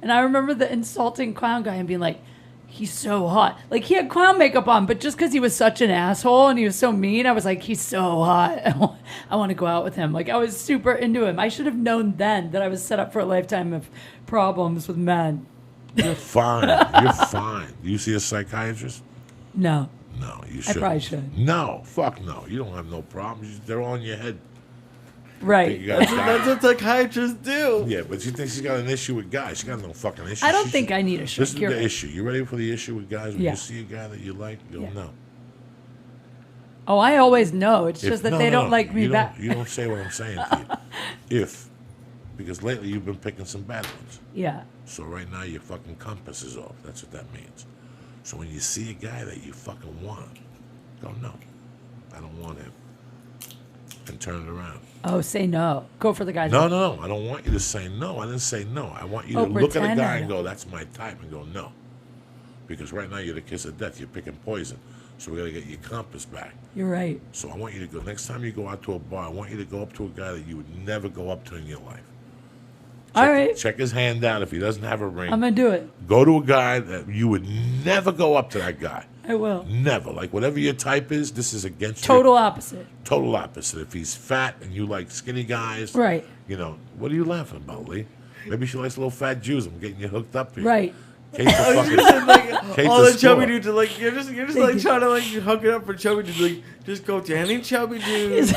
And I remember the insulting clown guy and being like, he's so hot. Like, he had clown makeup on, but just because he was such an asshole and he was so mean, I was like, he's so hot. I want to go out with him. Like, I was super into him. I should have known then that I was set up for a lifetime of problems with men. You're fine. You're fine. Do you see a psychiatrist? No. No, you I should. probably should. No, fuck no. You don't have no problems. They're all in your head. Right. You got That's what psychiatrists do. Yeah, but you think she's got an issue with guys. She got no fucking issue. I don't She think should- I need a This shrink. is You're the right. issue. You ready for the issue with guys? When Yeah. you see a guy that you like, you go, Yeah. no. Oh, I always know. It's If- just that no, they no, don't like me you back. You don't say what I'm saying to you. If. Because lately you've been picking some bad ones. Yeah. So right now your fucking compass is off. That's what that means. So when you see a guy that you fucking want, go, no, I don't want him. And turn it around. Oh, say no. Go for the guys. No, no, no. I don't want you to say no. I didn't say no. I want you Oh, to look at a pretend guy I and know. go, that's my type, and go, no. Because right now you're the kiss of death. You're picking poison. So we got to get your compass back. You're right. So I want you to go, next time you go out to a bar, I want you to go up to a guy that you would never go up to in your life. All right. Check his hand out. If he doesn't have a ring, I'm going to do it. go to a guy that you would never go up to that guy. I will. Never. Like, whatever your type is, this is against Total your, opposite. total opposite. If he's fat and you like skinny guys, Right. you know, what are you laughing about, Lee? Maybe she likes little fat Jews. I'm getting you hooked up here. Right. Kate's a fucking. Kate's all a the chubby score. dudes are like, you're just like trying to like hook it up for chubby dudes. Like, just go to any chubby dude.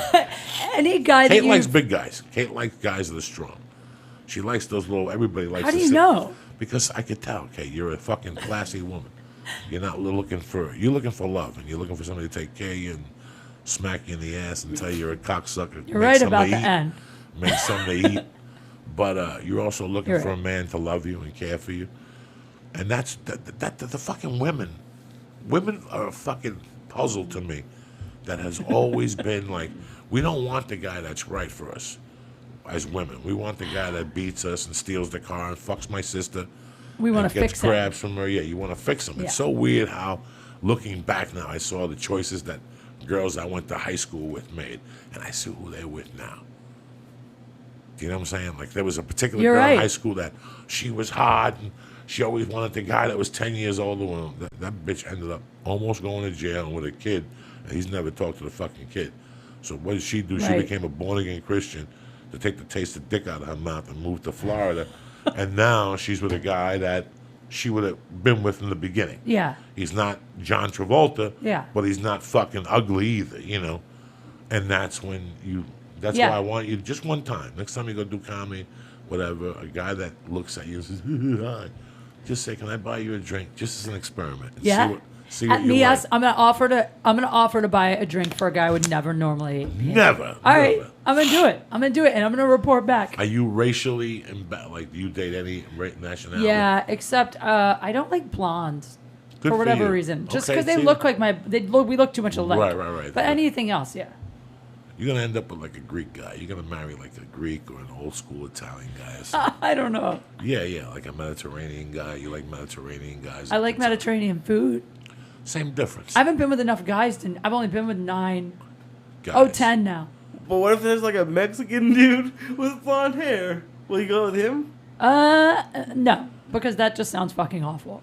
Any guy that Kate you likes big guys. Kate likes guys that are strong. She likes those little. Everybody likes. How do to you sit- know? Because I could tell. Kate, you're a fucking classy woman. You're not looking for. You're looking for love, and you're looking for somebody to take care of you and smack you in the ass and tell you you're a cocksucker. You're right about the end. Make something to eat. But you're also looking You're for right. a man to love you and care for you. And that's the fucking women. Women are a fucking puzzle to me that has always been like, we don't want the guy that's right for us as women. We want the guy that beats us and steals the car and fucks my sister. We want and to gets fix him. crabs from her. Yeah, you want to fix him. Yeah. It's so weird how, looking back now, I saw the choices that girls I went to high school with made, and I see who they're with now. Do you know what I'm saying? Like, there was a particular You're girl in right. high school that she was hot, and she always wanted the guy that was 10 years older. Well, that bitch ended up almost going to jail with a kid, and he's never talked to the fucking kid. So what did she do? She Right. became a born-again Christian to take the taste of dick out of her mouth and move to Florida. And now she's with a guy that she would have been with in the beginning. Yeah. He's not John Travolta, Yeah. but he's not fucking ugly either, you know? And that's when you... That's Yeah. why I want you just one time. Next time you go do comedy, whatever, a guy that looks at you and says, hi, just say, can I buy you a drink? Just as an experiment. And Yeah. See what At you me, like. I'm gonna offer to buy a drink for a guy I would never normally pay. Never. All right, never. I'm gonna do it. And I'm gonna report back. Are you racially, like, do you date any nationality? Yeah, except I don't like blondes Good for whatever you. reason. Just Okay, because they see? look like we look too much alike. Right. But anything else, yeah. You're going to end up with, like, a Greek guy. You're going to marry, like, a Greek or an old-school Italian guy or something. I don't know. Yeah, like a Mediterranean guy. You like Mediterranean guys. I like Mediterranean food. Same difference. I haven't been with enough guys to. I've only been with 9. Guys. Oh, 10 now. But what if there's like a Mexican dude with blonde hair? Will you go with him? No, because that just sounds fucking awful.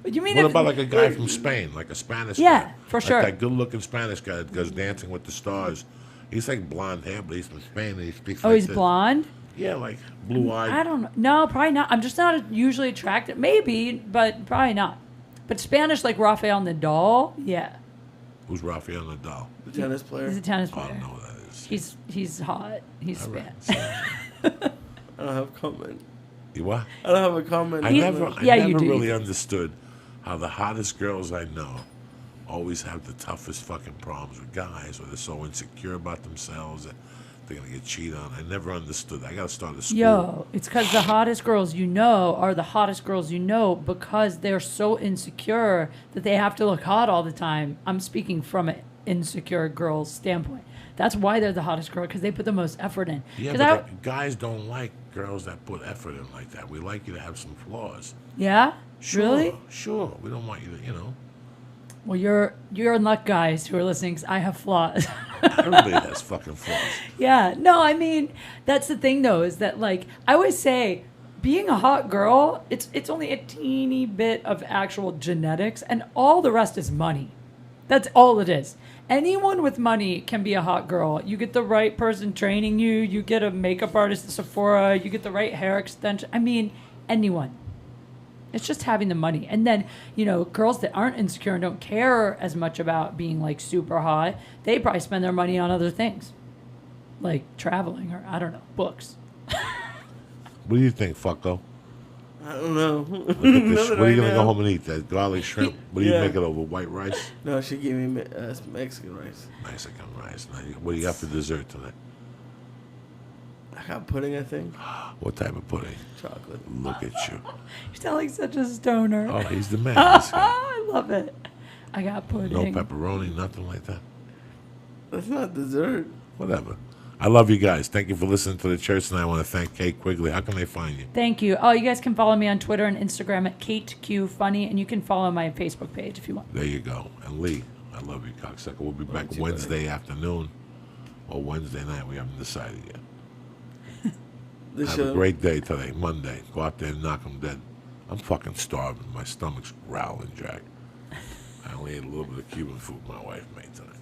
You mean What if, about, like, a guy from Spain, like a Spanish guy? Yeah, for sure. Like that good-looking Spanish guy that goes Dancing with the Stars. He's, like, blonde hair, but he's from Spain, and he speaks Oh, like he's this. blonde? Yeah, like, blue-eyed. I don't know. No, probably not. I'm just not usually attracted. Maybe, but probably not. But Spanish, like Rafael Nadal, yeah. Who's Rafael Nadal? The tennis player. He's a tennis Oh, I player. don't know who that is. He's hot. He's All Spanish. right. I don't have a comment. You what? I don't have a comment. I He- never yeah, you never do. really understood how the hottest girls I know always have the toughest fucking problems with guys, or they're so insecure about themselves that they're gonna get cheated on. I never understood. I gotta start a school. Yo, it's because the hottest girls you know are the hottest girls you know because they're so insecure that they have to look hot all the time. I'm speaking from an insecure girl's standpoint. That's why they're the hottest girl, because they put the most effort in. Yeah, 'Cause but guys don't like girls that put effort in like that. We like you to have some flaws. yeah? Sure, Really? Sure. We don't want you to, Well, you're in luck, guys who are listening, 'cause I have flaws. everybody has fucking flaws. Yeah, no, I mean, that's the thing though, is that like I always say being a hot girl, it's only a teeny bit of actual genetics and all the rest is money. That's all it is. Anyone with money can be a hot girl. You get the right person training you, you get a makeup artist at Sephora, you get the right hair extension. I mean, anyone. It's just having the money. And then, girls that aren't insecure and don't care as much about being like super hot, they probably spend their money on other things. Like traveling or, I don't know, books. What do you think, fucko? I don't know. Look at this. Nothing What are you right gonna go now. home and eat? That garlic shrimp? What do you Yeah. make it over? White rice? No, she gave me Mexican rice. Mexican rice. Now, what do you got for dessert tonight? I got pudding, I think. What type of pudding? Chocolate. Look at you. You sound like such a stoner. Oh, he's the man. This guy. I love it. I got No pudding. pepperoni, nothing like that. That's not dessert. Whatever. I love you guys. Thank you for listening to the church, and I want to thank Kate Quigley. How can they find you? Thank you. Oh, you guys can follow me on Twitter and Instagram at KateQFunny, and you can follow my Facebook page if you want. There you go. And Lee, I love you, cocksucker. We'll be back you, Wednesday afternoon or Wednesday night. We haven't decided yet. This Have a show. great day today, Monday. Go out there and knock them dead. I'm fucking starving. My stomach's growling, Jack. I only ate a little bit of Cuban food my wife made tonight.